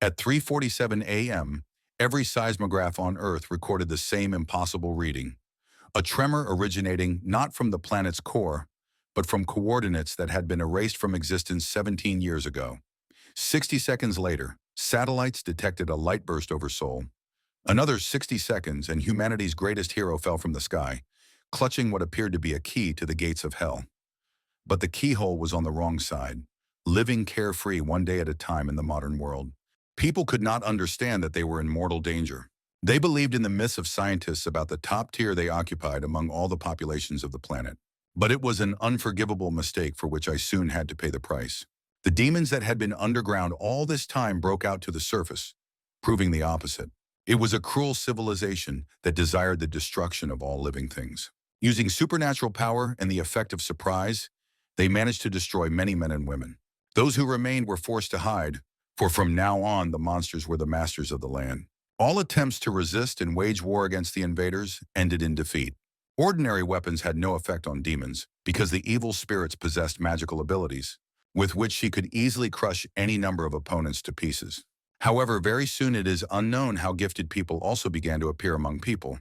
At 3:47 a.m., every seismograph on Earth recorded the same impossible reading, a tremor originating not from the planet's core, but from coordinates that had been erased from existence 17 years ago. 60 seconds later, satellites detected a light burst over Seoul. Another 60 seconds and humanity's greatest hero fell from the sky, clutching what appeared to be a key to the gates of hell. But the keyhole was on the wrong side, living carefree one day at a time in the modern world. People could not understand that they were in mortal danger. They believed in the myths of scientists about the top tier they occupied among all the populations of the planet. But it was an unforgivable mistake for which I soon had to pay the price. The demons that had been underground all this time broke out to the surface, proving the opposite. It was a cruel civilization that desired the destruction of all living things. Using supernatural power and the effect of surprise, they managed to destroy many men and women. Those who remained were forced to hide, for from now on the monsters were the masters of the land. All attempts to resist and wage war against the invaders ended in defeat. Ordinary weapons had no effect on demons because the evil spirits possessed magical abilities, with which she could easily crush any number of opponents to pieces. However, very soon it is unknown how gifted people also began to appear among people.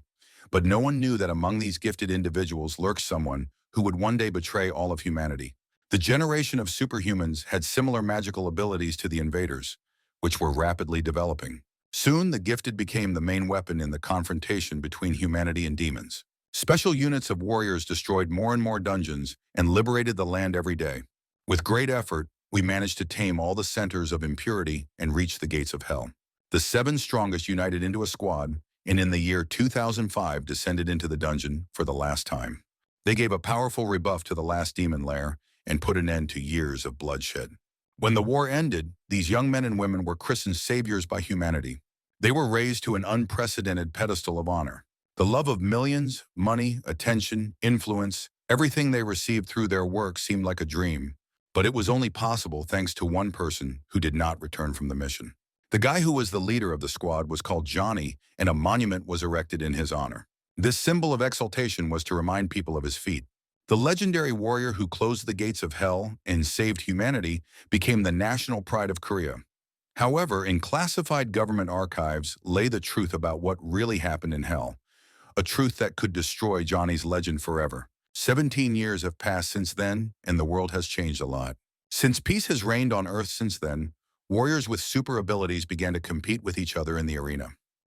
But no one knew that among these gifted individuals lurked someone who would one day betray all of humanity. The generation of superhumans had similar magical abilities to the invaders, which were rapidly developing. Soon, the gifted became the main weapon in the confrontation between humanity and demons. Special units of warriors destroyed more and more dungeons and liberated the land every day. With great effort, we managed to tame all the centers of impurity and reach the gates of hell. The 7 strongest united into a squad, and in the year 2005 descended into the dungeon for the last time. They gave a powerful rebuff to the last demon lair and put an end to years of bloodshed. When the war ended, these young men and women were christened saviors by humanity. They were raised to an unprecedented pedestal of honor. The love of millions, money, attention, influence, everything they received through their work seemed like a dream. But it was only possible thanks to one person who did not return from the mission. The guy who was the leader of the squad was called Johnny, and a monument was erected in his honor. This symbol of exaltation was to remind people of his feat. The legendary warrior who closed the gates of hell and saved humanity became the national pride of Korea. However, in classified government archives lay the truth about what really happened in hell, a truth that could destroy Johnny's legend forever. 17 years have passed since then, and the world has changed a lot. Since peace has reigned on Earth since then, warriors with super abilities began to compete with each other in the arena.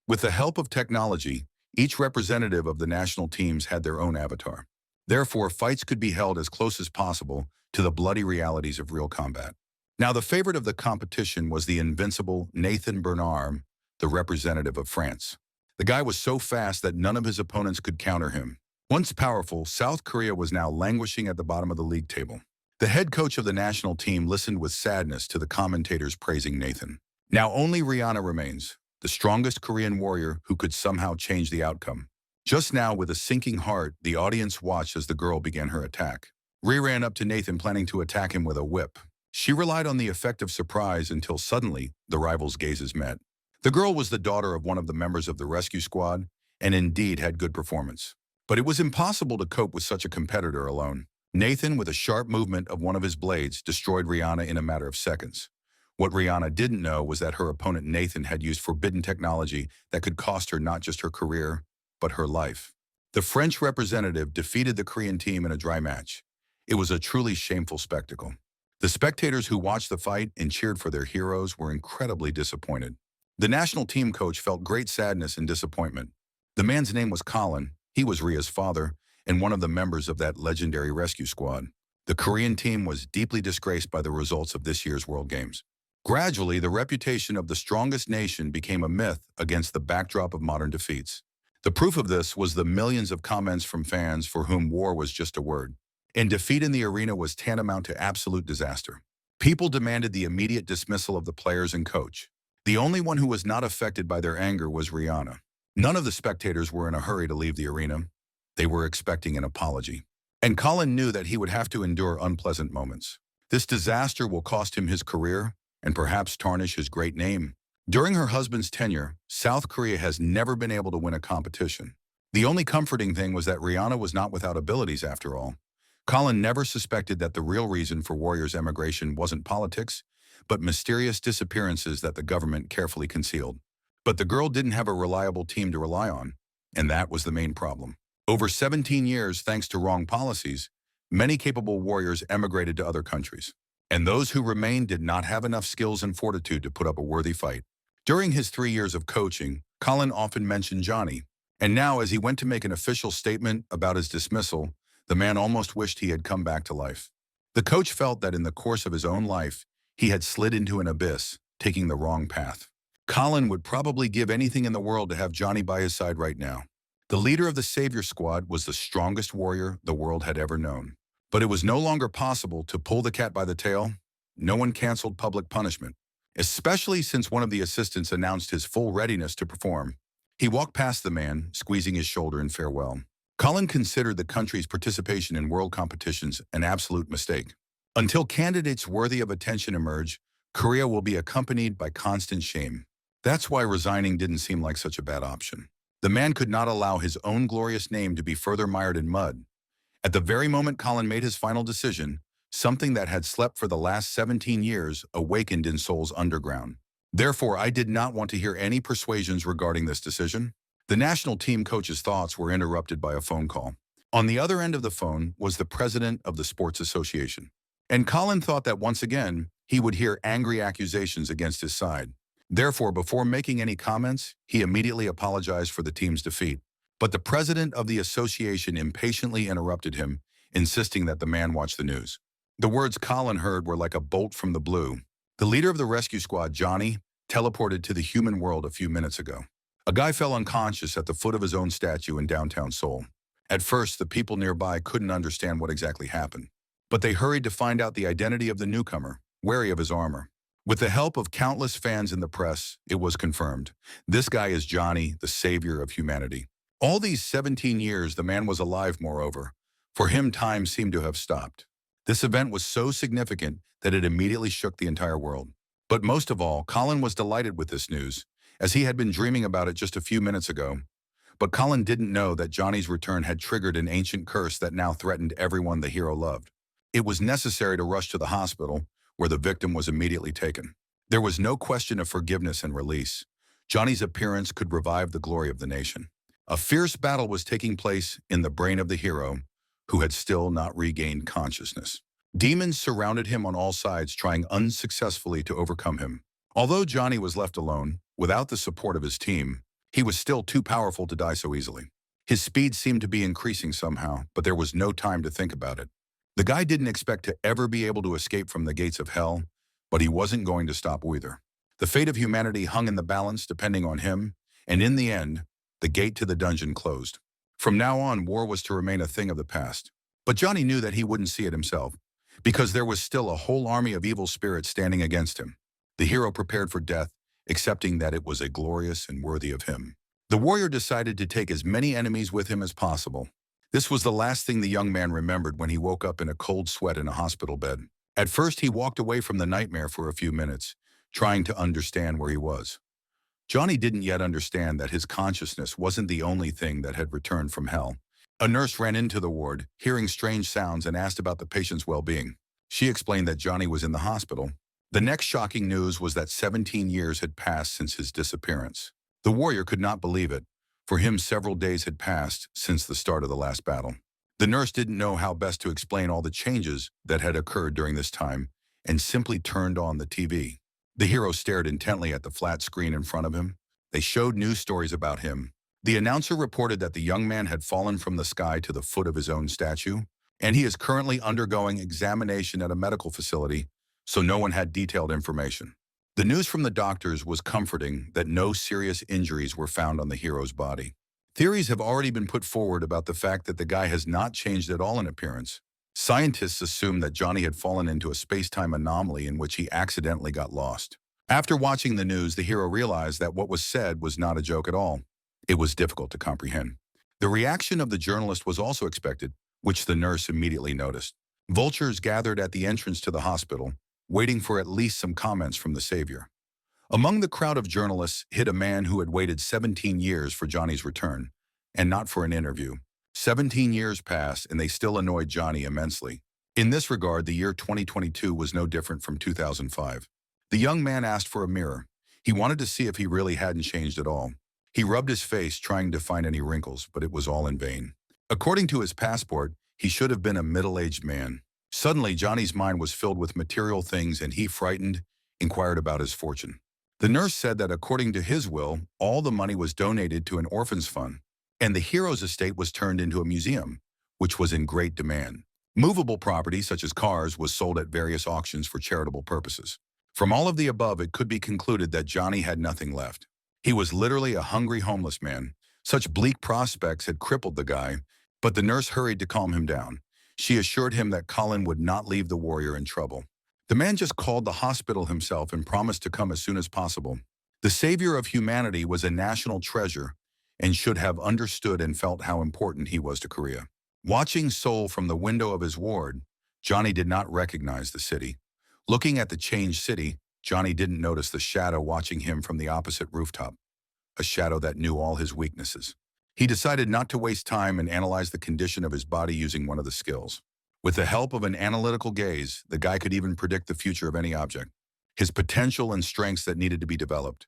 With the help of technology, each representative of the national teams had their own avatar. Therefore, fights could be held as close as possible to the bloody realities of real combat. Now, the favorite of the competition was the invincible Nathan Bernard, the representative of France. The guy was so fast that none of his opponents could counter him. Once powerful, South Korea was now languishing at the bottom of the league table. The head coach of the national team listened with sadness to the commentators praising Nathan. Now only Rihanna remains, the strongest Korean warrior who could somehow change the outcome. Just now, with a sinking heart, the audience watched as the girl began her attack. Rhea ran up to Nathan planning to attack him with a whip. She relied on the effect of surprise until suddenly the rivals' gazes met. The girl was the daughter of one of the members of the rescue squad and indeed had good performance. But it was impossible to cope with such a competitor alone. Nathan, with a sharp movement of one of his blades, destroyed Rihanna in a matter of seconds. What Rihanna didn't know was that her opponent Nathan had used forbidden technology that could cost her not just her career, but her life. The French representative defeated the Korean team in a dry match. It was a truly shameful spectacle. The spectators who watched the fight and cheered for their heroes were incredibly disappointed. The national team coach felt great sadness and disappointment. The man's name was Colin. He was Rhea's father and one of the members of that legendary rescue squad. The Korean team was deeply disgraced by the results of this year's World Games. Gradually, the reputation of the strongest nation became a myth against the backdrop of modern defeats. The proof of this was the millions of comments from fans for whom war was just a word, and defeat in the arena was tantamount to absolute disaster. People demanded the immediate dismissal of the players and coach. The only one who was not affected by their anger was Rihanna. None of the spectators were in a hurry to leave the arena. They were expecting an apology. And Colin knew that he would have to endure unpleasant moments. This disaster will cost him his career and perhaps tarnish his great name. During her husband's tenure, South Korea has never been able to win a competition. The only comforting thing was that Rihanna was not without abilities after all. Colin never suspected that the real reason for Warriors' emigration wasn't politics, but mysterious disappearances that the government carefully concealed. But the girl didn't have a reliable team to rely on, and that was the main problem. Over 17 years, thanks to wrong policies, many capable warriors emigrated to other countries. And those who remained did not have enough skills and fortitude to put up a worthy fight. During his 3 years of coaching, Colin often mentioned Johnny. And now, as he went to make an official statement about his dismissal, the man almost wished he had come back to life. The coach felt that in the course of his own life, he had slid into an abyss, taking the wrong path. Colin would probably give anything in the world to have Johnny by his side right now. The leader of the Savior Squad was the strongest warrior the world had ever known. But it was no longer possible to pull the cat by the tail. No one canceled public punishment, especially since one of the assistants announced his full readiness to perform. He walked past the man, squeezing his shoulder in farewell. Colin considered the country's participation in world competitions an absolute mistake. Until candidates worthy of attention emerge, Korea will be accompanied by constant shame. That's why resigning didn't seem like such a bad option. The man could not allow his own glorious name to be further mired in mud. At the very moment Colin made his final decision, something that had slept for the last 17 years awakened in Seoul's underground. Therefore, I did not want to hear any persuasions regarding this decision. The national team coach's thoughts were interrupted by a phone call. On the other end of the phone was the president of the sports association. And Colin thought that once again, he would hear angry accusations against his side. Therefore, before making any comments, he immediately apologized for the team's defeat. But the president of the association impatiently interrupted him, insisting that the man watch the news. The words Colin heard were like a bolt from the blue. The leader of the rescue squad, Johnny, teleported to the human world a few minutes ago. A guy fell unconscious at the foot of his own statue in downtown Seoul. At first, the people nearby couldn't understand what exactly happened. But they hurried to find out the identity of the newcomer, wary of his armor. With the help of countless fans in the press, it was confirmed. This guy is Johnny, the savior of humanity. All these 17 years, the man was alive, moreover. For him, time seemed to have stopped. This event was so significant that it immediately shook the entire world. But most of all, Colin was delighted with this news, as he had been dreaming about it just a few minutes ago. But Colin didn't know that Johnny's return had triggered an ancient curse that now threatened everyone the hero loved. It was necessary to rush to the hospital, where the victim was immediately taken. There was no question of forgiveness and release. Johnny's appearance could revive the glory of the nation. A fierce battle was taking place in the brain of the hero, who had still not regained consciousness. Demons surrounded him on all sides, trying unsuccessfully to overcome him. Although Johnny was left alone, without the support of his team, he was still too powerful to die so easily. His speed seemed to be increasing somehow, but there was no time to think about it. The guy didn't expect to ever be able to escape from the gates of hell, but he wasn't going to stop either. The fate of humanity hung in the balance depending on him, and in the end, the gate to the dungeon closed. From now on, war was to remain a thing of the past. But Johnny knew that he wouldn't see it himself, because there was still a whole army of evil spirits standing against him. The hero prepared for death, accepting that it was a glorious and worthy of him. The warrior decided to take as many enemies with him as possible. This was the last thing the young man remembered when he woke up in a cold sweat in a hospital bed. At first, he walked away from the nightmare for a few minutes, trying to understand where he was. Johnny didn't yet understand that his consciousness wasn't the only thing that had returned from hell. A nurse ran into the ward, hearing strange sounds, and asked about the patient's well-being. She explained that Johnny was in the hospital. The next shocking news was that 17 years had passed since his disappearance. The warrior could not believe it. For him, several days had passed since the start of the last battle. The nurse didn't know how best to explain all the changes that had occurred during this time and simply turned on the TV. The hero stared intently at the flat screen in front of him. They showed news stories about him. The announcer reported that the young man had fallen from the sky to the foot of his own statue, and he is currently undergoing examination at a medical facility, so no one had detailed information. The news from the doctors was comforting that no serious injuries were found on the hero's body. Theories have already been put forward about the fact that the guy has not changed at all in appearance. Scientists assume that Johnny had fallen into a space-time anomaly in which he accidentally got lost. After watching the news, the hero realized that what was said was not a joke at all. It was difficult to comprehend. The reaction of the journalist was also expected, which the nurse immediately noticed. Vultures gathered at the entrance to the hospital, waiting for at least some comments from the savior. Among the crowd of journalists hid a man who had waited 17 years for Johnny's return, and not for an interview. 17 years passed, and they still annoyed Johnny immensely. In this regard, the year 2022 was no different from 2005. The young man asked for a mirror. He wanted to see if he really hadn't changed at all. He rubbed his face, trying to find any wrinkles, but it was all in vain. According to his passport, he should have been a middle-aged man. Suddenly, Johnny's mind was filled with material things and he, frightened, inquired about his fortune. The nurse said that according to his will, all the money was donated to an orphan's fund, and the hero's estate was turned into a museum, which was in great demand. Movable property, such as cars, was sold at various auctions for charitable purposes. From all of the above, it could be concluded that Johnny had nothing left. He was literally a hungry homeless man. Such bleak prospects had crippled the guy, but the nurse hurried to calm him down. She assured him that Colin would not leave the warrior in trouble. The man just called the hospital himself and promised to come as soon as possible. The savior of humanity was a national treasure and should have understood and felt how important he was to Korea. Watching Seoul from the window of his ward, Johnny did not recognize the city. Looking at the changed city, Johnny didn't notice the shadow watching him from the opposite rooftop, a shadow that knew all his weaknesses. He decided not to waste time and analyze the condition of his body using one of the skills. With the help of an analytical gaze, the guy could even predict the future of any object, his potential and strengths that needed to be developed,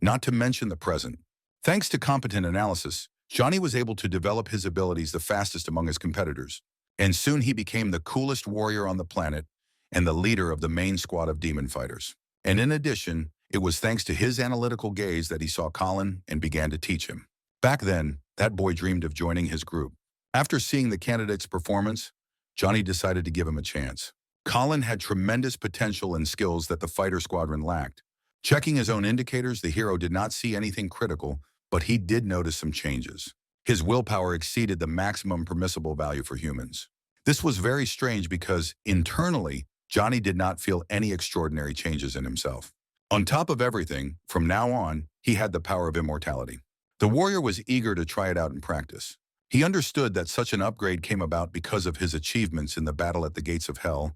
not to mention the present. Thanks to competent analysis, Johnny was able to develop his abilities the fastest among his competitors, and soon he became the coolest warrior on the planet and the leader of the main squad of demon fighters. And in addition, it was thanks to his analytical gaze that he saw Colin and began to teach him. Back then, that boy dreamed of joining his group. After seeing the candidate's performance, Johnny decided to give him a chance. Colin had tremendous potential and skills that the fighter squadron lacked. Checking his own indicators, the hero did not see anything critical, but he did notice some changes. His willpower exceeded the maximum permissible value for humans. This was very strange because, internally, Johnny did not feel any extraordinary changes in himself. On top of everything, from now on, he had the power of immortality. The warrior was eager to try it out in practice. He understood that such an upgrade came about because of his achievements in the battle at the gates of hell.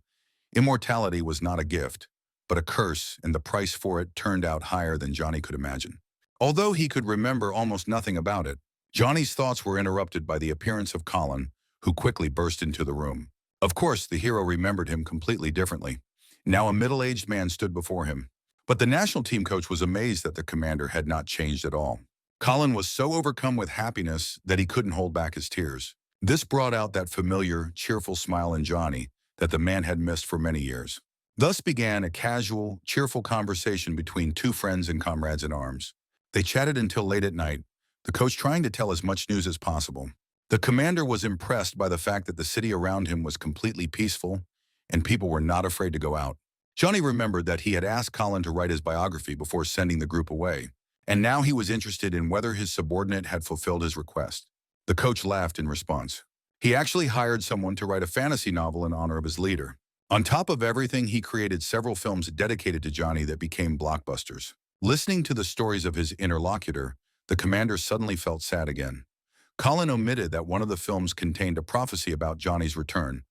Immortality was not a gift, but a curse, and the price for it turned out higher than Johnny could imagine. Although he could remember almost nothing about it, Johnny's thoughts were interrupted by the appearance of Colin, who quickly burst into the room. Of course, the hero remembered him completely differently. Now a middle-aged man stood before him. But the national team coach was amazed that the commander had not changed at all. Colin was so overcome with happiness that he couldn't hold back his tears. This brought out that familiar, cheerful smile in Johnny that the man had missed for many years. Thus began a casual, cheerful conversation between two friends and comrades in arms. They chatted until late at night, the coach trying to tell as much news as possible. The commander was impressed by the fact that the city around him was completely peaceful and people were not afraid to go out. Johnny remembered that he had asked Colin to write his biography before sending the group away, and now he was interested in whether his subordinate had fulfilled his request. The coach laughed in response. He actually hired someone to write a fantasy novel in honor of his leader. On top of everything, he created several films dedicated to Johnny that became blockbusters. Listening to the stories of his interlocutor, the commander suddenly felt sad again. Colin omitted that one of the films contained a prophecy about Johnny's return,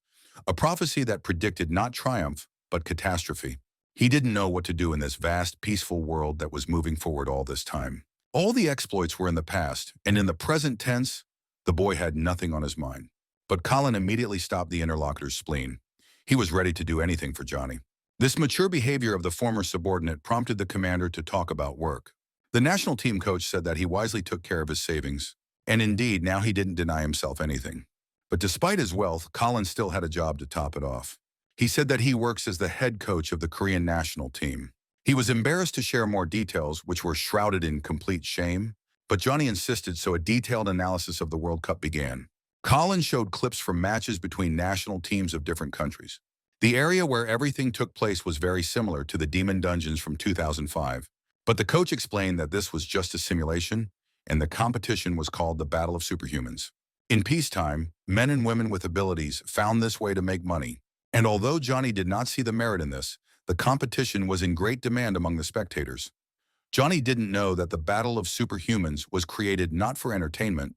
a prophecy that predicted not triumph, but catastrophe. He didn't know what to do in this vast, peaceful world that was moving forward all this time. All the exploits were in the past, and in the present tense, the boy had nothing on his mind. But Colin immediately stopped the interlocutor's spleen. He was ready to do anything for Johnny. This mature behavior of the former subordinate prompted the commander to talk about work. The national team coach said that he wisely took care of his savings, and indeed, now he didn't deny himself anything. But despite his wealth, Colin still had a job to top it off. He said that he works as the head coach of the Korean national team. He was embarrassed to share more details, which were shrouded in complete shame, but Johnny insisted, so a detailed analysis of the World Cup began. Colin showed clips from matches between national teams of different countries. The area where everything took place was very similar to the Demon Dungeons from 2005, but the coach explained that this was just a simulation, and the competition was called the Battle of Superhumans. In peacetime, men and women with abilities found this way to make money, and although Johnny did not see the merit in this, the competition was in great demand among the spectators. Johnny didn't know that the Battle of Superhumans was created not for entertainment,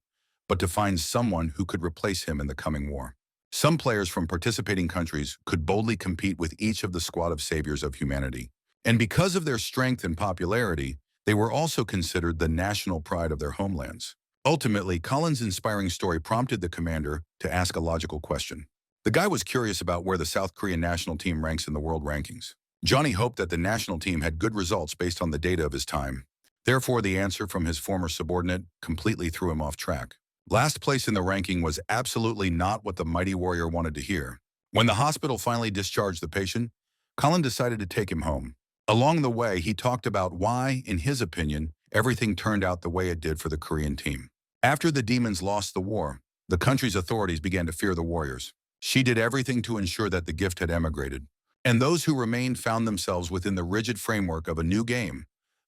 but to find someone who could replace him in the coming war. Some players from participating countries could boldly compete with each of the squad of saviors of humanity. And because of their strength and popularity, they were also considered the national pride of their homelands. Ultimately, Colin's inspiring story prompted the commander to ask a logical question. The guy was curious about where the South Korean national team ranks in the world rankings. Johnny hoped that the national team had good results based on the data of his time. Therefore, the answer from his former subordinate completely threw him off track. Last place in the ranking was absolutely not what the mighty warrior wanted to hear. When the hospital finally discharged the patient, Colin decided to take him home. Along the way, he talked about why, in his opinion, everything turned out the way it did for the Korean team. After the demons lost the war, the country's authorities began to fear the warriors. She did everything to ensure that the gift had emigrated. And those who remained found themselves within the rigid framework of a new game,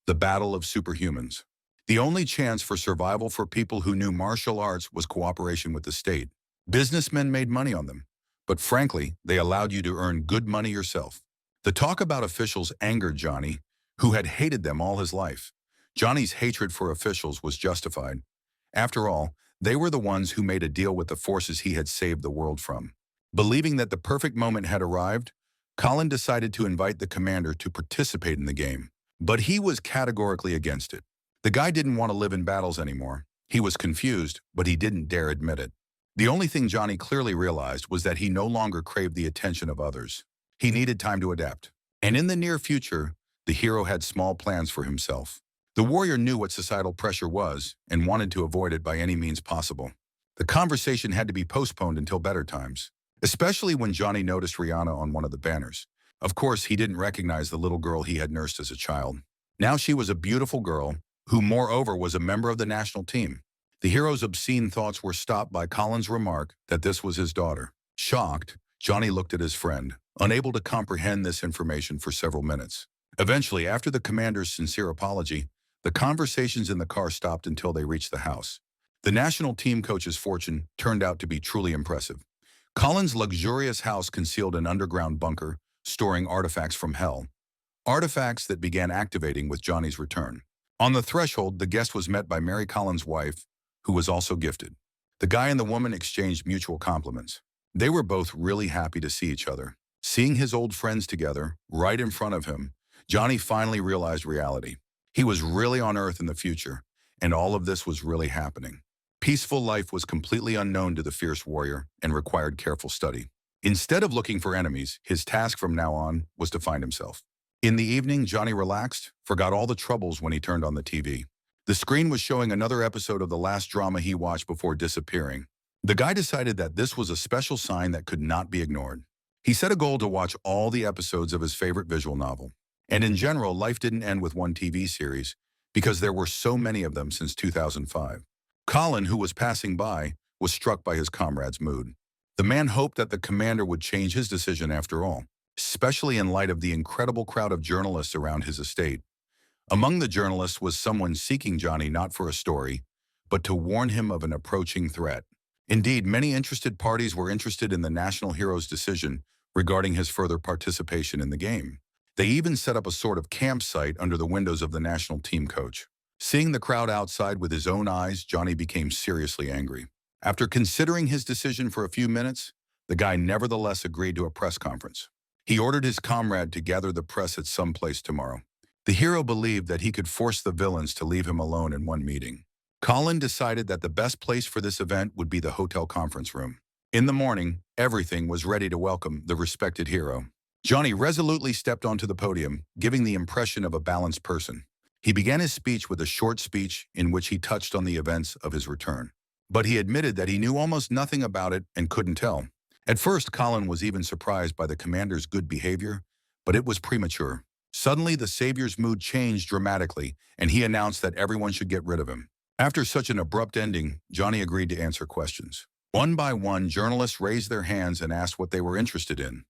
the battle of superhumans. The only chance for survival for people who knew martial arts was cooperation with the state. Businessmen made money on them, but frankly, they allowed you to earn good money yourself. The talk about officials angered Johnny, who had hated them all his life. Johnny's hatred for officials was justified. After all, they were the ones who made a deal with the forces he had saved the world from. Believing that the perfect moment had arrived, Colin decided to invite the commander to participate in the game, but he was categorically against it. The guy didn't want to live in battles anymore. He was confused, but he didn't dare admit it. The only thing Johnny clearly realized was that he no longer craved the attention of others. He needed time to adapt. And in the near future, the hero had small plans for himself. The warrior knew what societal pressure was and wanted to avoid it by any means possible. The conversation had to be postponed until better times, especially when Johnny noticed Rihanna on one of the banners. Of course, he didn't recognize the little girl he had nursed as a child. Now she was a beautiful girl, who moreover was a member of the national team. The hero's obscene thoughts were stopped by Colin's remark that this was his daughter. Shocked, Johnny looked at his friend, unable to comprehend this information for several minutes. Eventually, after the commander's sincere apology, the conversations in the car stopped until they reached the house. The national team coach's fortune turned out to be truly impressive. Colin's luxurious house concealed an underground bunker, storing artifacts from hell. Artifacts that began activating with Johnny's return. On the threshold, the guest was met by Mary Colin's wife, who was also gifted. The guy and the woman exchanged mutual compliments. They were both really happy to see each other. Seeing his old friends together, right in front of him, Johnny finally realized reality. He was really on Earth in the future, and all of this was really happening. Peaceful life was completely unknown to the fierce warrior and required careful study. Instead of looking for enemies, his task from now on was to find himself. In the evening, Johnny relaxed, forgot all the troubles when he turned on the TV. The screen was showing another episode of the last drama he watched before disappearing. The guy decided that this was a special sign that could not be ignored. He set a goal to watch all the episodes of his favorite visual novel. And in general, life didn't end with one TV series, because there were so many of them since 2005. Colin, who was passing by, was struck by his comrade's mood. The man hoped that the commander would change his decision after all, especially in light of the incredible crowd of journalists around his estate. Among the journalists was someone seeking Johnny not for a story, but to warn him of an approaching threat. Indeed, many interested parties were interested in the national hero's decision regarding his further participation in the game. They even set up a sort of campsite under the windows of the national team coach. Seeing the crowd outside with his own eyes, Johnny became seriously angry. After considering his decision for a few minutes, the guy nevertheless agreed to a press conference. He ordered his comrade to gather the press at some place tomorrow. The hero believed that he could force the villains to leave him alone in one meeting. Colin decided that the best place for this event would be the hotel conference room. In the morning, everything was ready to welcome the respected hero. Johnny resolutely stepped onto the podium, giving the impression of a balanced person. He began his speech with a short speech in which he touched on the events of his return. But he admitted that he knew almost nothing about it and couldn't tell. At first, Colin was even surprised by the commander's good behavior, but it was premature. Suddenly, the savior's mood changed dramatically, and he announced that everyone should get rid of him. After such an abrupt ending, Johnny agreed to answer questions. One by one, journalists raised their hands and asked what they were interested in.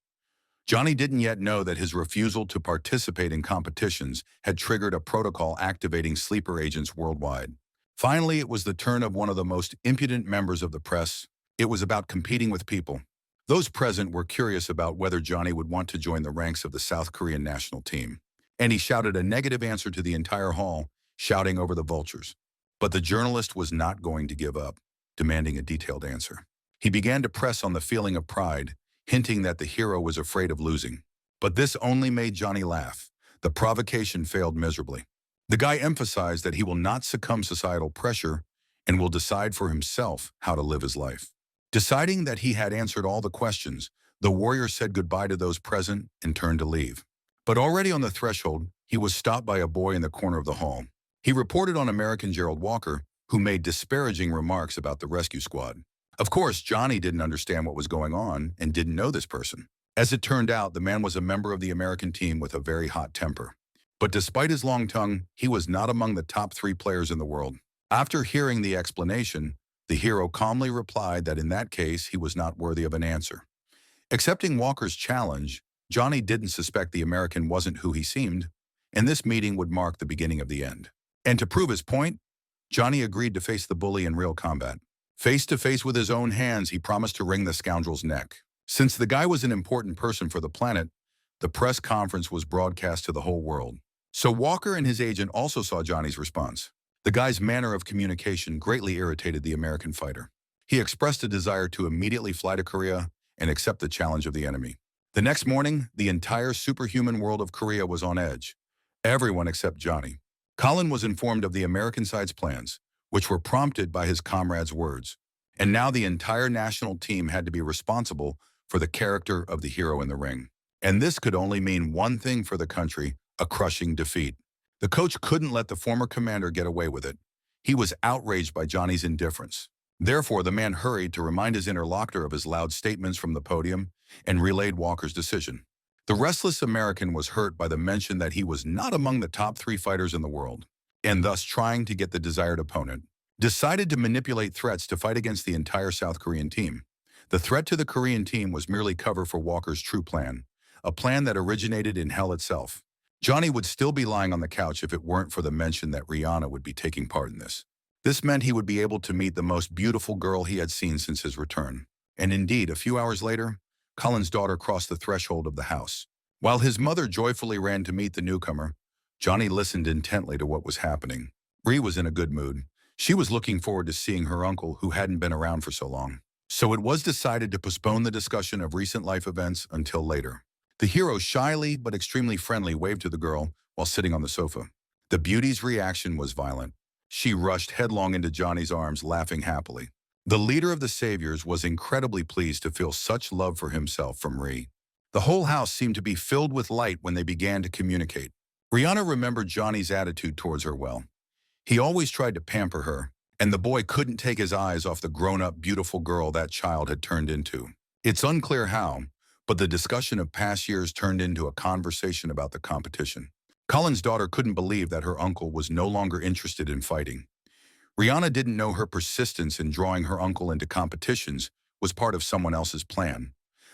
Johnny didn't yet know that his refusal to participate in competitions had triggered a protocol activating sleeper agents worldwide. Finally, it was the turn of one of the most impudent members of the press. It was about competing with people. Those present were curious about whether Johnny would want to join the ranks of the South Korean national team. And he shouted a negative answer to the entire hall, shouting over the vultures. But the journalist was not going to give up, demanding a detailed answer. He began to press on the feeling of pride, hinting that the hero was afraid of losing. But this only made Johnny laugh. The provocation failed miserably. The guy emphasized that he will not succumb to societal pressure and will decide for himself how to live his life. Deciding that he had answered all the questions, the warrior said goodbye to those present and turned to leave. But already on the threshold, he was stopped by a boy in the corner of the hall. He reported on American Gerald Walker, who made disparaging remarks about the rescue squad. Of course, Johnny didn't understand what was going on and didn't know this person. As it turned out, the man was a member of the American team with a very hot temper. But despite his long tongue, he was not among the top 3 players in the world. After hearing the explanation, the hero calmly replied that in that case, he was not worthy of an answer. Accepting Walker's challenge, Johnny didn't suspect the American wasn't who he seemed, and this meeting would mark the beginning of the end. And to prove his point, Johnny agreed to face the bully in real combat. Face to face with his own hands, he promised to wring the scoundrel's neck. Since the guy was an important person for the planet, the press conference was broadcast to the whole world. So Walker and his agent also saw Johnny's response. The guy's manner of communication greatly irritated the American fighter. He expressed a desire to immediately fly to Korea and accept the challenge of the enemy. The next morning, the entire superhuman world of Korea was on edge. Everyone except Johnny. Colin was informed of the American side's plans, which were prompted by his comrades' words. And now the entire national team had to be responsible for the character of the hero in the ring. And this could only mean one thing for the country: a crushing defeat. The coach couldn't let the former commander get away with it. He was outraged by Johnny's indifference. Therefore, the man hurried to remind his interlocutor of his loud statements from the podium and relayed Walker's decision. The restless American was hurt by the mention that he was not among the top 3 fighters in the world, and thus trying to get the desired opponent, decided to manipulate threats to fight against the entire South Korean team. The threat to the Korean team was merely cover for Walker's true plan, a plan that originated in hell itself. Johnny would still be lying on the couch if it weren't for the mention that Rihanna would be taking part in this. This meant he would be able to meet the most beautiful girl he had seen since his return. And indeed, a few hours later, Colin's daughter crossed the threshold of the house. While his mother joyfully ran to meet the newcomer, Johnny listened intently to what was happening. Ree was in a good mood. She was looking forward to seeing her uncle, who hadn't been around for so long. So it was decided to postpone the discussion of recent life events until later. The hero shyly but extremely friendly waved to the girl while sitting on the sofa. The beauty's reaction was violent. She rushed headlong into Johnny's arms, laughing happily. The leader of the Saviors was incredibly pleased to feel such love for himself from Ree. The whole house seemed to be filled with light when they began to communicate. Rihanna remembered Johnny's attitude towards her well. He always tried to pamper her, and the boy couldn't take his eyes off the grown-up, beautiful girl that child had turned into. It's unclear how, but the discussion of past years turned into a conversation about the competition. Colin's daughter couldn't believe that her uncle was no longer interested in fighting. Rihanna didn't know her persistence in drawing her uncle into competitions was part of someone else's plan,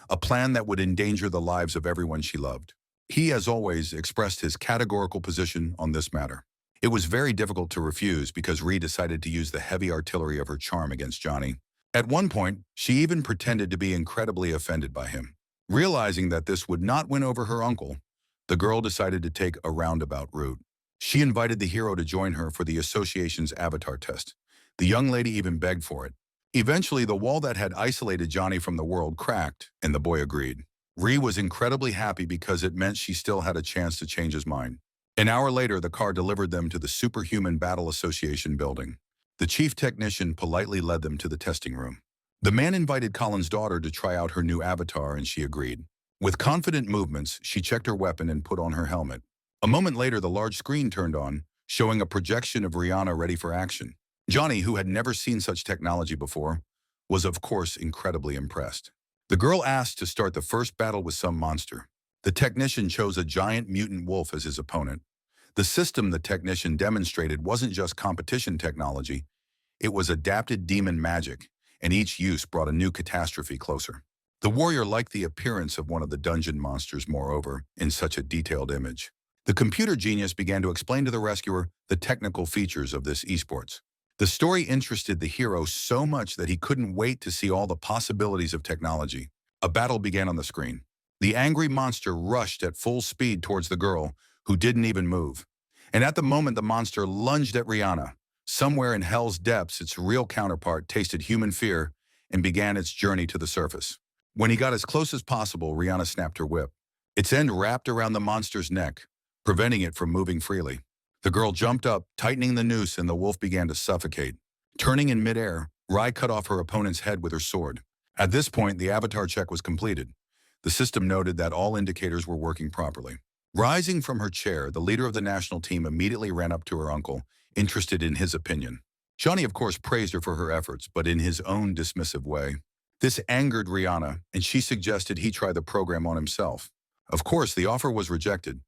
a plan that would endanger the lives of everyone she loved. He, as always, expressed his categorical position on this matter. It was very difficult to refuse because Ree decided to use the heavy artillery of her charm against Johnny. At one point, she even pretended to be incredibly offended by him. Realizing that this would not win over her uncle, the girl decided to take a roundabout route. She invited the hero to join her for the association's avatar test. The young lady even begged for it. Eventually, the wall that had isolated Johnny from the world cracked, and the boy agreed. Ree was incredibly happy because it meant she still had a chance to change his mind. An hour later, the car delivered them to the Superhuman Battle Association building. The chief technician politely led them to the testing room. The man invited Colin's daughter to try out her new avatar, and she agreed. With confident movements, she checked her weapon and put on her helmet. A moment later, the large screen turned on, showing a projection of Rihanna ready for action. Johnny, who had never seen such technology before, was of course incredibly impressed. The girl asked to start the first battle with some monster. The technician chose a giant mutant wolf as his opponent. The system the technician demonstrated wasn't just competition technology, it was adapted demon magic, and each use brought a new catastrophe closer. The warrior liked the appearance of one of the dungeon monsters, moreover, in such a detailed image. The computer genius began to explain to the rescuer the technical features of this esports. The story interested the hero so much that he couldn't wait to see all the possibilities of technology. A battle began on the screen. The angry monster rushed at full speed towards the girl, who didn't even move. And at the moment the monster lunged at Rihanna, somewhere in hell's depths its real counterpart tasted human fear and began its journey to the surface. When he got as close as possible, Rihanna snapped her whip. Its end wrapped around the monster's neck, preventing it from moving freely. The girl jumped up, tightening the noose, and the wolf began to suffocate. Turning in midair, Rai cut off her opponent's head with her sword. At this point, the avatar check was completed. The system noted that all indicators were working properly. Rising from her chair, the leader of the national team immediately ran up to her uncle, interested in his opinion. Johnny, of course, praised her for her efforts, but in his own dismissive way. This angered Rihanna, and she suggested he try the program on himself. Of course, the offer was rejected,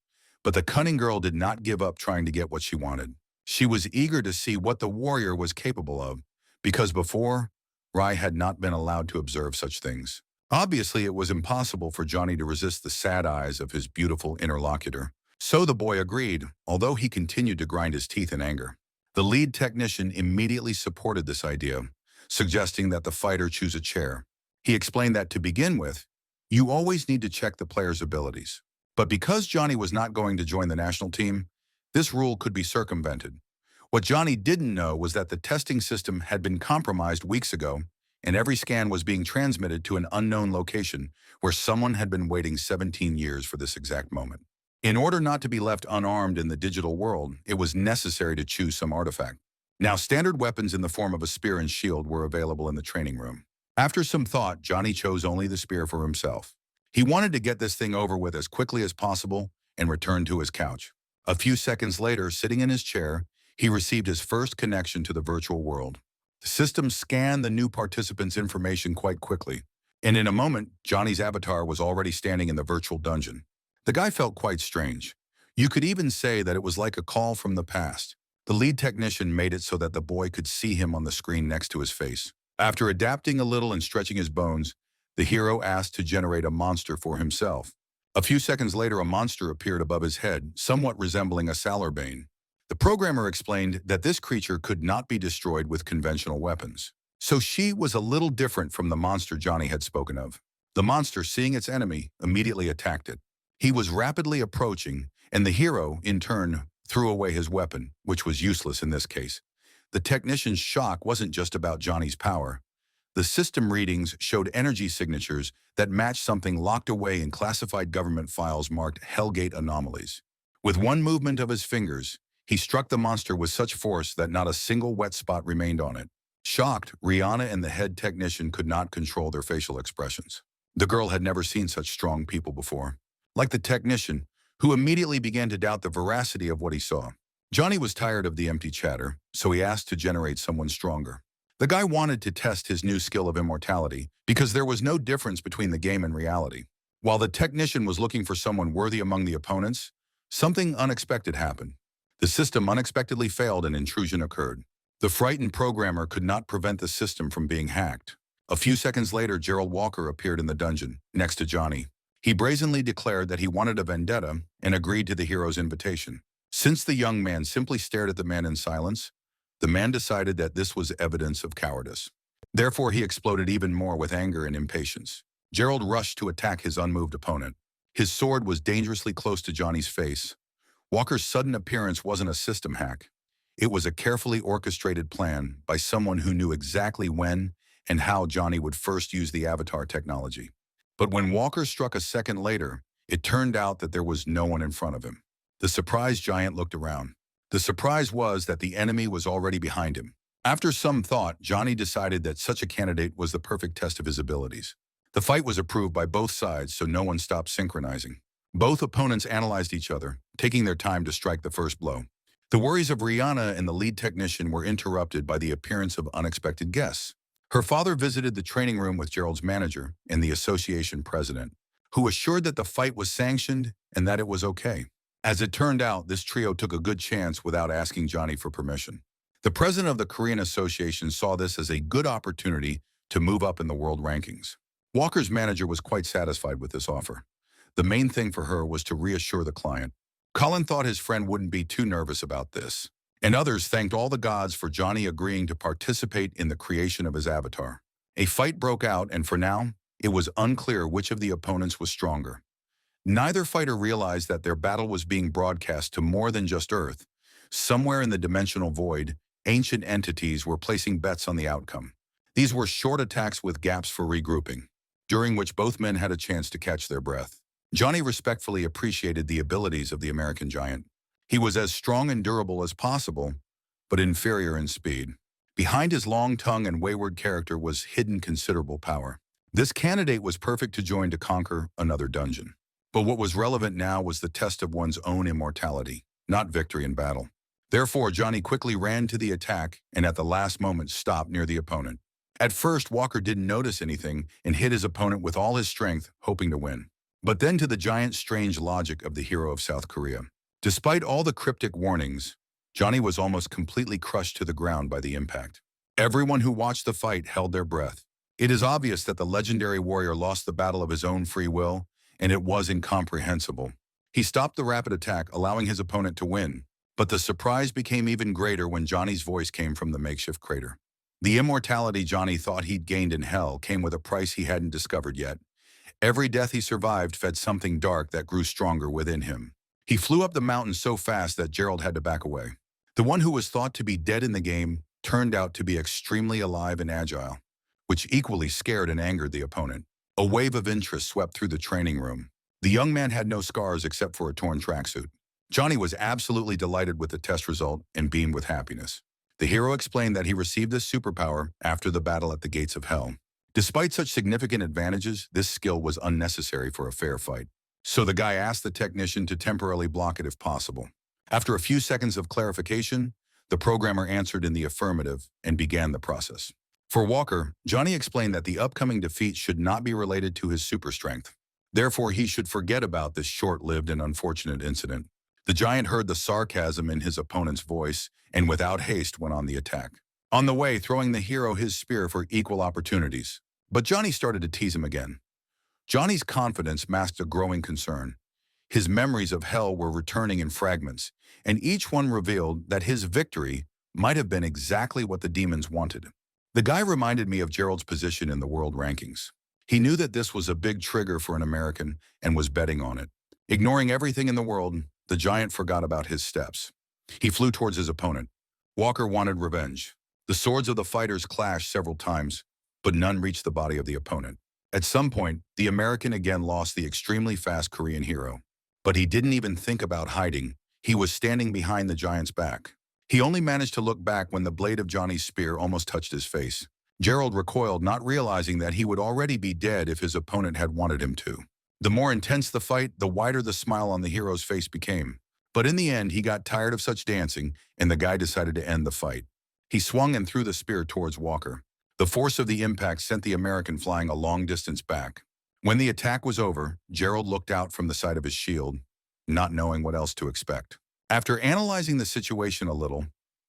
but the cunning girl did not give up trying to get what she wanted. She was eager to see what the warrior was capable of, because before, Rai had not been allowed to observe such things. Obviously, it was impossible for Johnny to resist the sad eyes of his beautiful interlocutor. So the boy agreed, although he continued to grind his teeth in anger. The lead technician immediately supported this idea, suggesting that the fighter choose a chair. He explained that to begin with, you always need to check the player's abilities. But because Johnny was not going to join the national team, this rule could be circumvented. What Johnny didn't know was that the testing system had been compromised weeks ago, and every scan was being transmitted to an unknown location where someone had been waiting 17 years for this exact moment. In order not to be left unarmed in the digital world, it was necessary to choose some artifact. Now, standard weapons in the form of a spear and shield were available in the training room. After some thought, Johnny chose only the spear for himself. He wanted to get this thing over with as quickly as possible and return to his couch. A few seconds later, sitting in his chair, he received his first connection to the virtual world. The system scanned the new participant's information quite quickly, and in a moment, Johnny's avatar was already standing in the virtual dungeon. The guy felt quite strange. You could even say that it was like a call from the past. The lead technician made it so that the boy could see him on the screen next to his face. After adapting a little and stretching his bones, the hero asked to generate a monster for himself. A few seconds later, a monster appeared above his head, somewhat resembling a Salirbane. The programmer explained that this creature could not be destroyed with conventional weapons. So she was a little different from the monster Johnny had spoken of. The monster, seeing its enemy, immediately attacked it. He was rapidly approaching, and the hero, in turn, threw away his weapon, which was useless in this case. The technician's shock wasn't just about Johnny's power. The system readings showed energy signatures that matched something locked away in classified government files marked Hellgate anomalies. With one movement of his fingers, he struck the monster with such force that not a single wet spot remained on it. Shocked, Rihanna and the head technician could not control their facial expressions. The girl had never seen such strong people before. Like the technician, who immediately began to doubt the veracity of what he saw. Johnny was tired of the empty chatter, so he asked to generate someone stronger. The guy wanted to test his new skill of immortality because there was no difference between the game and reality. While the technician was looking for someone worthy among the opponents, something unexpected happened. The system unexpectedly failed and intrusion occurred. The frightened programmer could not prevent the system from being hacked. A few seconds later, Gerald Walker appeared in the dungeon, next to Johnny. He brazenly declared that he wanted a vendetta and agreed to the hero's invitation. Since the young man simply stared at the man in silence, the man decided that this was evidence of cowardice. Therefore, he exploded even more with anger and impatience. Gerald rushed to attack his unmoved opponent. His sword was dangerously close to Johnny's face. Walker's sudden appearance wasn't a system hack. It was a carefully orchestrated plan by someone who knew exactly when and how Johnny would first use the avatar technology. But when Walker struck a second later, it turned out that there was no one in front of him. The surprised giant looked around. The surprise was that the enemy was already behind him. After some thought, Johnny decided that such a candidate was the perfect test of his abilities. The fight was approved by both sides, so no one stopped synchronizing. Both opponents analyzed each other, taking their time to strike the first blow. The worries of Rihanna and the lead technician were interrupted by the appearance of unexpected guests. Her father visited the training room with Gerald's manager and the association president, who assured that the fight was sanctioned and that it was okay. As it turned out, this trio took a good chance without asking Johnny for permission. The president of the Korean Association saw this as a good opportunity to move up in the world rankings. Walker's manager was quite satisfied with this offer. The main thing for her was to reassure the client. Colin thought his friend wouldn't be too nervous about this, and others thanked all the gods for Johnny agreeing to participate in the creation of his avatar. A fight broke out, and for now, it was unclear which of the opponents was stronger. Neither fighter realized that their battle was being broadcast to more than just Earth. Somewhere in the dimensional void, ancient entities were placing bets on the outcome. These were short attacks with gaps for regrouping, during which both men had a chance to catch their breath. Johnny respectfully appreciated the abilities of the American giant. He was as strong and durable as possible, but inferior in speed. Behind his long tongue and wayward character was hidden considerable power. This candidate was perfect to join to conquer another dungeon. But what was relevant now was the test of one's own immortality, not victory in battle. Therefore, Johnny quickly ran to the attack and at the last moment stopped near the opponent. At first, Walker didn't notice anything and hit his opponent with all his strength, hoping to win. But then to the giant strange logic of the hero of South Korea. Despite all the cryptic warnings, Johnny was almost completely crushed to the ground by the impact. Everyone who watched the fight held their breath. It is obvious that the legendary warrior lost the battle of his own free will, and it was incomprehensible. He stopped the rapid attack, allowing his opponent to win. But the surprise became even greater when Johnny's voice came from the makeshift crater. The immortality Johnny thought he'd gained in hell came with a price he hadn't discovered yet. Every death he survived fed something dark that grew stronger within him. He flew up the mountain so fast that Gerald had to back away. The one who was thought to be dead in the game turned out to be extremely alive and agile, which equally scared and angered the opponent. A wave of interest swept through the training room. The young man had no scars except for a torn tracksuit. Johnny was absolutely delighted with the test result and beamed with happiness. The hero explained that he received this superpower after the battle at the gates of hell. Despite such significant advantages, this skill was unnecessary for a fair fight. So the guy asked the technician to temporarily block it if possible. After a few seconds of clarification, the programmer answered in the affirmative and began the process. For Walker, Johnny explained that the upcoming defeat should not be related to his super strength. Therefore, he should forget about this short-lived and unfortunate incident. The giant heard the sarcasm in his opponent's voice and without haste went on the attack. On the way, throwing the hero his spear for equal opportunities. But Johnny started to tease him again. Johnny's confidence masked a growing concern. His memories of hell were returning in fragments, and each one revealed that his victory might have been exactly what the demons wanted. The guy reminded me of Gerald's position in the world rankings. He knew that this was a big trigger for an American and was betting on it. Ignoring everything in the world, the giant forgot about his steps. He flew towards his opponent. Walker wanted revenge. The swords of the fighters clashed several times, but none reached the body of the opponent. At some point, the American again lost the extremely fast Korean hero. But he didn't even think about hiding. He was standing behind the giant's back. He only managed to look back when the blade of Johnny's spear almost touched his face. Gerald recoiled, not realizing that he would already be dead if his opponent had wanted him to. The more intense the fight, the wider the smile on the hero's face became. But in the end, he got tired of such dancing, and the guy decided to end the fight. He swung and threw the spear towards Walker. The force of the impact sent the American flying a long distance back. When the attack was over, Gerald looked out from the side of his shield, not knowing what else to expect. After analyzing the situation a little,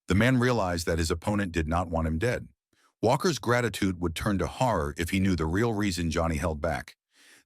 the man realized that his opponent did not want him dead. Walker's gratitude would turn to horror if he knew the real reason Johnny held back.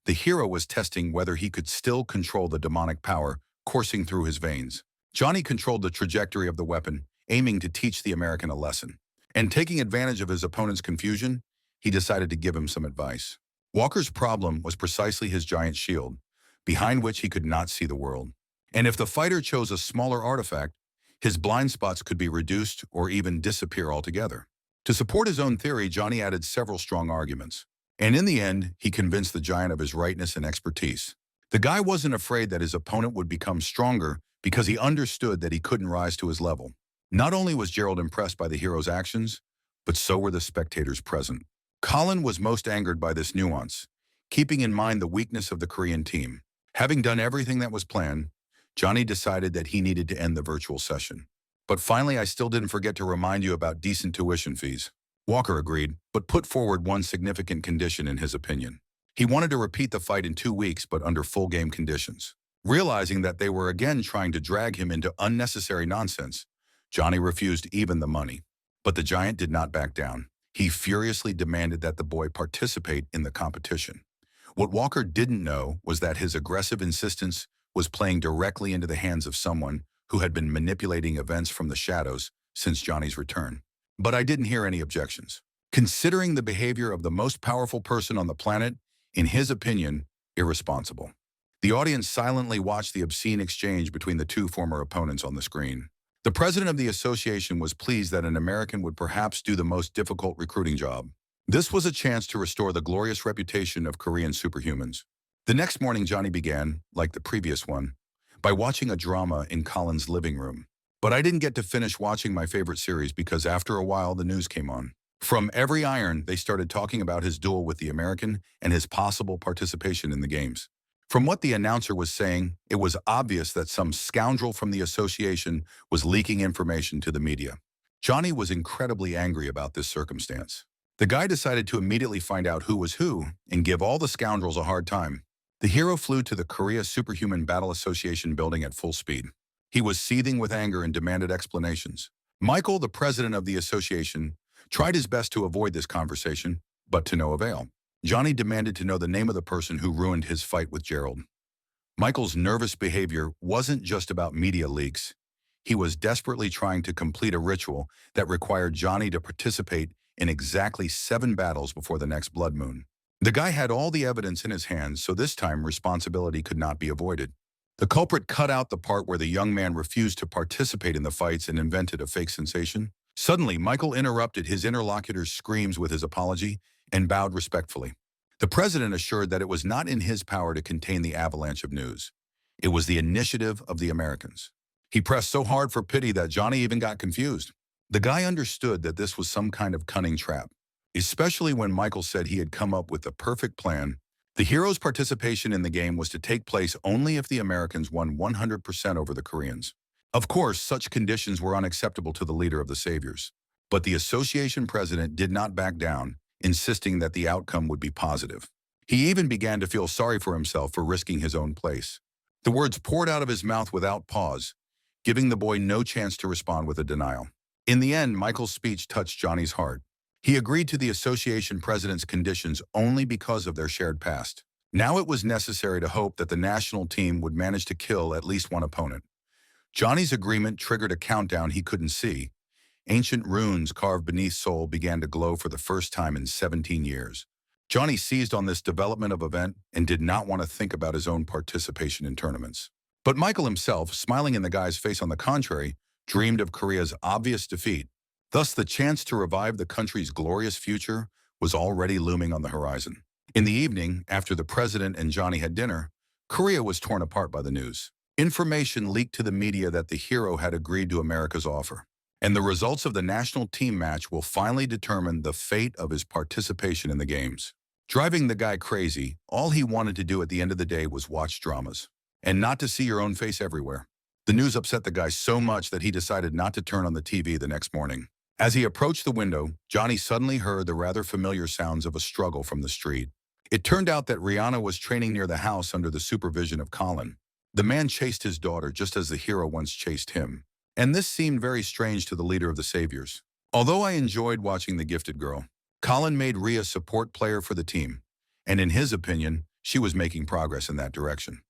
The hero was testing whether he could still control the demonic power coursing through his veins. Johnny controlled the trajectory of the weapon, aiming to teach the American a lesson. And taking advantage of his opponent's confusion, he decided to give him some advice. Walker's problem was precisely his giant shield, behind which he could not see the world. And if the fighter chose a smaller artifact, his blind spots could be reduced or even disappear altogether. To support his own theory, Johnny added several strong arguments. And in the end, he convinced the giant of his rightness and expertise. The guy wasn't afraid that his opponent would become stronger because he understood that he couldn't rise to his level. Not only was Gerald impressed by the hero's actions, but so were the spectators present. Colin was most angered by this nuance, keeping in mind the weakness of the Korean team. Having done everything that was planned, Johnny decided that he needed to end the virtual session. But finally, I still didn't forget to remind you about decent tuition fees. Walker agreed, but put forward one significant condition in his opinion. He wanted to repeat the fight in 2 weeks, but under full game conditions. Realizing that they were again trying to drag him into unnecessary nonsense, Johnny refused even the money. But the giant did not back down. He furiously demanded that the boy participate in the competition. What Walker didn't know was that his aggressive insistence was playing directly into the hands of someone who had been manipulating events from the shadows since Johnny's return. But I didn't hear any objections. Considering the behavior of the most powerful person on the planet, in his opinion, irresponsible. The audience silently watched the obscene exchange between the two former opponents on the screen. The president of the association was pleased that an American would perhaps do the most difficult recruiting job. This was a chance to restore the glorious reputation of Korean superhumans. The next morning, Johnny began, like the previous one, by watching a drama in Colin's living room. But I didn't get to finish watching my favorite series because after a while the news came on. From every iron, they started talking about his duel with the American and his possible participation in the games. From what the announcer was saying, it was obvious that some scoundrel from the association was leaking information to the media. Johnny was incredibly angry about this circumstance. The guy decided to immediately find out who was who and give all the scoundrels a hard time. The hero flew to the Korea Superhuman Battle Association building at full speed. He was seething with anger and demanded explanations. Michael, the president of the association, tried his best to avoid this conversation, but to no avail. Johnny demanded to know the name of the person who ruined his fight with Gerald. Michael's nervous behavior wasn't just about media leaks. He was desperately trying to complete a ritual that required Johnny to participate in exactly 7 battles before the next blood moon. The guy had all the evidence in his hands, so this time responsibility could not be avoided. The culprit cut out the part where the young man refused to participate in the fights and invented a fake sensation. Suddenly, Michael interrupted his interlocutor's screams with his apology and bowed respectfully. The president assured that it was not in his power to contain the avalanche of news. It was the initiative of the Americans. He pressed so hard for pity that Johnny even got confused. The guy understood that this was some kind of cunning trap, especially when Michael said he had come up with the perfect plan. The hero's participation in the game was to take place only if the Americans won 100% over the Koreans. Of course, such conditions were unacceptable to the leader of the Saviors. But the association president did not back down, insisting that the outcome would be positive. He even began to feel sorry for himself for risking his own place. The words poured out of his mouth without pause, giving the boy no chance to respond with a denial. In the end, Michael's speech touched Johnny's heart. He agreed to the association president's conditions only because of their shared past. Now it was necessary to hope that the national team would manage to kill at least one opponent. Johnny's agreement triggered a countdown he couldn't see. Ancient runes carved beneath Seoul began to glow for the first time in 17 years. Johnny seized on this development of event and did not want to think about his own participation in tournaments. But Michael himself, smiling in the guy's face on the contrary, dreamed of Korea's obvious defeat. Thus, the chance to revive the country's glorious future was already looming on the horizon. In the evening, after the president and Johnny had dinner, Korea was torn apart by the news. Information leaked to the media that the hero had agreed to America's offer, and the results of the national team match will finally determine the fate of his participation in the games. Driving the guy crazy, all he wanted to do at the end of the day was watch dramas, and not to see your own face everywhere. The news upset the guy so much that he decided not to turn on the TV the next morning. As he approached the window, Johnny suddenly heard the rather familiar sounds of a struggle from the street. It turned out that Rihanna was training near the house under the supervision of Colin. The man chased his daughter just as the hero once chased him. And this seemed very strange to the leader of the Saviors. Although I enjoyed watching the gifted girl, Colin made Rhea a support player for the team, and in his opinion, she was making progress in that direction.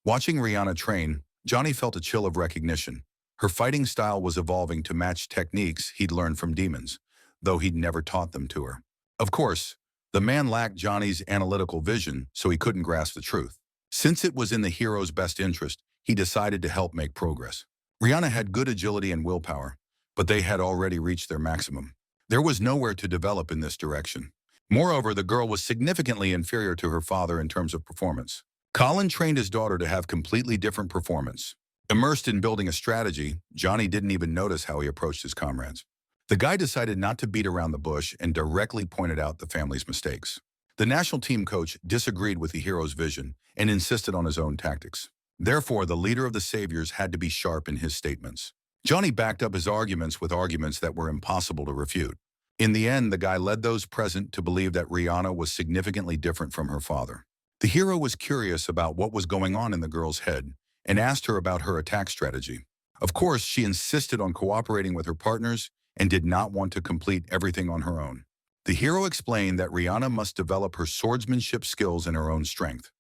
Watching Rihanna train, Johnny felt a chill of recognition. Her fighting style was evolving to match techniques he'd learned from demons, though he'd never taught them to her. Of course, the man lacked Johnny's analytical vision, so he couldn't grasp the truth. Since it was in the hero's best interest, he decided to help make progress. Rihanna had good agility and willpower, but they had already reached their maximum. There was nowhere to develop in this direction. Moreover, the girl was significantly inferior to her father in terms of performance. Colin trained his daughter to have completely different performance. Immersed in building a strategy, Johnny didn't even notice how he approached his comrades. The guy decided not to beat around the bush and directly pointed out the family's mistakes. The national team coach disagreed with the hero's vision and insisted on his own tactics. Therefore, the leader of the Saviors had to be sharp in his statements. Johnny backed up his arguments with arguments that were impossible to refute. In the end, the guy led those present to believe that Rihanna was significantly different from her father. The hero was curious about what was going on in the girl's head and asked her about her attack strategy. Of course, she insisted on cooperating with her partners and did not want to complete everything on her own. The hero explained that Rihanna must develop her swordsmanship skills in her own strength.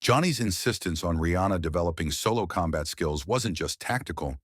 Johnny's insistence on Rihanna developing solo combat skills wasn't just tactical.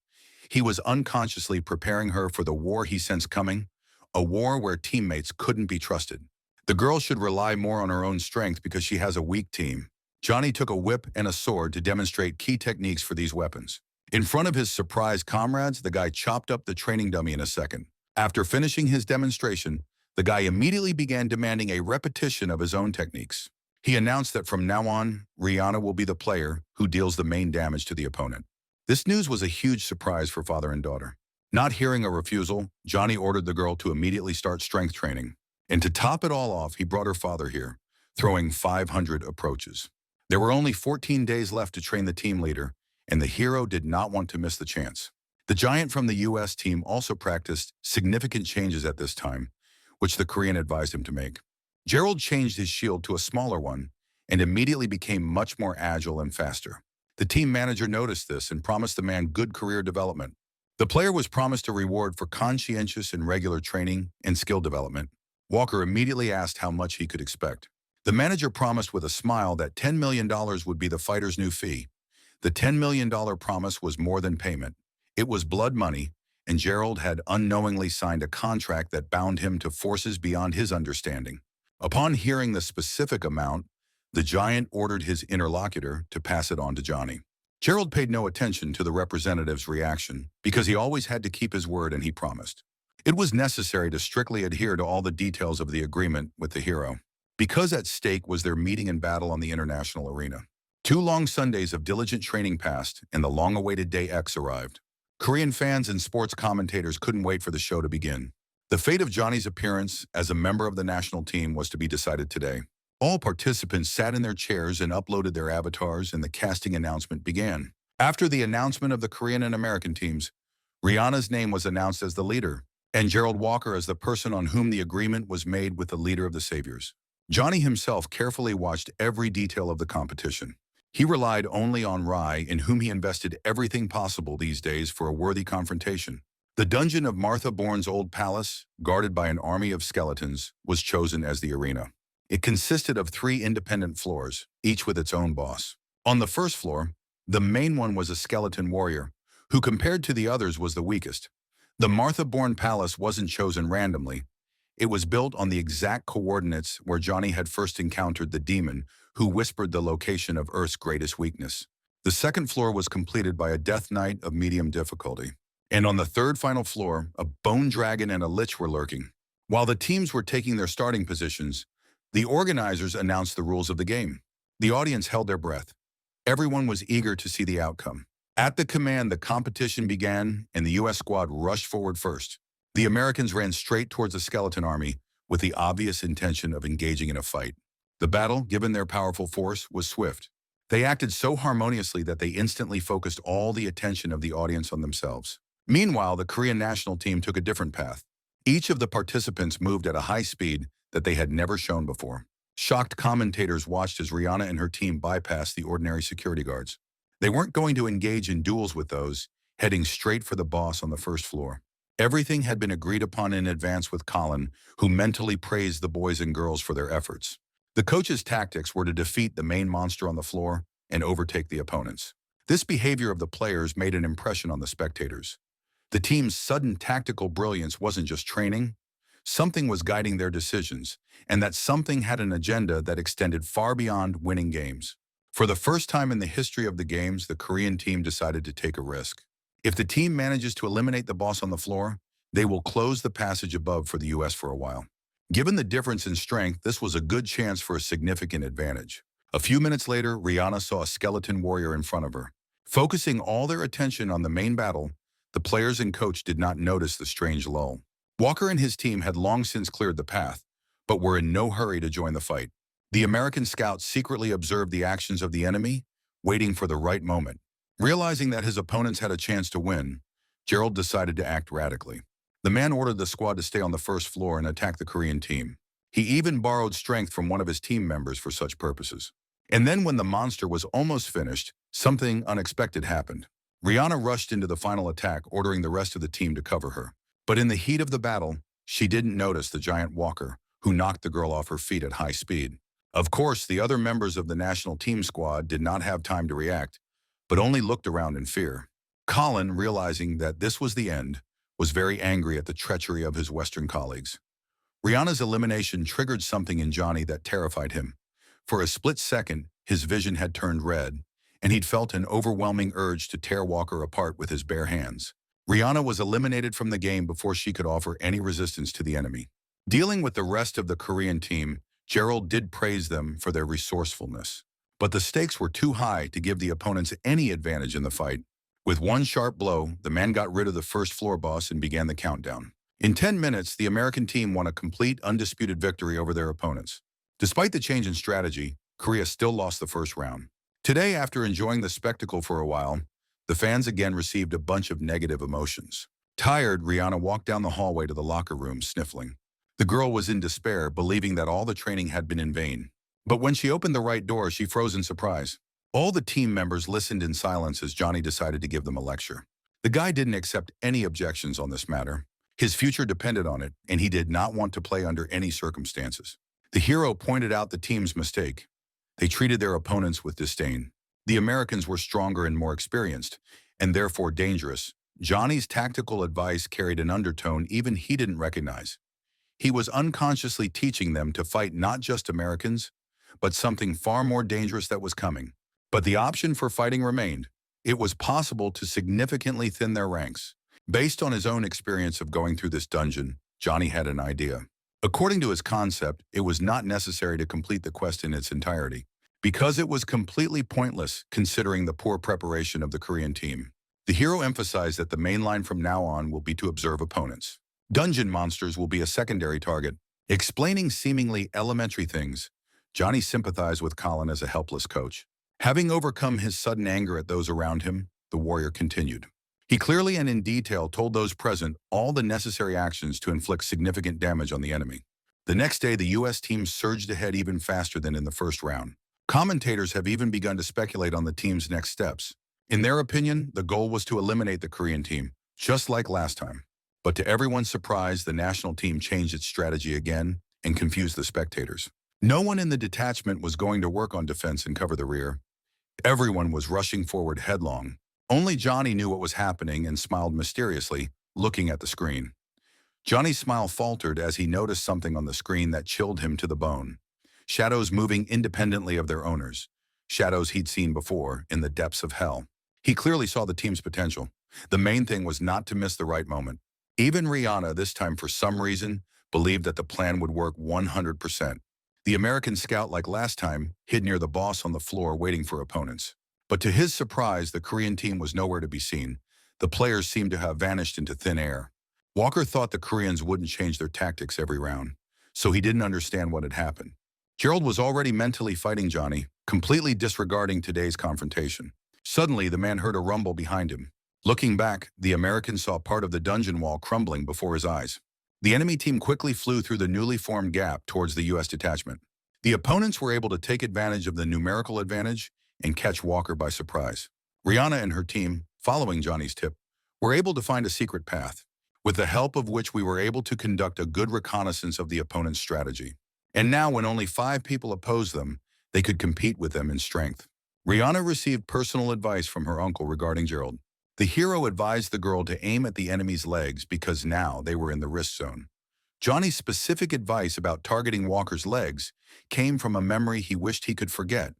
He was unconsciously preparing her for the war he sensed coming, a war where teammates couldn't be trusted. The girl should rely more on her own strength because she has a weak team. Johnny took a whip and a sword to demonstrate key techniques for these weapons. In front of his surprised comrades, the guy chopped up the training dummy in a second. After finishing his demonstration, the guy immediately began demanding a repetition of his own techniques. He announced that from now on, Rihanna will be the player who deals the main damage to the opponent. This news was a huge surprise for father and daughter. Not hearing a refusal, Johnny ordered the girl to immediately start strength training. And to top it all off, he brought her father here, throwing 500 approaches. There were only 14 days left to train the team leader, and the hero did not want to miss the chance. The giant from the U.S. team also practiced significant changes at this time, which the Korean advised him to make. Gerald changed his shield to a smaller one and immediately became much more agile and faster. The team manager noticed this and promised the man good career development. The player was promised a reward for conscientious and regular training and skill development. Walker immediately asked how much he could expect. The manager promised with a smile that $10 million would be the fighter's new fee. The $10 million promise was more than payment. It was blood money, and Gerald had unknowingly signed a contract that bound him to forces beyond his understanding. Upon hearing the specific amount, the giant ordered his interlocutor to pass it on to Johnny. Gerald paid no attention to the representative's reaction because he always had to keep his word and he promised. It was necessary to strictly adhere to all the details of the agreement with the hero, because at stake was their meeting and battle on the international arena. 2 long Sundays of diligent training passed, and the long-awaited Day X arrived. Korean fans and sports commentators couldn't wait for the show to begin. The fate of Johnny's appearance as a member of the national team was to be decided today. All participants sat in their chairs and uploaded their avatars, and the casting announcement began. After the announcement of the Korean and American teams, Rihanna's name was announced as the leader, and Gerald Walker as the person on whom the agreement was made with the leader of the Saviors. Johnny himself carefully watched every detail of the competition. He relied only on Rai, in whom he invested everything possible these days for a worthy confrontation. The dungeon of Martha Bourne's old palace, guarded by an army of skeletons, was chosen as the arena. It consisted of 3 independent floors, each with its own boss. On the first floor, the main one was a skeleton warrior, who compared to the others was the weakest. The Martha Bourne Palace wasn't chosen randomly. It was built on the exact coordinates where Johnny had first encountered the demon who whispered the location of Earth's greatest weakness. The second floor was completed by a Death Knight of medium difficulty. And on the third final floor, a bone dragon and a lich were lurking. While the teams were taking their starting positions, the organizers announced the rules of the game. The audience held their breath. Everyone was eager to see the outcome. At the command, the competition began, and the U.S. squad rushed forward first. The Americans ran straight towards the skeleton army with the obvious intention of engaging in a fight. The battle, given their powerful force, was swift. They acted so harmoniously that they instantly focused all the attention of the audience on themselves. Meanwhile, the Korean national team took a different path. Each of the participants moved at a high speed that they had never shown before. Shocked commentators watched as Rihanna and her team bypassed the ordinary security guards. They weren't going to engage in duels with those, heading straight for the boss on the first floor. Everything had been agreed upon in advance with Colin, who mentally praised the boys and girls for their efforts. The coach's tactics were to defeat the main monster on the floor and overtake the opponents. This behavior of the players made an impression on the spectators. The team's sudden tactical brilliance wasn't just training. Something was guiding their decisions, and that something had an agenda that extended far beyond winning games. For the first time in the history of the games, the Korean team decided to take a risk. If the team manages to eliminate the boss on the floor, they will close the passage above for the U.S. for a while. Given the difference in strength, this was a good chance for a significant advantage. A few minutes later, Rihanna saw a skeleton warrior in front of her. Focusing all their attention on the main battle, the players and coach did not notice the strange lull. Walker and his team had long since cleared the path, but were in no hurry to join the fight. The American scouts secretly observed the actions of the enemy, waiting for the right moment. Realizing that his opponents had a chance to win, Gerald decided to act radically. The man ordered the squad to stay on the first floor and attack the Korean team. He even borrowed strength from one of his team members for such purposes. And then when the monster was almost finished, something unexpected happened. Rihanna rushed into the final attack, ordering the rest of the team to cover her. But in the heat of the battle, she didn't notice the giant Walker, who knocked the girl off her feet at high speed. Of course, the other members of the national team squad did not have time to react, but only looked around in fear. Colin, realizing that this was the end, was very angry at the treachery of his Western colleagues. Rihanna's elimination triggered something in Johnny that terrified him. For a split second, his vision had turned red, and he'd felt an overwhelming urge to tear Walker apart with his bare hands. Rihanna was eliminated from the game before she could offer any resistance to the enemy. Dealing with the rest of the Korean team, Gerald did praise them for their resourcefulness. But the stakes were too high to give the opponents any advantage in the fight. With one sharp blow, the man got rid of the first floor boss and began the countdown. In 10 minutes, the American team won a complete, undisputed victory over their opponents. Despite the change in strategy, Korea still lost the first round. Today, after enjoying the spectacle for a while, the fans again received a bunch of negative emotions. Tired, Rihanna walked down the hallway to the locker room, sniffling. The girl was in despair, believing that all the training had been in vain. But when she opened the right door, she froze in surprise. All the team members listened in silence as Johnny decided to give them a lecture. The guy didn't accept any objections on this matter. His future depended on it, and he did not want to play under any circumstances. The hero pointed out the team's mistake. They treated their opponents with disdain. The Americans were stronger and more experienced, and therefore dangerous. Johnny's tactical advice carried an undertone even he didn't recognize. He was unconsciously teaching them to fight not just Americans, but something far more dangerous that was coming. But the option for fighting remained. It was possible to significantly thin their ranks. Based on his own experience of going through this dungeon, Johnny had an idea. According to his concept, it was not necessary to complete the quest in its entirety, because it was completely pointless considering the poor preparation of the Korean team. The hero emphasized that the main line from now on will be to observe opponents. Dungeon monsters will be a secondary target. Explaining seemingly elementary things, Johnny sympathized with Colin as a helpless coach. Having overcome his sudden anger at those around him, the warrior continued. He clearly and in detail told those present all the necessary actions to inflict significant damage on the enemy. The next day, the U.S. team surged ahead even faster than in the first round. Commentators have even begun to speculate on the team's next steps. In their opinion, the goal was to eliminate the Korean team, just like last time. But to everyone's surprise, the national team changed its strategy again and confused the spectators. No one in the detachment was going to work on defense and cover the rear. Everyone was rushing forward headlong. Only Johnny knew what was happening and smiled mysteriously, looking at the screen. Johnny's smile faltered as he noticed something on the screen that chilled him to the bone. Shadows moving independently of their owners. Shadows he'd seen before, in the depths of hell. He clearly saw the team's potential. The main thing was not to miss the right moment. Even Rihanna, this time for some reason, believed that the plan would work 100%. The American scout, like last time, hid near the boss on the floor waiting for opponents. But to his surprise, the Korean team was nowhere to be seen. The players seemed to have vanished into thin air. Walker thought the Koreans wouldn't change their tactics every round, so he didn't understand what had happened. Gerald was already mentally fighting Johnny, completely disregarding today's confrontation. Suddenly, the man heard a rumble behind him. Looking back, the American saw part of the dungeon wall crumbling before his eyes. The enemy team quickly flew through the newly formed gap towards the U.S. detachment. The opponents were able to take advantage of the numerical advantage and catch Walker by surprise. Rihanna and her team, following Johnny's tip, were able to find a secret path, with the help of which we were able to conduct a good reconnaissance of the opponent's strategy. And now, when only 5 people opposed them, they could compete with them in strength. Rihanna received personal advice from her uncle regarding Gerald. The hero advised the girl to aim at the enemy's legs because now they were in the risk zone. Johnny's specific advice about targeting Walker's legs came from a memory he wished he could forget.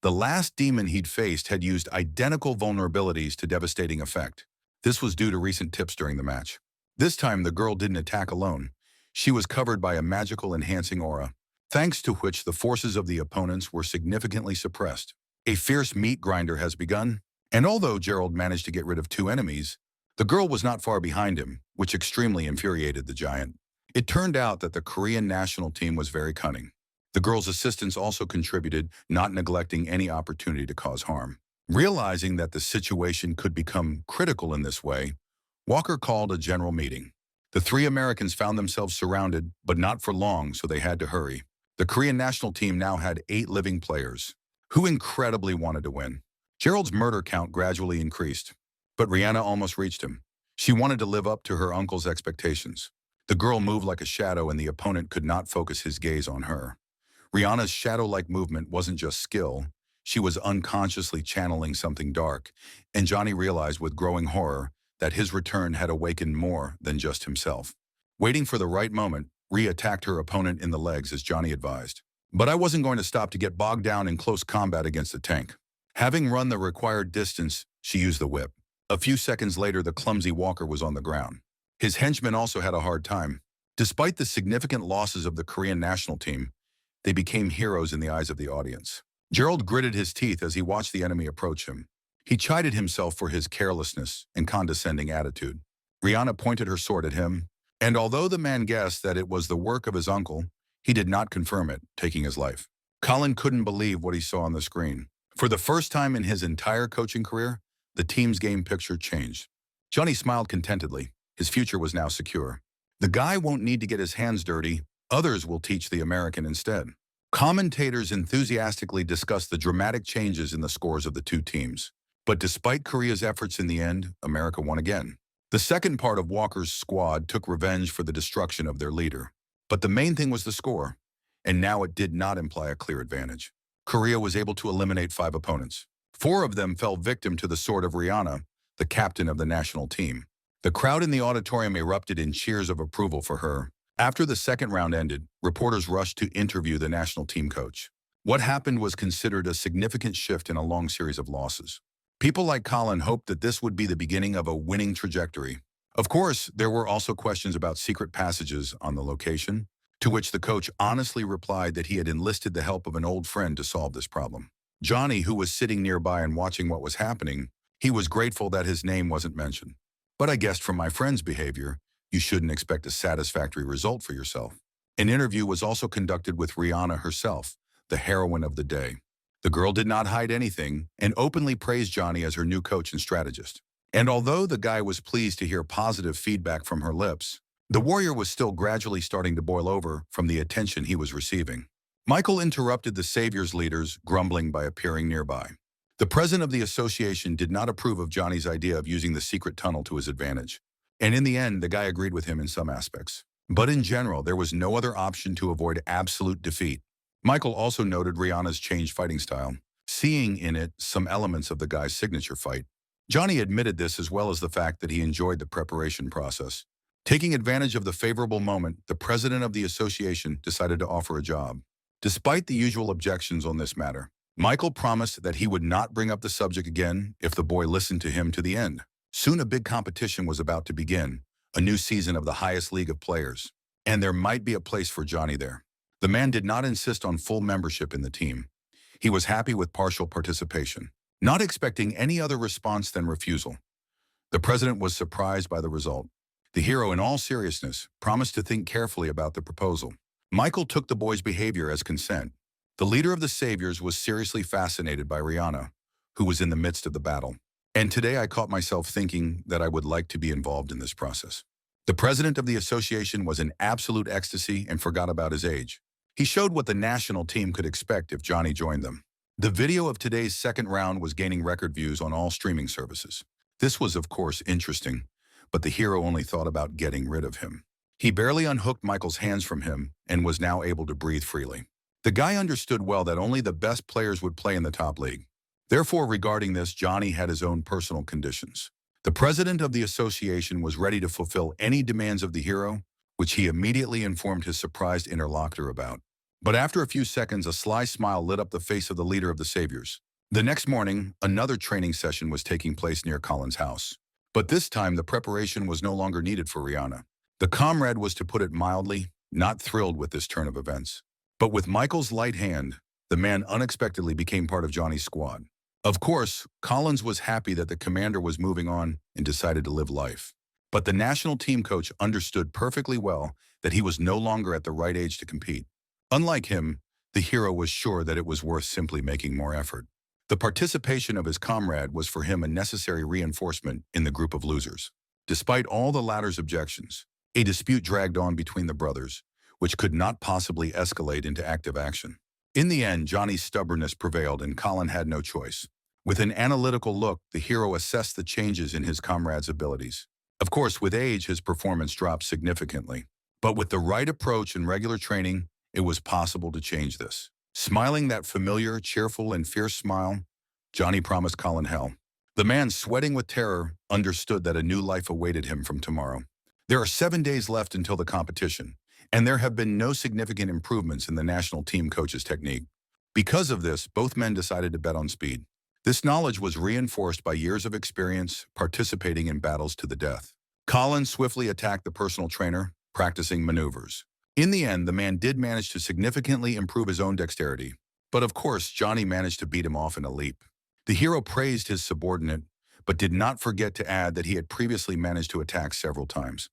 The last demon he'd faced had used identical vulnerabilities to devastating effect. This was due to recent tips during the match. This time, the girl didn't attack alone. She was covered by a magical enhancing aura, thanks to which the forces of the opponents were significantly suppressed. A fierce meat grinder has begun, and although Gerald managed to get rid of 2 enemies, the girl was not far behind him, which extremely infuriated the giant. It turned out that the Korean national team was very cunning. The girl's assistants also contributed, not neglecting any opportunity to cause harm. Realizing that the situation could become critical in this way, Walker called a general meeting. The 3 Americans found themselves surrounded, but not for long, so they had to hurry. The Korean national team now had 8 living players, who incredibly wanted to win. Gerald's murder count gradually increased, but Rihanna almost reached him. She wanted to live up to her uncle's expectations. The girl moved like a shadow, and the opponent could not focus his gaze on her. Rihanna's shadow-like movement wasn't just skill. She was unconsciously channeling something dark, and Johnny realized with growing horror that his return had awakened more than just himself. Waiting for the right moment, Rhea attacked her opponent in the legs as Johnny advised. But I wasn't going to stop to get bogged down in close combat against a tank. Having run the required distance, she used the whip. A few seconds later, the clumsy Walker was on the ground. His henchmen also had a hard time. Despite the significant losses of the Korean national team, they became heroes in the eyes of the audience. Gerald gritted his teeth as he watched the enemy approach him. He chided himself for his carelessness and condescending attitude. Rihanna pointed her sword at him, and although the man guessed that it was the work of his uncle, he did not confirm it, taking his life. Colin couldn't believe what he saw on the screen. For the first time in his entire coaching career, the team's game picture changed. Johnny smiled contentedly. His future was now secure. The guy won't need to get his hands dirty. Others will teach the American instead. Commentators enthusiastically discussed the dramatic changes in the scores of the two teams. But despite Korea's efforts in the end, America won again. The second part of Walker's squad took revenge for the destruction of their leader. But the main thing was the score, and now it did not imply a clear advantage. Korea was able to eliminate 5 opponents. 4 of them fell victim to the sword of Rihanna, the captain of the national team. The crowd in the auditorium erupted in cheers of approval for her. After the second round ended, reporters rushed to interview the national team coach. What happened was considered a significant shift in a long series of losses. People like Colin hoped that this would be the beginning of a winning trajectory. Of course, there were also questions about secret passages on the location, to which the coach honestly replied that he had enlisted the help of an old friend to solve this problem. Johnny, who was sitting nearby and watching what was happening, he was grateful that his name wasn't mentioned. But I guessed from my friend's behavior, you shouldn't expect a satisfactory result for yourself. An interview was also conducted with Rihanna herself, the heroine of the day. The girl did not hide anything and openly praised Johnny as her new coach and strategist. And although the guy was pleased to hear positive feedback from her lips, the warrior was still gradually starting to boil over from the attention he was receiving. Michael interrupted the Savior's leaders, grumbling by appearing nearby. The president of the association did not approve of Johnny's idea of using the secret tunnel to his advantage. And in the end, the guy agreed with him in some aspects. But in general, there was no other option to avoid absolute defeat. Michael also noted Rihanna's changed fighting style, seeing in it some elements of the guy's signature fight. Johnny admitted this as well as the fact that he enjoyed the preparation process. Taking advantage of the favorable moment, the president of the association decided to offer a job. Despite the usual objections on this matter, Michael promised that he would not bring up the subject again if the boy listened to him to the end. Soon a big competition was about to begin, a new season of the highest league of players, and there might be a place for Johnny there. The man did not insist on full membership in the team. He was happy with partial participation, not expecting any other response than refusal. The president was surprised by the result. The hero, in all seriousness, promised to think carefully about the proposal. Michael took the boy's behavior as consent. The leader of the Saviors was seriously fascinated by Rihanna, who was in the midst of the battle. And today I caught myself thinking that I would like to be involved in this process. The president of the association was in absolute ecstasy and forgot about his age. He showed what the national team could expect if Johnny joined them. The video of today's second round was gaining record views on all streaming services. This was, of course, interesting, but the hero only thought about getting rid of him. He barely unhooked Michael's hands from him and was now able to breathe freely. The guy understood well that only the best players would play in the top league. Therefore, regarding this, Johnny had his own personal conditions. The president of the association was ready to fulfill any demands of the hero, which he immediately informed his surprised interlocutor about. But after a few seconds, a sly smile lit up the face of the leader of the Saviors. The next morning, another training session was taking place near Colin's house. But this time, the preparation was no longer needed for Rihanna. The comrade was, to put it mildly, not thrilled with this turn of events. But with Michael's light hand, the man unexpectedly became part of Johnny's squad. Of course, Collins was happy that the commander was moving on and decided to live life. But the national team coach understood perfectly well that he was no longer at the right age to compete. Unlike him, the hero was sure that it was worth simply making more effort. The participation of his comrade was for him a necessary reinforcement in the group of losers. Despite all the latter's objections, a dispute dragged on between the brothers, which could not possibly escalate into active action. In the end, Johnny's stubbornness prevailed and Colin had no choice. With an analytical look, the hero assessed the changes in his comrade's abilities. Of course, with age, his performance dropped significantly. But with the right approach and regular training, it was possible to change this. Smiling that familiar, cheerful, and fierce smile, Johnny promised Colin hell. The man, sweating with terror, understood that a new life awaited him from tomorrow. There are 7 days left until the competition, and there have been no significant improvements in the national team coach's technique. Because of this, both men decided to bet on speed. This knowledge was reinforced by years of experience participating in battles to the death. Colin swiftly attacked the personal trainer, practicing maneuvers. In the end, the man did manage to significantly improve his own dexterity. But of course, Johnny managed to beat him off in a leap. The hero praised his subordinate, but did not forget to add that he had previously managed to attack several times.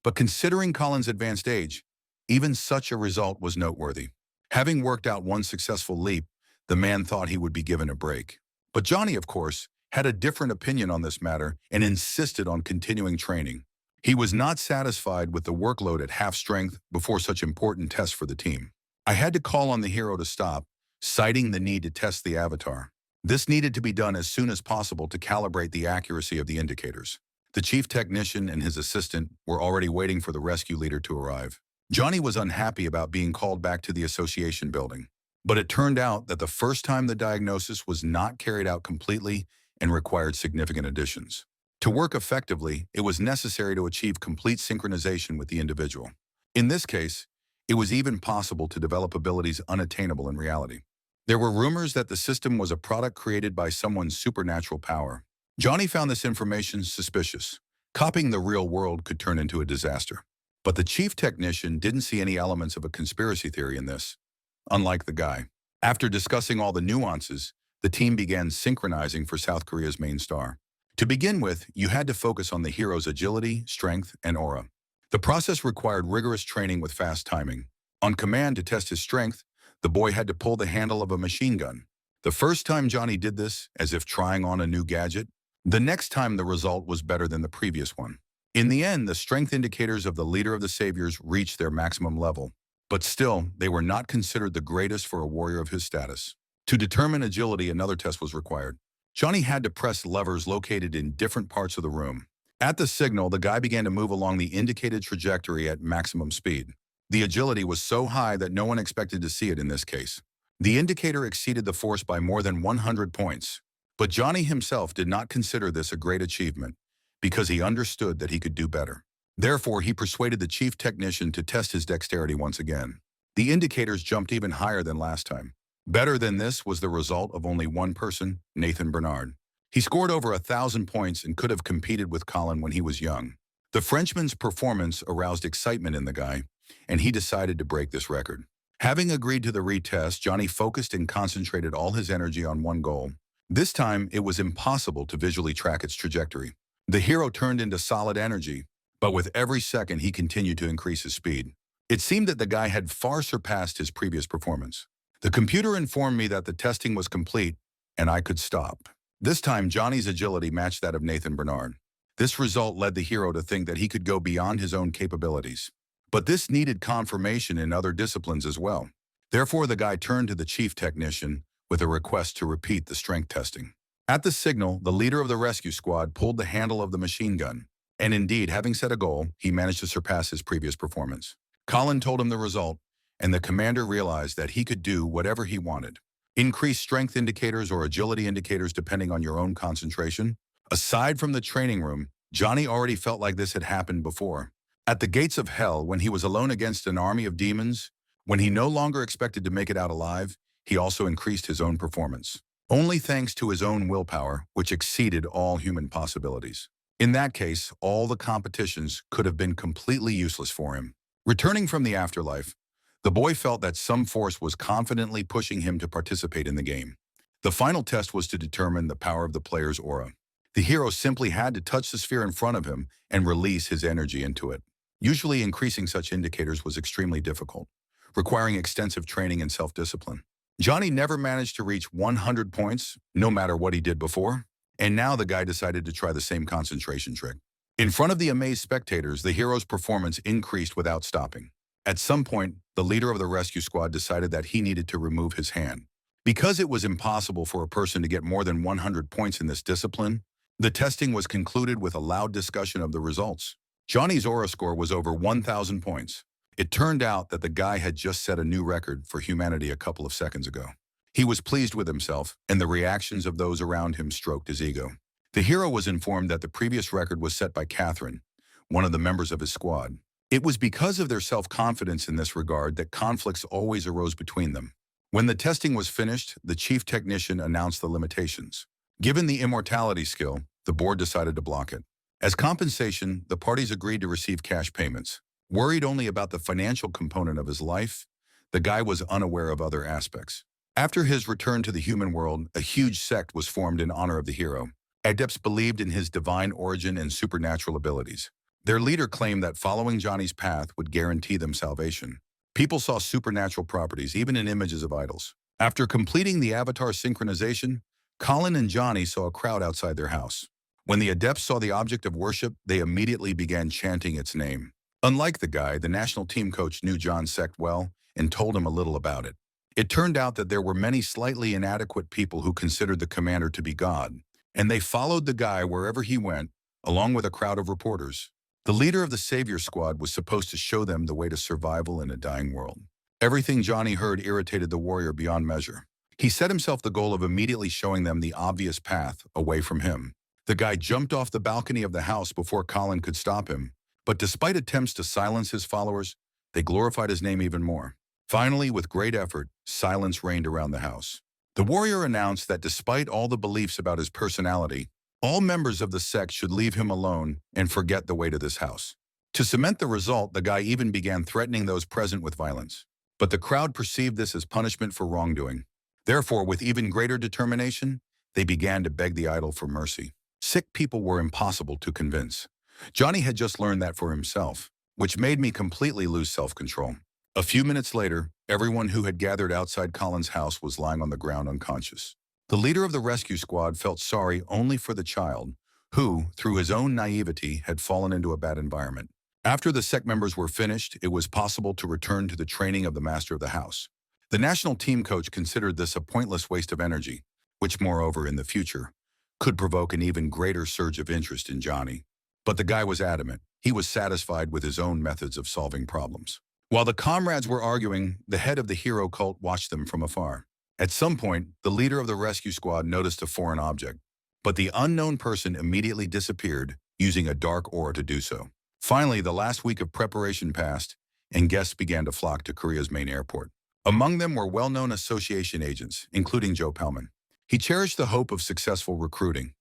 But considering Colin's advanced age, even such a result was noteworthy. Having worked out one successful leap, the man thought he would be given a break. But Johnny, of course, had a different opinion on this matter and insisted on continuing training. He was not satisfied with the workload at half strength before such important tests for the team. I had to call on the hero to stop, citing the need to test the avatar. This needed to be done as soon as possible to calibrate the accuracy of the indicators. The chief technician and his assistant were already waiting for the rescue leader to arrive. Johnny was unhappy about being called back to the association building, but it turned out that the first time the diagnosis was not carried out completely and required significant additions. To work effectively, it was necessary to achieve complete synchronization with the individual. In this case, it was even possible to develop abilities unattainable in reality. There were rumors that the system was a product created by someone's supernatural power. Johnny found this information suspicious. Copying the real world could turn into a disaster. But the chief technician didn't see any elements of a conspiracy theory in this, unlike the guy. After discussing all the nuances, the team began synchronizing for South Korea's main star. To begin with, you had to focus on the hero's agility, strength, and aura. The process required rigorous training with fast timing. On command to test his strength, the boy had to pull the handle of a machine gun. The first time Johnny did this, as if trying on a new gadget, the next time the result was better than the previous one. In the end, the strength indicators of the leader of the Saviors reached their maximum level, but still, they were not considered the greatest for a warrior of his status. To determine agility, another test was required. Johnny had to press levers located in different parts of the room. At the signal, the guy began to move along the indicated trajectory at maximum speed. The agility was so high that no one expected to see it in this case. The indicator exceeded the force by more than 100 points. But Johnny himself did not consider this a great achievement, because he understood that he could do better. Therefore, he persuaded the chief technician to test his dexterity once again. The indicators jumped even higher than last time. Better than this was the result of only one person, Nathan Bernard. He scored over 1,000 points and could have competed with Colin when he was young. The Frenchman's performance aroused excitement in the guy, and he decided to break this record. Having agreed to the retest, Johnny focused and concentrated all his energy on one goal. This time, it was impossible to visually track its trajectory. The hero turned into solid energy, but with every second he continued to increase his speed. It seemed that the guy had far surpassed his previous performance. The computer informed me that the testing was complete, and I could stop. This time, Johnny's agility matched that of Nathan Bernard. This result led the hero to think that he could go beyond his own capabilities. But this needed confirmation in other disciplines as well. Therefore, the guy turned to the chief technician with a request to repeat the strength testing. At the signal, the leader of the rescue squad pulled the handle of the machine gun. And indeed, having set a goal, he managed to surpass his previous performance. Colin told him the result, and the commander realized that he could do whatever he wanted. Increase strength indicators or agility indicators depending on your own concentration. Aside from the training room, Johnny already felt like this had happened before. At the gates of hell, when he was alone against an army of demons, when he no longer expected to make it out alive, he also increased his own performance. Only thanks to his own willpower, which exceeded all human possibilities. In that case, all the competitions could have been completely useless for him. Returning from the afterlife, the boy felt that some force was confidently pushing him to participate in the game. The final test was to determine the power of the player's aura. The hero simply had to touch the sphere in front of him and release his energy into it. Usually, increasing such indicators was extremely difficult, requiring extensive training and self-discipline. Johnny never managed to reach 100 points, no matter what he did before, and now the guy decided to try the same concentration trick. In front of the amazed spectators, the hero's performance increased without stopping. At some point, the leader of the rescue squad decided that he needed to remove his hand. Because it was impossible for a person to get more than 100 points in this discipline, the testing was concluded with a loud discussion of the results. Johnny's aura score was over 1,000 points. It turned out that the guy had just set a new record for humanity a couple of seconds ago. He was pleased with himself, and the reactions of those around him stroked his ego. The hero was informed that the previous record was set by Catherine, one of the members of his squad. It was because of their self-confidence in this regard that conflicts always arose between them. When the testing was finished, the chief technician announced the limitations. Given the immortality skill, the board decided to block it. As compensation, the parties agreed to receive cash payments. Worried only about the financial component of his life, the guy was unaware of other aspects. After his return to the human world, a huge sect was formed in honor of the hero. Adepts believed in his divine origin and supernatural abilities. Their leader claimed that following Johnny's path would guarantee them salvation. People saw supernatural properties, even in images of idols. After completing the avatar synchronization, Colin and Johnny saw a crowd outside their house. When the adepts saw the object of worship, they immediately began chanting its name. Unlike the guy, the national team coach knew John's sect well and told him a little about it. It turned out that there were many slightly inadequate people who considered the commander to be God, and they followed the guy wherever he went, along with a crowd of reporters. The leader of the Savior Squad was supposed to show them the way to survival in a dying world. Everything Johnny heard irritated the warrior beyond measure. He set himself the goal of immediately showing them the obvious path away from him. The guy jumped off the balcony of the house before Colin could stop him, but despite attempts to silence his followers, they glorified his name even more. Finally, with great effort, silence reigned around the house. The warrior announced that despite all the beliefs about his personality, all members of the sect should leave him alone and forget the way to this house. To cement the result, the guy even began threatening those present with violence. But the crowd perceived this as punishment for wrongdoing. Therefore, with even greater determination, they began to beg the idol for mercy. Sick people were impossible to convince. Johnny had just learned that for himself, which made me completely lose self-control. A few minutes later, everyone who had gathered outside Colin's house was lying on the ground unconscious. The leader of the rescue squad felt sorry only for the child, who, through his own naivety, had fallen into a bad environment. After the sect members were finished, it was possible to return to the training of the master of the house. The national team coach considered this a pointless waste of energy, which, moreover, in the future, could provoke an even greater surge of interest in Johnny. But the guy was adamant. He was satisfied with his own methods of solving problems. While the comrades were arguing, the head of the hero cult watched them from afar. At some point, the leader of the rescue squad noticed a foreign object, but the unknown person immediately disappeared, using a dark aura to do so. Finally, the last week of preparation passed, and guests began to flock to Korea's main airport. Among them were well-known association agents, including Joe Pellman. He cherished the hope of successful recruiting.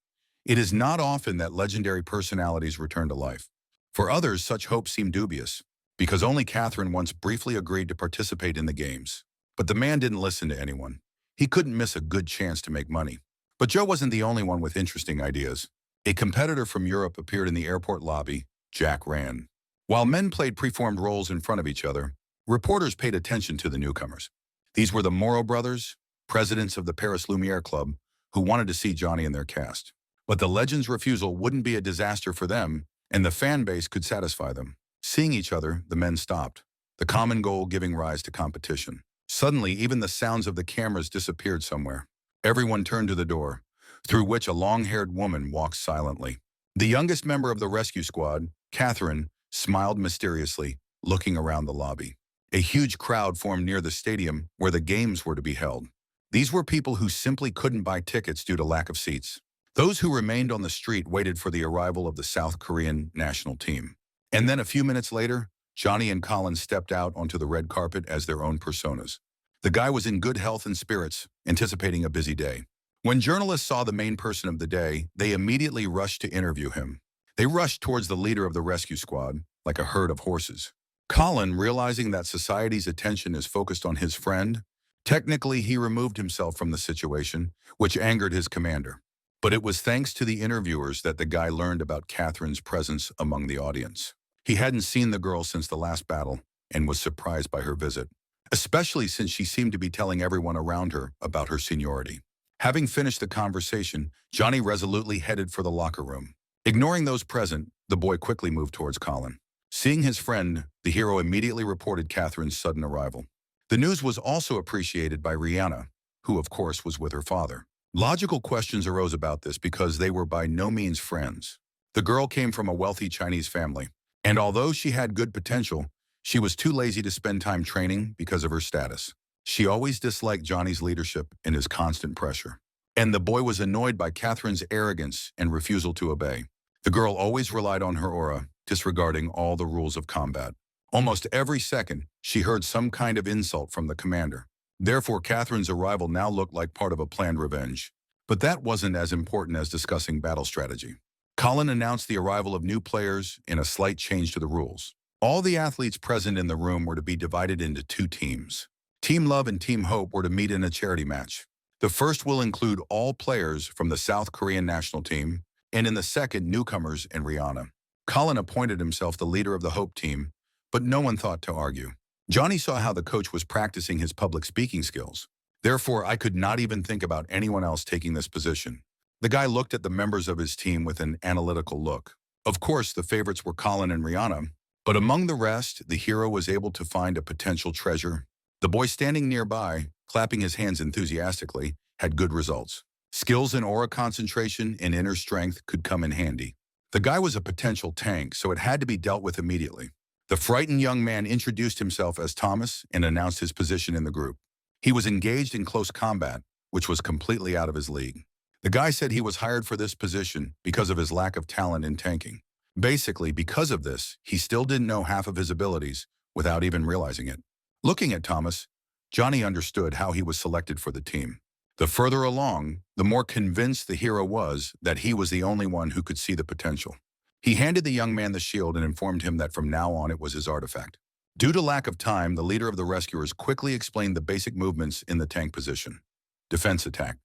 It is not often that legendary personalities return to life. For others, such hope seemed dubious, because only Catherine once briefly agreed to participate in the games. But the man didn't listen to anyone. He couldn't miss a good chance to make money. But Joe wasn't the only one with interesting ideas. A competitor from Europe appeared in the airport lobby, Jack Rand. While men played preformed roles in front of each other, reporters paid attention to the newcomers. These were the Morrow brothers, presidents of the Paris Lumiere Club, who wanted to see Johnny in their cast. But the legend's refusal wouldn't be a disaster for them, and the fan base could satisfy them. Seeing each other, the men stopped, the common goal giving rise to competition. Suddenly, even the sounds of the cameras disappeared somewhere. Everyone turned to the door, through which a long-haired woman walked silently. The youngest member of the rescue squad, Catherine, smiled mysteriously, looking around the lobby. A huge crowd formed near the stadium where the games were to be held. These were people who simply couldn't buy tickets due to lack of seats. Those who remained on the street waited for the arrival of the South Korean national team. And then a few minutes later, Johnny and Colin stepped out onto the red carpet as their own personas. The guy was in good health and spirits, anticipating a busy day. When journalists saw the main person of the day, they immediately rushed to interview him. They rushed towards the leader of the rescue squad, like a herd of horses. Colin, realizing that society's attention is focused on his friend, technically he removed himself from the situation, which angered his commander. But it was thanks to the interviewers that the guy learned about Catherine's presence among the audience. He hadn't seen the girl since the last battle and was surprised by her visit, especially since she seemed to be telling everyone around her about her seniority. Having finished the conversation, Johnny resolutely headed for the locker room. Ignoring those present, the boy quickly moved towards Colin. Seeing his friend, the hero immediately reported Catherine's sudden arrival. The news was also appreciated by Rihanna, who of course was with her father. Logical questions arose about this because they were by no means friends. The girl came from a wealthy Chinese family, and although she had good potential, she was too lazy to spend time training because of her status. She always disliked Johnny's leadership and his constant pressure. And the boy was annoyed by Catherine's arrogance and refusal to obey. The girl always relied on her aura, disregarding all the rules of combat. Almost every second, she heard some kind of insult from the commander. Therefore, Catherine's arrival now looked like part of a planned revenge. But that wasn't as important as discussing battle strategy. Colin announced the arrival of new players and a slight change to the rules. All the athletes present in the room were to be divided into two teams. Team Love and Team Hope were to meet in a charity match. The first will include all players from the South Korean national team, and in the second, newcomers and Rihanna. Colin appointed himself the leader of the Hope team, but no one thought to argue. Johnny saw how the coach was practicing his public speaking skills. Therefore, I could not even think about anyone else taking this position. The guy looked at the members of his team with an analytical look. Of course, the favorites were Colin and Rihanna, but among the rest, the hero was able to find a potential treasure. The boy standing nearby, clapping his hands enthusiastically, had good results. Skills in aura concentration and inner strength could come in handy. The guy was a potential tank, so it had to be dealt with immediately. The frightened young man introduced himself as Thomas and announced his position in the group. He was engaged in close combat, which was completely out of his league. The guy said he was hired for this position because of his lack of talent in tanking. Basically, because of this, he still didn't know half of his abilities without even realizing it. Looking at Thomas, Johnny understood how he was selected for the team. The further along, the more convinced the hero was that he was the only one who could see the potential. He handed the young man the shield and informed him that from now on it was his artifact. Due to lack of time, the leader of the rescuers quickly explained the basic movements in the tank position. Defense attack.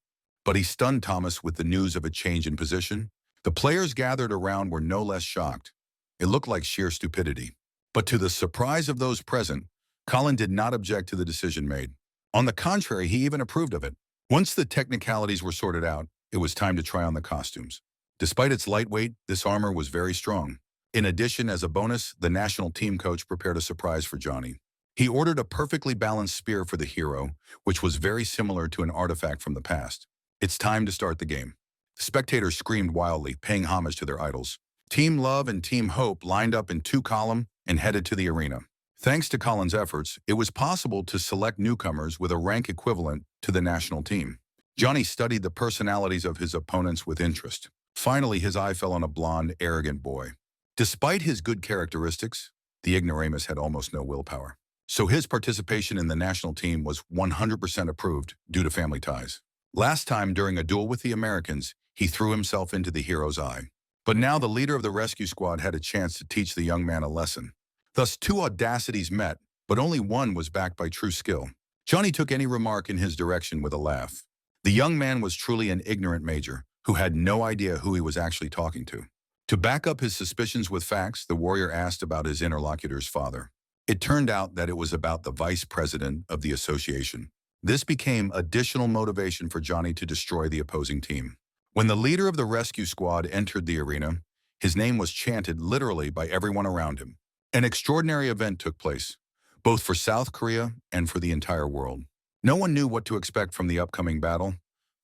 But he stunned Thomas with the news of a change in position. The players gathered around were no less shocked. It looked like sheer stupidity. But to the surprise of those present, Colin did not object to the decision made. On the contrary, he even approved of it. Once the technicalities were sorted out, it was time to try on the costumes. Despite its lightweight, this armor was very strong. In addition, as a bonus, the national team coach prepared a surprise for Johnny. He ordered a perfectly balanced spear for the hero, which was very similar to an artifact from the past. It's time to start the game. Spectators screamed wildly, paying homage to their idols. Team Love and Team Hope lined up in two columns and headed to the arena. Thanks to Colin's efforts, it was possible to select newcomers with a rank equivalent to the national team. Johnny studied the personalities of his opponents with interest. Finally, his eye fell on a blonde, arrogant boy. Despite his good characteristics, the ignoramus had almost no willpower. So his participation in the national team was 100% approved due to family ties. Last time, during a duel with the Americans, he threw himself into the hero's eye. But now the leader of the rescue squad had a chance to teach the young man a lesson. Thus, two audacities met, but only one was backed by true skill. Johnny took any remark in his direction with a laugh. The young man was truly an ignorant major who had no idea who he was actually talking to. To back up his suspicions with facts, the warrior asked about his interlocutor's father. It turned out that it was about the vice president of the association. This became additional motivation for Johnny to destroy the opposing team. When the leader of the rescue squad entered the arena, his name was chanted literally by everyone around him. An extraordinary event took place, both for South Korea and for the entire world. No one knew what to expect from the upcoming battle,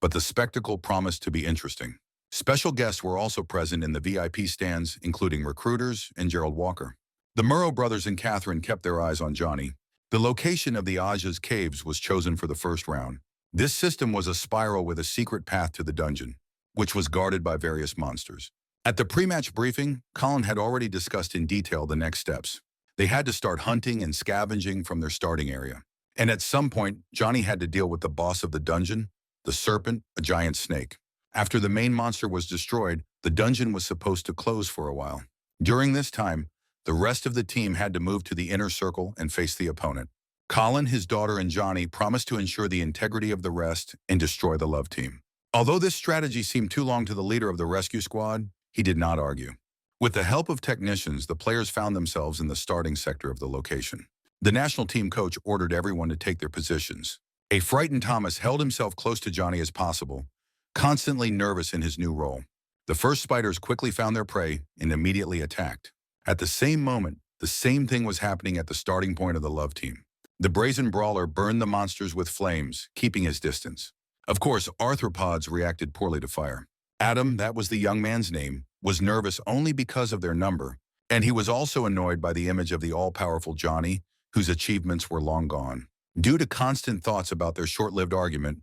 but the spectacle promised to be interesting. Special guests were also present in the VIP stands, including recruiters and Gerald Walker. The Murrow brothers and Catherine kept their eyes on Johnny. The location of the Aja's caves was chosen for the first round. This system was a spiral with a secret path to the dungeon, which was guarded by various monsters. At the pre-match briefing, Colin had already discussed in detail the next steps. They had to start hunting and scavenging from their starting area. And at some point, Johnny had to deal with the boss of the dungeon, the serpent, a giant snake. After the main monster was destroyed, the dungeon was supposed to close for a while. During this time, the rest of the team had to move to the inner circle and face the opponent. Colin, his daughter, and Johnny promised to ensure the integrity of the rest and destroy the love team. Although this strategy seemed too long to the leader of the rescue squad, he did not argue. With the help of technicians, the players found themselves in the starting sector of the location. The national team coach ordered everyone to take their positions. A frightened Thomas held himself close to Johnny as possible, constantly nervous in his new role. The first spiders quickly found their prey and immediately attacked. At the same moment, the same thing was happening at the starting point of the love team. The brazen brawler burned the monsters with flames, keeping his distance. Of course, arthropods reacted poorly to fire. Adam, that was the young man's name, was nervous only because of their number, and he was also annoyed by the image of the all-powerful Johnny, whose achievements were long gone. Due to constant thoughts about their short-lived argument,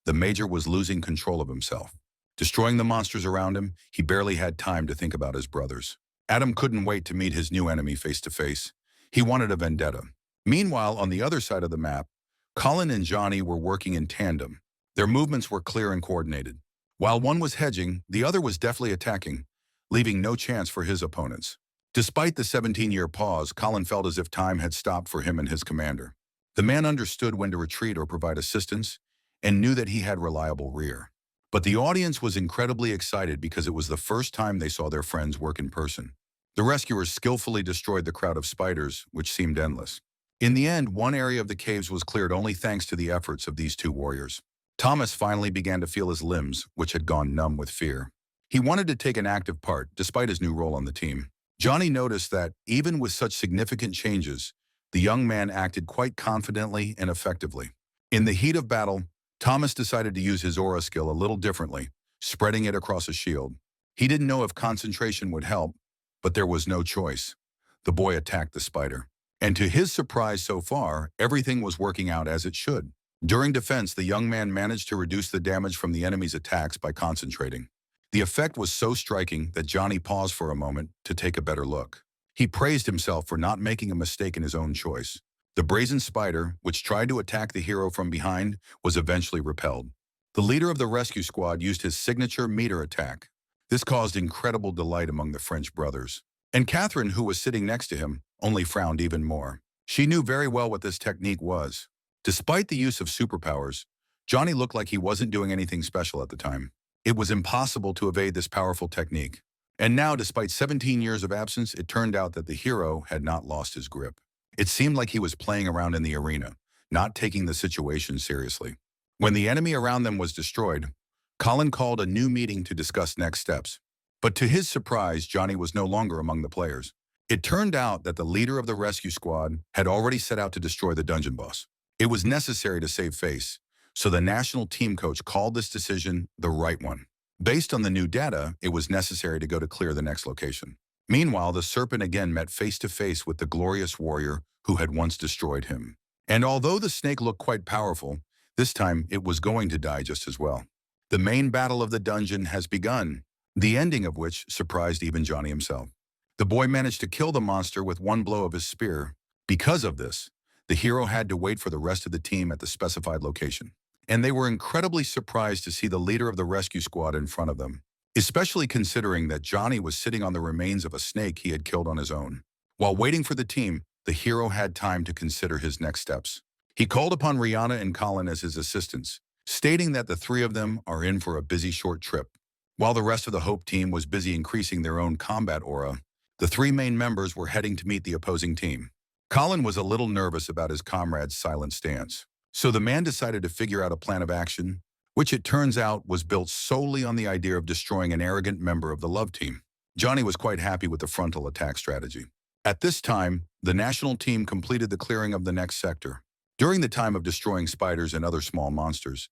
the major was losing control of himself. Destroying the monsters around him, he barely had time to think about his brothers. Adam couldn't wait to meet his new enemy face to face. He wanted a vendetta. Meanwhile, on the other side of the map, Colin and Johnny were working in tandem. Their movements were clear and coordinated. While one was hedging, the other was deftly attacking, leaving no chance for his opponents. Despite the 17-year pause, Colin felt as if time had stopped for him and his commander. The man understood when to retreat or provide assistance, and knew that he had reliable rear. But the audience was incredibly excited because it was the first time they saw their friends work in person. The rescuers skillfully destroyed the crowd of spiders, which seemed endless. In the end, one area of the caves was cleared only thanks to the efforts of these two warriors. Thomas finally began to feel his limbs, which had gone numb with fear. He wanted to take an active part, despite his new role on the team. Johnny noticed that, even with such significant changes, the young man acted quite confidently and effectively. In the heat of battle, Thomas decided to use his aura skill a little differently, spreading it across a shield. He didn't know if concentration would help, but there was no choice. The boy attacked the spider. And to his surprise so far, everything was working out as it should. During defense, the young man managed to reduce the damage from the enemy's attacks by concentrating. The effect was so striking that Johnny paused for a moment to take a better look. He praised himself for not making a mistake in his own choice. The brazen spider, which tried to attack the hero from behind, was eventually repelled. The leader of the rescue squad used his signature meter attack. This caused incredible delight among the French brothers. And Catherine, who was sitting next to him, only frowned even more. She knew very well what this technique was. Despite the use of superpowers, Johnny looked like he wasn't doing anything special at the time. It was impossible to evade this powerful technique. And now, despite 17 years of absence, it turned out that the hero had not lost his grip. It seemed like he was playing around in the arena, not taking the situation seriously. When the enemy around them was destroyed, Colin called a new meeting to discuss next steps. But to his surprise, Johnny was no longer among the players. It turned out that the leader of the rescue squad had already set out to destroy the dungeon boss. It was necessary to save face, so the national team coach called this decision the right one. Based on the new data, it was necessary to go to clear the next location. Meanwhile, the serpent again met face-to-face with the glorious warrior who had once destroyed him. And although the snake looked quite powerful, this time it was going to die just as well. The main battle of the dungeon has begun, the ending of which surprised even Johnny himself. The boy managed to kill the monster with one blow of his spear. Because of this, the hero had to wait for the rest of the team at the specified location. And they were incredibly surprised to see the leader of the rescue squad in front of them, especially considering that Johnny was sitting on the remains of a snake he had killed on his own. While waiting for the team, the hero had time to consider his next steps. He called upon Rihanna and Colin as his assistants, stating that the three of them are in for a busy short trip. While the rest of the Hope team was busy increasing their own combat aura, the three main members were heading to meet the opposing team. Colin was a little nervous about his comrade's silent stance, so the man decided to figure out a plan of action, which it turns out was built solely on the idea of destroying an arrogant member of the love team. Johnny was quite happy with the frontal attack strategy. At this time, the national team completed the clearing of the next sector. During the time of destroying spiders and other small monsters,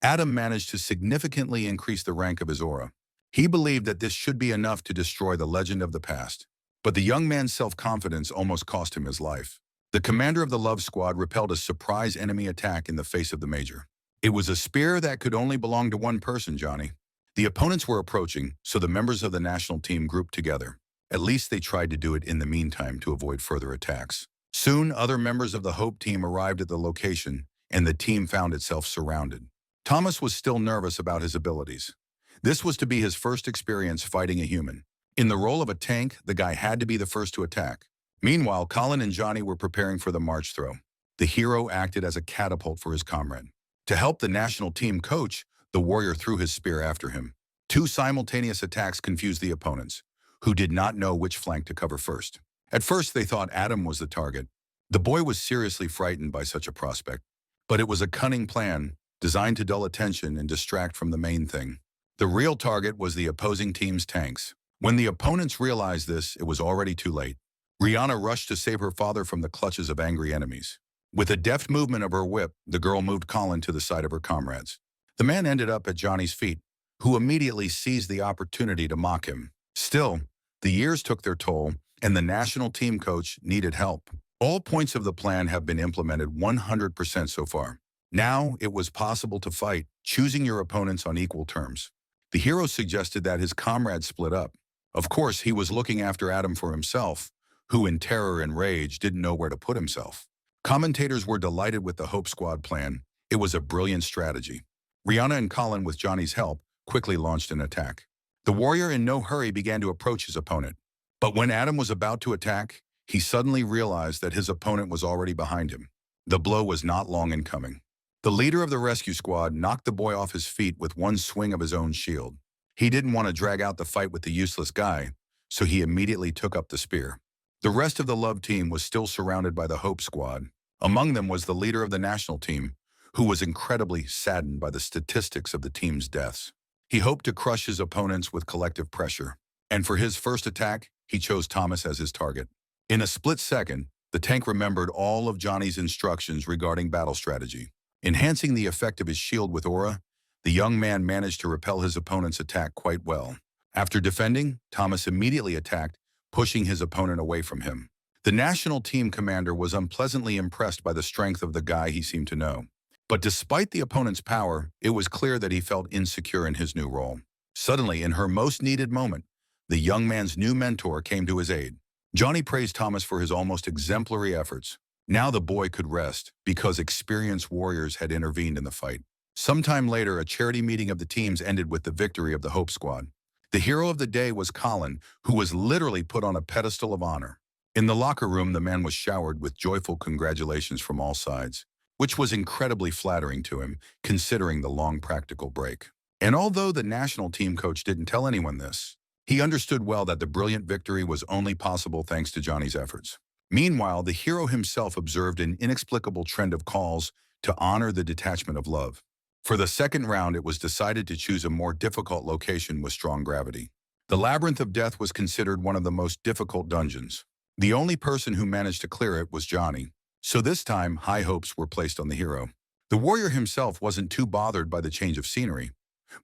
Adam managed to significantly increase the rank of his aura. He believed that this should be enough to destroy the legend of the past. But the young man's self-confidence almost cost him his life. The commander of the Love Squad repelled a surprise enemy attack in the face of the Major. It was a spear that could only belong to one person, Johnny. The opponents were approaching, so the members of the national team grouped together. At least they tried to do it in the meantime to avoid further attacks. Soon, other members of the Hope team arrived at the location, and the team found itself surrounded. Thomas was still nervous about his abilities. This was to be his first experience fighting a human. In the role of a tank, the guy had to be the first to attack. Meanwhile, Colin and Johnny were preparing for the march throw. The hero acted as a catapult for his comrade. To help the national team coach, the warrior threw his spear after him. Two simultaneous attacks confused the opponents, who did not know which flank to cover first. At first, they thought Adam was the target. The boy was seriously frightened by such a prospect. But it was a cunning plan, designed to dull attention and distract from the main thing. The real target was the opposing team's tanks. When the opponents realized this, it was already too late. Rihanna rushed to save her father from the clutches of angry enemies. With a deft movement of her whip, the girl moved Colin to the side of her comrades. The man ended up at Johnny's feet, who immediately seized the opportunity to mock him. Still, the years took their toll, and the national team coach needed help. All points of the plan have been implemented 100% so far. Now, it was possible to fight, choosing your opponents on equal terms. The hero suggested that his comrades split up. Of course, he was looking after Adam for himself, who in terror and rage didn't know where to put himself. Commentators were delighted with the Hope Squad plan. It was a brilliant strategy. Rihanna and Colin, with Johnny's help, quickly launched an attack. The warrior in no hurry began to approach his opponent. But when Adam was about to attack, he suddenly realized that his opponent was already behind him. The blow was not long in coming. The leader of the rescue squad knocked the boy off his feet with one swing of his own shield. He didn't want to drag out the fight with the useless guy, so he immediately took up the spear. The rest of the love team was still surrounded by the Hope Squad. Among them was the leader of the national team, who was incredibly saddened by the statistics of the team's deaths. He hoped to crush his opponents with collective pressure, and for his first attack, he chose Thomas as his target. In a split second, the tank remembered all of Johnny's instructions regarding battle strategy. Enhancing the effect of his shield with aura, the young man managed to repel his opponent's attack quite well. After defending, Thomas immediately attacked, pushing his opponent away from him. The national team commander was unpleasantly impressed by the strength of the guy he seemed to know. But despite the opponent's power, it was clear that he felt insecure in his new role. Suddenly, in her most needed moment, the young man's new mentor came to his aid. Johnny praised Thomas for his almost exemplary efforts. Now the boy could rest, because experienced warriors had intervened in the fight. Sometime later, a charity meeting of the teams ended with the victory of the Hope Squad. The hero of the day was Colin, who was literally put on a pedestal of honor. In the locker room, the man was showered with joyful congratulations from all sides, which was incredibly flattering to him, considering the long practical break. And although the national team coach didn't tell anyone this, he understood well that the brilliant victory was only possible thanks to Johnny's efforts. Meanwhile, the hero himself observed an inexplicable trend of calls to honor the detachment of love. For the second round, it was decided to choose a more difficult location with strong gravity. The Labyrinth of Death was considered one of the most difficult dungeons. The only person who managed to clear it was Johnny, so this time high hopes were placed on the hero. The warrior himself wasn't too bothered by the change of scenery.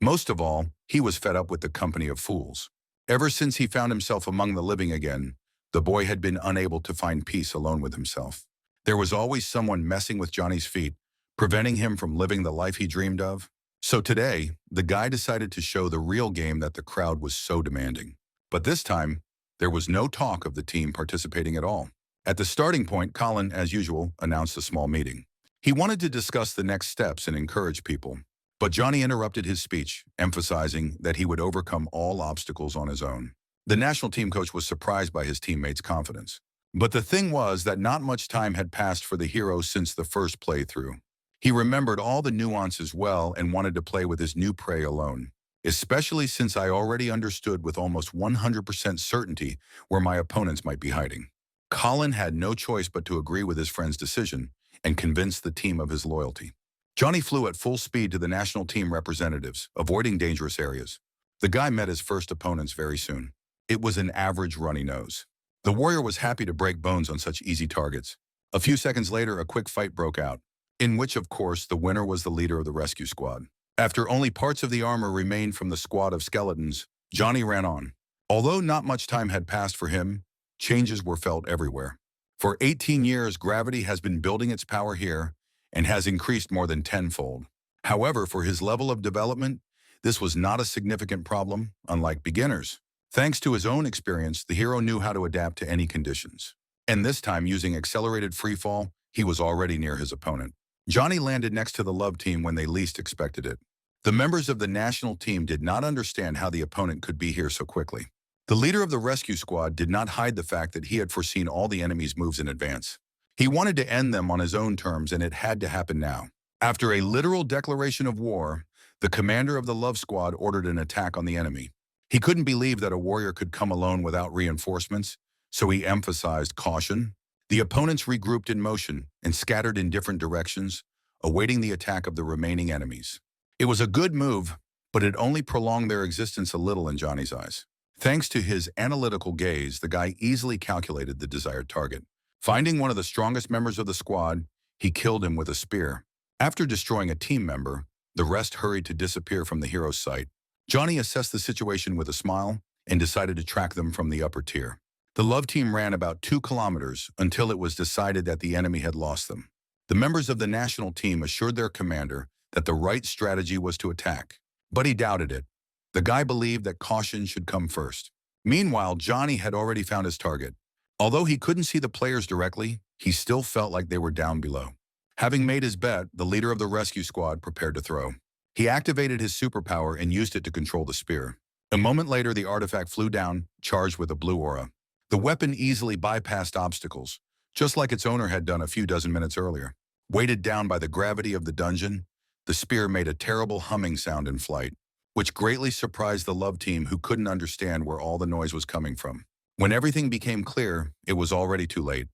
Most of all, he was fed up with the company of fools. Ever since he found himself among the living again, the boy had been unable to find peace alone with himself. There was always someone messing with Johnny's feet, preventing him from living the life he dreamed of. So today, the guy decided to show the real game that the crowd was so demanding. But this time, there was no talk of the team participating at all. At the starting point, Colin, as usual, announced a small meeting. He wanted to discuss the next steps and encourage people. But Johnny interrupted his speech, emphasizing that he would overcome all obstacles on his own. The national team coach was surprised by his teammates' confidence. But the thing was that not much time had passed for the hero since the first playthrough. He remembered all the nuances well and wanted to play with his new prey alone, especially since I already understood with almost 100% certainty where my opponents might be hiding. Colin had no choice but to agree with his friend's decision and convince the team of his loyalty. Johnny flew at full speed to the national team representatives, avoiding dangerous areas. The guy met his first opponents very soon. It was an average runny nose. The warrior was happy to break bones on such easy targets. A few seconds later, a quick fight broke out, in which, of course, the winner was the leader of the rescue squad. After only parts of the armor remained from the squad of skeletons, Johnny ran on. Although not much time had passed for him, changes were felt everywhere. For 18 years, gravity has been building its power here and has increased more than tenfold. However, for his level of development, this was not a significant problem, unlike beginners. Thanks to his own experience, the hero knew how to adapt to any conditions. And this time, using accelerated freefall, he was already near his opponent. Johnny landed next to the love team when they least expected it. The members of the national team did not understand how the opponent could be here so quickly. The leader of the rescue squad did not hide the fact that he had foreseen all the enemy's moves in advance. He wanted to end them on his own terms, and it had to happen now. After a literal declaration of war, the commander of the love squad ordered an attack on the enemy. He couldn't believe that a warrior could come alone without reinforcements, so he emphasized caution. The opponents regrouped in motion and scattered in different directions, awaiting the attack of the remaining enemies. It was a good move, but it only prolonged their existence a little in Johnny's eyes. Thanks to his analytical gaze, the guy easily calculated the desired target. Finding one of the strongest members of the squad, he killed him with a spear. After destroying a team member, the rest hurried to disappear from the hero's sight. Johnny assessed the situation with a smile and decided to track them from the upper tier. The love team ran about 2 kilometers until it was decided that the enemy had lost them. The members of the national team assured their commander that the right strategy was to attack, but he doubted it. The guy believed that caution should come first. Meanwhile, Johnny had already found his target. Although he couldn't see the players directly, he still felt like they were down below. Having made his bet, the leader of the rescue squad prepared to throw. He activated his superpower and used it to control the spear. A moment later, the artifact flew down, charged with a blue aura. The weapon easily bypassed obstacles, just like its owner had done a few dozen minutes earlier. Weighted down by the gravity of the dungeon, the spear made a terrible humming sound in flight, which greatly surprised the love team, who couldn't understand where all the noise was coming from. When everything became clear, it was already too late.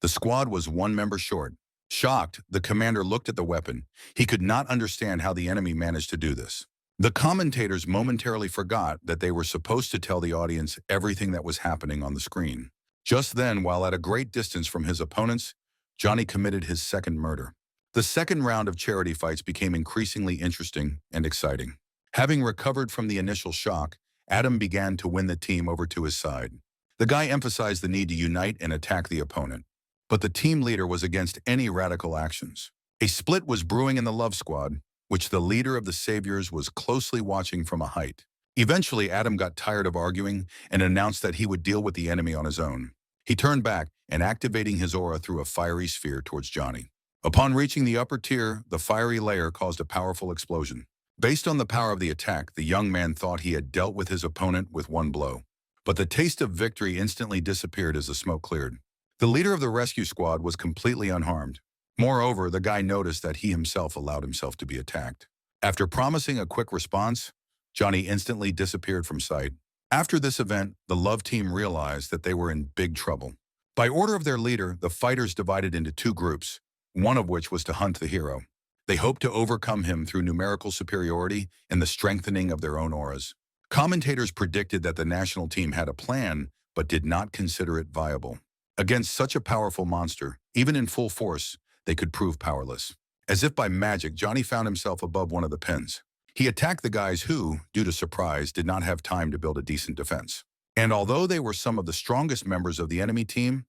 The squad was one member short. Shocked, the commander looked at the weapon. He could not understand how the enemy managed to do this. The commentators momentarily forgot that they were supposed to tell the audience everything that was happening on the screen. Just then, while at a great distance from his opponents, Johnny committed his second murder. The second round of charity fights became increasingly interesting and exciting. Having recovered from the initial shock, Adam began to win the team over to his side. The guy emphasized the need to unite and attack the opponent. But the team leader was against any radical actions. A split was brewing in the Love Squad, which the leader of the Saviors was closely watching from a height. Eventually, Adam got tired of arguing and announced that he would deal with the enemy on his own. He turned back and activating his aura threw a fiery sphere towards Johnny. Upon reaching the upper tier, the fiery layer caused a powerful explosion. Based on the power of the attack, the young man thought he had dealt with his opponent with one blow. But the taste of victory instantly disappeared as the smoke cleared. The leader of the rescue squad was completely unharmed. Moreover, the guy noticed that he himself allowed himself to be attacked. After promising a quick response, Johnny instantly disappeared from sight. After this event, the Love team realized that they were in big trouble. By order of their leader, the fighters divided into two groups, one of which was to hunt the hero. They hoped to overcome him through numerical superiority and the strengthening of their own auras. Commentators predicted that the national team had a plan, but did not consider it viable. Against such a powerful monster, even in full force, they could prove powerless. As if by magic, Johnny found himself above one of the pens. He attacked the guys who, due to surprise, did not have time to build a decent defense. And although they were some of the strongest members of the enemy team,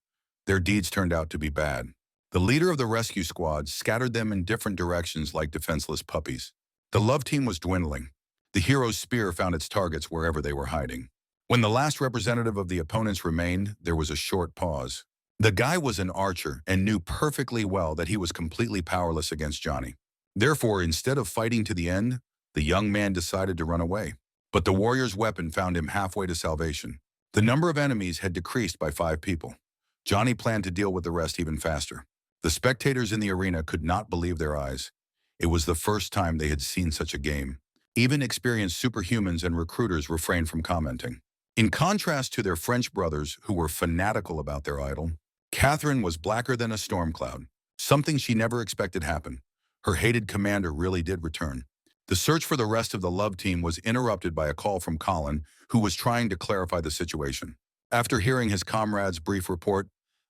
their deeds turned out to be bad. The leader of the rescue squad scattered them in different directions like defenseless puppies. The Love team was dwindling. The hero's spear found its targets wherever they were hiding. When the last representative of the opponents remained, there was a short pause. The guy was an archer and knew perfectly well that he was completely powerless against Johnny. Therefore, instead of fighting to the end, the young man decided to run away. But the warrior's weapon found him halfway to salvation. The number of enemies had decreased by 5 people. Johnny planned to deal with the rest even faster. The spectators in the arena could not believe their eyes. It was the first time they had seen such a game. Even experienced superhumans and recruiters refrained from commenting. In contrast to their French brothers who were fanatical about their idol, Catherine was blacker than a storm cloud, something she never expected happen. Her hated commander really did return. The search for the rest of the Love team was interrupted by a call from Colin, who was trying to clarify the situation. After hearing his comrade's brief report,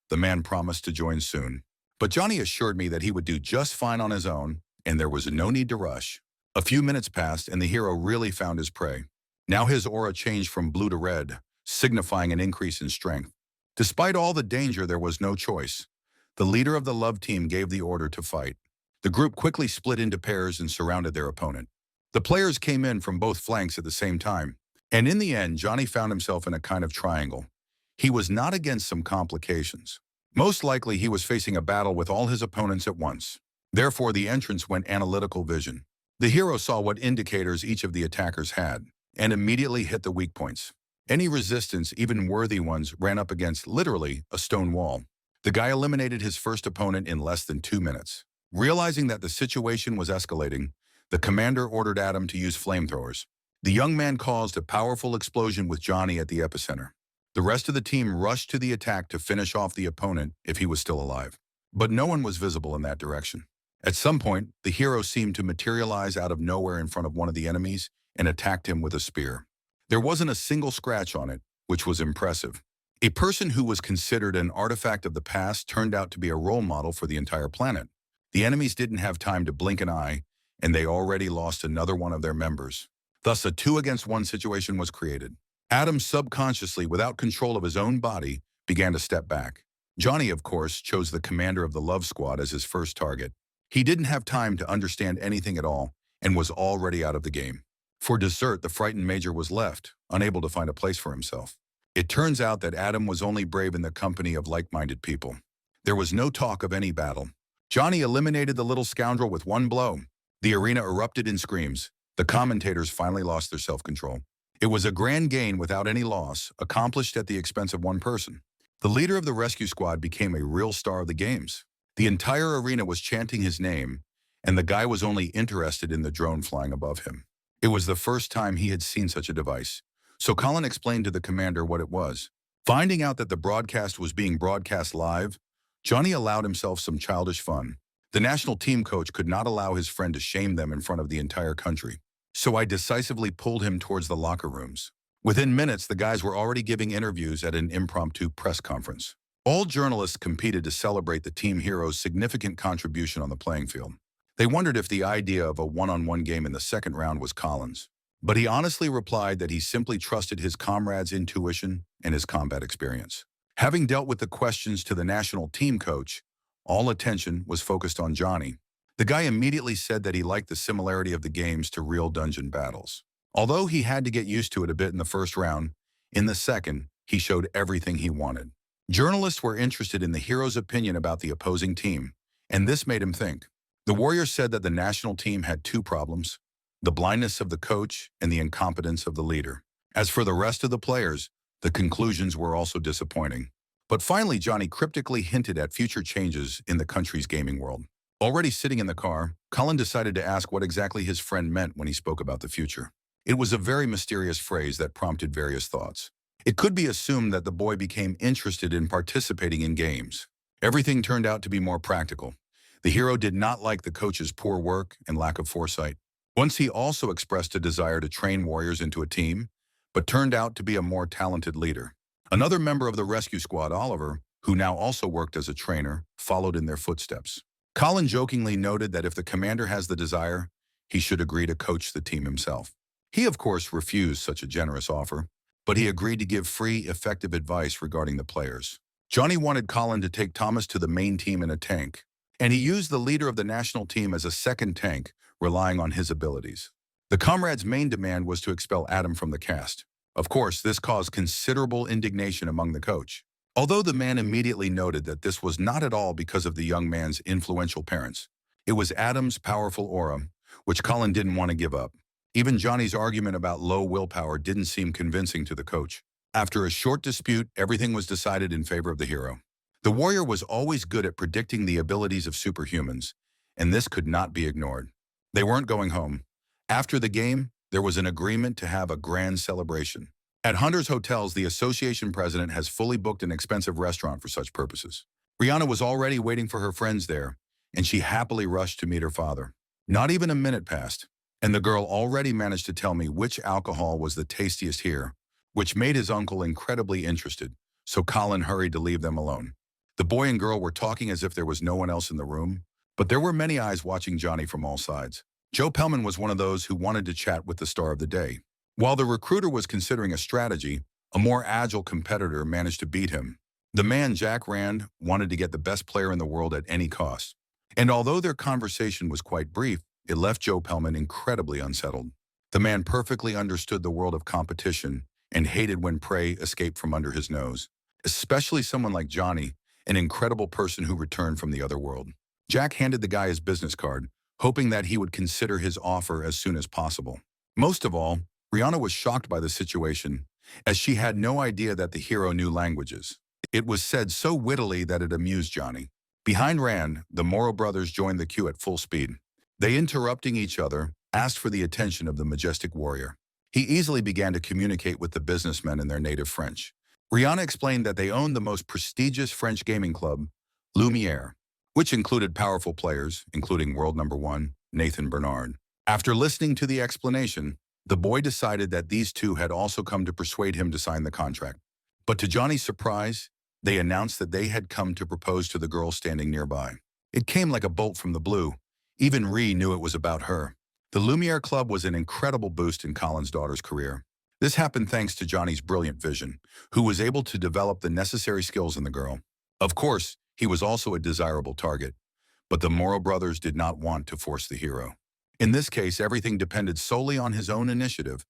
the man promised to join soon. But Johnny assured me that he would do just fine on his own, and there was no need to rush. A few minutes passed, and the hero really found his prey. Now his aura changed from blue to red, signifying an increase in strength. Despite all the danger, there was no choice. The leader of the Love team gave the order to fight. The group quickly split into pairs and surrounded their opponent. The players came in from both flanks at the same time, and in the end, Johnny found himself in a kind of triangle. He was not against some complications. Most likely, he was facing a battle with all his opponents at once. Therefore, the entrance went analytical vision. The hero saw what indicators each of the attackers had, and immediately hit the weak points. Any resistance, even worthy ones, ran up against, literally, a stone wall. The guy eliminated his first opponent in less than 2 minutes. Realizing that the situation was escalating, the commander ordered Adam to use flamethrowers. The young man caused a powerful explosion with Johnny at the epicenter. The rest of the team rushed to the attack to finish off the opponent if he was still alive. But no one was visible in that direction. At some point, the hero seemed to materialize out of nowhere in front of one of the enemies and attacked him with a spear. There wasn't a single scratch on it, which was impressive. A person who was considered an artifact of the past turned out to be a role model for the entire planet. The enemies didn't have time to blink an eye, and they already lost another one of their members. Thus, a 2-against-1 situation was created. Adam subconsciously, without control of his own body, began to step back. Johnny, of course, chose the commander of the Love Squad as his first target. He didn't have time to understand anything at all and was already out of the game. For dessert, the frightened major was left, unable to find a place for himself. It turns out that Adam was only brave in the company of like-minded people. There was no talk of any battle. Johnny eliminated the little scoundrel with one blow. The arena erupted in screams. The commentators finally lost their self-control. It was a grand gain without any loss, accomplished at the expense of one person. The leader of the rescue squad became a real star of the games. The entire arena was chanting his name, and the guy was only interested in the drone flying above him. It was the first time he had seen such a device. So Colin explained to the commander what it was. Finding out that the broadcast was being broadcast live, Johnny allowed himself some childish fun. The national team coach could not allow his friend to shame them in front of the entire country. So I decisively pulled him towards the locker rooms. Within minutes, the guys were already giving interviews at an impromptu press conference. All journalists competed to celebrate the team hero's significant contribution on the playing field. They wondered if the idea of a one-on-one game in the second round was Colin's. But he honestly replied that he simply trusted his comrades' intuition and his combat experience. Having dealt with the questions to the national team coach, all attention was focused on Johnny. The guy immediately said that he liked the similarity of the games to real dungeon battles. Although he had to get used to it a bit in the first round, in the second, he showed everything he wanted. Journalists were interested in the hero's opinion about the opposing team, and this made him think. The Warrior said that the national team had two problems: the blindness of the coach and the incompetence of the leader. As for the rest of the players, the conclusions were also disappointing. But finally, Johnny cryptically hinted at future changes in the country's gaming world. Already sitting in the car, Colin decided to ask what exactly his friend meant when he spoke about the future. It was a very mysterious phrase that prompted various thoughts. It could be assumed that the boy became interested in participating in games. Everything turned out to be more practical. The hero did not like the coach's poor work and lack of foresight. Once he also expressed a desire to train warriors into a team, but turned out to be a more talented leader. Another member of the rescue squad, Oliver, who now also worked as a trainer, followed in their footsteps. Colin jokingly noted that if the commander has the desire, he should agree to coach the team himself. He, of course, refused such a generous offer, but he agreed to give free, effective advice regarding the players. Johnny wanted Colin to take Thomas to the main team in a tank, and he used the leader of the national team as a second tank, relying on his abilities. The comrade's main demand was to expel Adam from the cast. Of course, this caused considerable indignation among the coach. Although the man immediately noted that this was not at all because of the young man's influential parents. It was Adam's powerful aura, which Colin didn't want to give up. Even Johnny's argument about low willpower didn't seem convincing to the coach. After a short dispute, everything was decided in favor of the hero. The warrior was always good at predicting the abilities of superhumans, and this could not be ignored. They weren't going home. After the game, there was an agreement to have a grand celebration. At Hunter's Hotels, the association president has fully booked an expensive restaurant for such purposes. Rihanna was already waiting for her friends there, and she happily rushed to meet her father. Not even a minute passed, and the girl already managed to tell me which alcohol was the tastiest here, which made his uncle incredibly interested, so Colin hurried to leave them alone. The boy and girl were talking as if there was no one else in the room, but there were many eyes watching Johnny from all sides. Joe Pellman was one of those who wanted to chat with the star of the day. While the recruiter was considering a strategy, a more agile competitor managed to beat him. The man, Jack Rand, wanted to get the best player in the world at any cost. And although their conversation was quite brief, it left Joe Pellman incredibly unsettled. The man perfectly understood the world of competition and hated when prey escaped from under his nose, especially someone like Johnny, an incredible person who returned from the other world. Jack handed the guy his business card, hoping that he would consider his offer as soon as possible. Most of all, Rihanna was shocked by the situation, as she had no idea that the hero knew languages. It was said so wittily that it amused Johnny. Behind Rand, the Morrow brothers joined the queue at full speed. They, interrupting each other, asked for the attention of the majestic warrior. He easily began to communicate with the businessmen in their native French. Rihanna explained that they owned the most prestigious French gaming club, Lumiere, which included powerful players, including world number 1, Nathan Bernard. After listening to the explanation, the boy decided that these two had also come to persuade him to sign the contract. But to Johnny's surprise, they announced that they had come to propose to the girl standing nearby. It came like a bolt from the blue. Even Ree knew it was about her. The Lumiere Club was an incredible boost in Colin's daughter's career. This happened thanks to Johnny's brilliant vision, who was able to develop the necessary skills in the girl. Of course, he was also a desirable target, but the Morrow brothers did not want to force the hero. In this case, everything depended solely on his own initiative,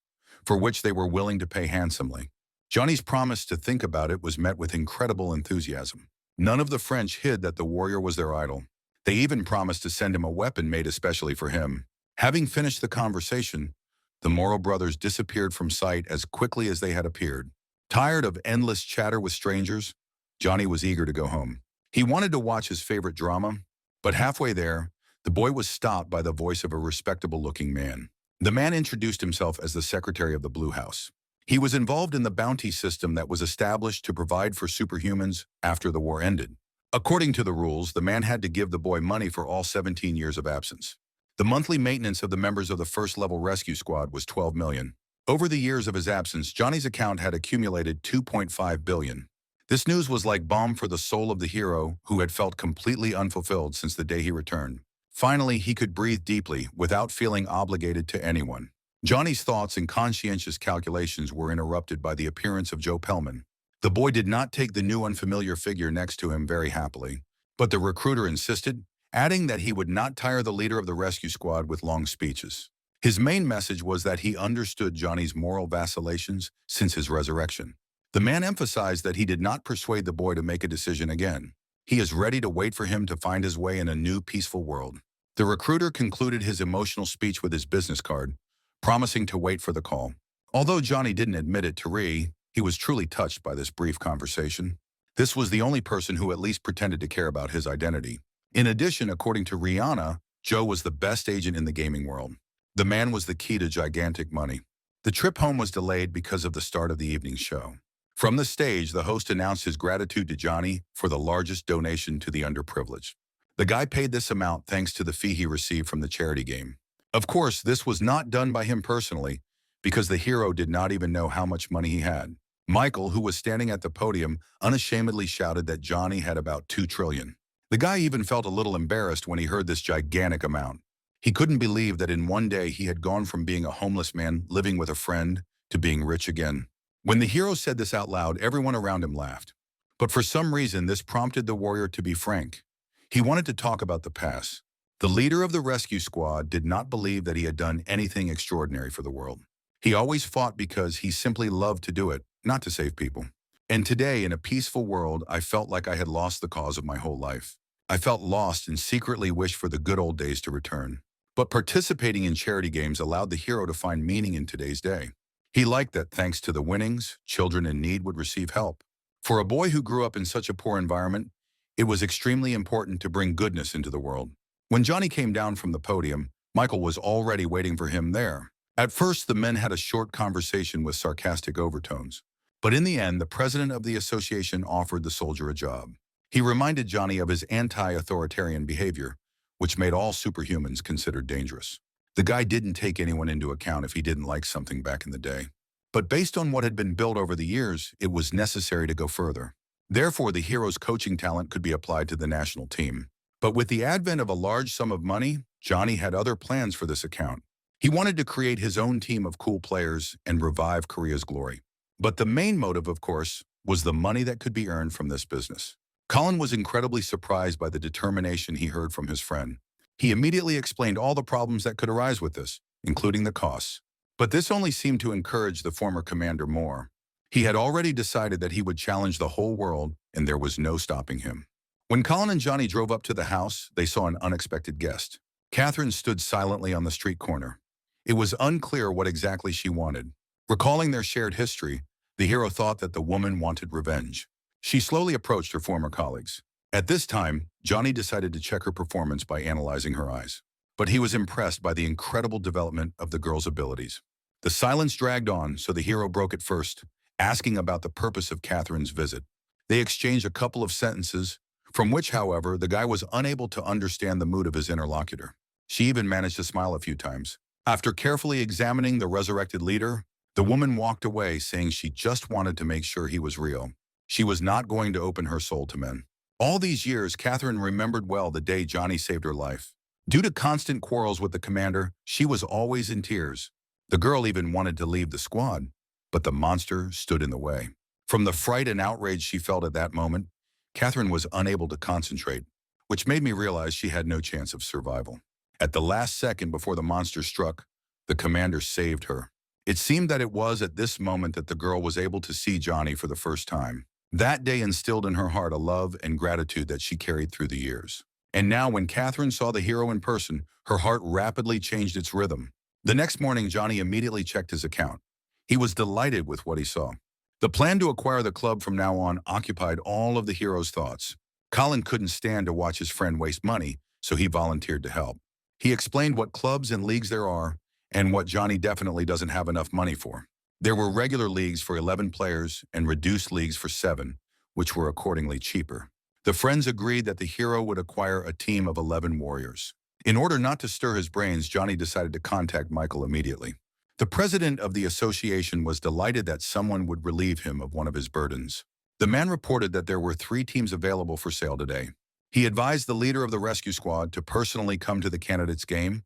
for which they were willing to pay handsomely. Johnny's promise to think about it was met with incredible enthusiasm. None of the French hid that the warrior was their idol. They even promised to send him a weapon made especially for him. Having finished the conversation, the Morrow brothers disappeared from sight as quickly as they had appeared. Tired of endless chatter with strangers, Johnny was eager to go home. He wanted to watch his favorite drama, but halfway there, the boy was stopped by the voice of a respectable-looking man. The man introduced himself as the secretary of the Blue House. He was involved in the bounty system that was established to provide for superhumans after the war ended. According to the rules, the man had to give the boy money for all 17 years of absence. The monthly maintenance of the members of the first-level rescue squad was $12 million. Over the years of his absence, Johnny's account had accumulated $2.5 billion. This news was like balm for the soul of the hero who had felt completely unfulfilled since the day he returned. Finally, he could breathe deeply without feeling obligated to anyone. Johnny's thoughts and conscientious calculations were interrupted by the appearance of Joe Pellman. The boy did not take the new unfamiliar figure next to him very happily, but the recruiter insisted, adding that he would not tire the leader of the rescue squad with long speeches. His main message was that he understood Johnny's moral vacillations since his resurrection. The man emphasized that he did not persuade the boy to make a decision again. He is ready to wait for him to find his way in a new peaceful world. The recruiter concluded his emotional speech with his business card, promising to wait for the call. Although Johnny didn't admit it to Ree, he was truly touched by this brief conversation. This was the only person who at least pretended to care about his identity. In addition, according to Rihanna, Joe was the best agent in the gaming world. The man was the key to gigantic money. The trip home was delayed because of the start of the evening show. From the stage, the host announced his gratitude to Johnny for the largest donation to the underprivileged. The guy paid this amount thanks to the fee he received from the charity game. Of course, this was not done by him personally, because the hero did not even know how much money he had. Michael, who was standing at the podium, unashamedly shouted that Johnny had about $2 trillion. The guy even felt a little embarrassed when he heard this gigantic amount. He couldn't believe that in one day he had gone from being a homeless man living with a friend to being rich again. When the hero said this out loud, everyone around him laughed. But for some reason, this prompted the warrior to be frank. He wanted to talk about the past. The leader of the rescue squad did not believe that he had done anything extraordinary for the world. He always fought because he simply loved to do it, not to save people. And today, in a peaceful world, I felt like I had lost the cause of my whole life. I felt lost and secretly wished for the good old days to return. But participating in charity games allowed the hero to find meaning in today's day. He liked that thanks to the winnings, children in need would receive help. For a boy who grew up in such a poor environment, it was extremely important to bring goodness into the world. When Johnny came down from the podium, Michael was already waiting for him there. At first, the men had a short conversation with sarcastic overtones. But in the end, the president of the association offered the soldier a job. He reminded Johnny of his anti-authoritarian behavior, which made all superhumans considered dangerous. The guy didn't take anyone into account if he didn't like something back in the day. But based on what had been built over the years, it was necessary to go further. Therefore, the hero's coaching talent could be applied to the national team. But with the advent of a large sum of money, Johnny had other plans for this account. He wanted to create his own team of cool players and revive Korea's glory. But the main motive, of course, was the money that could be earned from this business. Colin was incredibly surprised by the determination he heard from his friend. He immediately explained all the problems that could arise with this, including the costs. But this only seemed to encourage the former commander more. He had already decided that he would challenge the whole world, and there was no stopping him. When Colin and Johnny drove up to the house, they saw an unexpected guest. Catherine stood silently on the street corner. It was unclear what exactly she wanted. Recalling their shared history, the hero thought that the woman wanted revenge. She slowly approached her former colleagues. At this time, Johnny decided to check her performance by analyzing her eyes. But he was impressed by the incredible development of the girl's abilities. The silence dragged on, so the hero broke it first, asking about the purpose of Catherine's visit. They exchanged a couple of sentences, from which, however, the guy was unable to understand the mood of his interlocutor. She even managed to smile a few times. After carefully examining the resurrected leader, the woman walked away, saying she just wanted to make sure he was real. She was not going to open her soul to men. All these years, Catherine remembered well the day Johnny saved her life. Due to constant quarrels with the commander, she was always in tears. The girl even wanted to leave the squad, but the monster stood in the way. From the fright and outrage she felt at that moment, Catherine was unable to concentrate, which made me realize she had no chance of survival. At the last second before the monster struck, the commander saved her. It seemed that it was at this moment that the girl was able to see Johnny for the first time. That day instilled in her heart a love and gratitude that she carried through the years. And now when Catherine saw the hero in person, her heart rapidly changed its rhythm. The next morning, Johnny immediately checked his account. He was delighted with what he saw. The plan to acquire the club from now on occupied all of the hero's thoughts. Colin couldn't stand to watch his friend waste money, so he volunteered to help. He explained what clubs and leagues there are and what Johnny definitely doesn't have enough money for. There were regular leagues for 11 players and reduced leagues for 7, which were accordingly cheaper. The friends agreed that the hero would acquire a team of 11 warriors. In order not to stir his brains, Johnny decided to contact Michael immediately. The president of the association was delighted that someone would relieve him of one of his burdens. The man reported that there were 3 teams available for sale today. He advised the leader of the rescue squad to personally come to the candidates' game,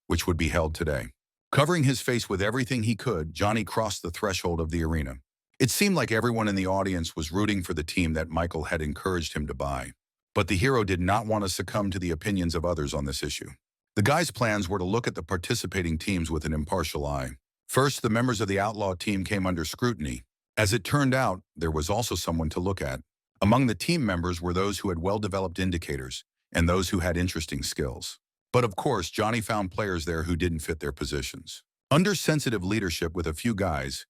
which would be held today. Covering his face with everything he could, Johnny crossed the threshold of the arena. It seemed like everyone in the audience was rooting for the team that Michael had encouraged him to buy. But the hero did not want to succumb to the opinions of others on this issue. The guy's plans were to look at the participating teams with an impartial eye. First, the members of the outlaw team came under scrutiny. As it turned out, there was also someone to look at. Among the team members were those who had well-developed indicators and those who had interesting skills. But of course, Johnny found players there who didn't fit their positions. Under sensitive leadership with a few guys,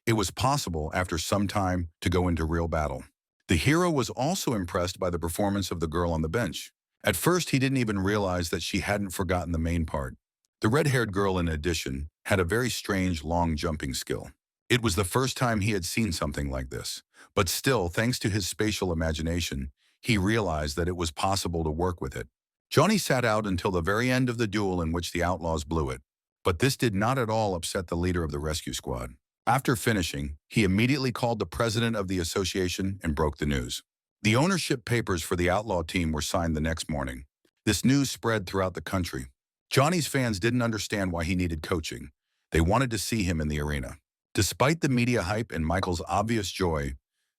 it was possible after some time to go into real battle. The hero was also impressed by the performance of the girl on the bench. At first, he didn't even realize that she hadn't forgotten the main part. The red-haired girl, in addition, had a very strange long jumping skill. It was the first time he had seen something like this. But still, thanks to his spatial imagination, he realized that it was possible to work with it. Johnny sat out until the very end of the duel in which the outlaws blew it. But this did not at all upset the leader of the rescue squad. After finishing, he immediately called the president of the association and broke the news. The ownership papers for the outlaw team were signed the next morning. This news spread throughout the country. Johnny's fans didn't understand why he needed coaching. They wanted to see him in the arena. Despite the media hype and Michael's obvious joy,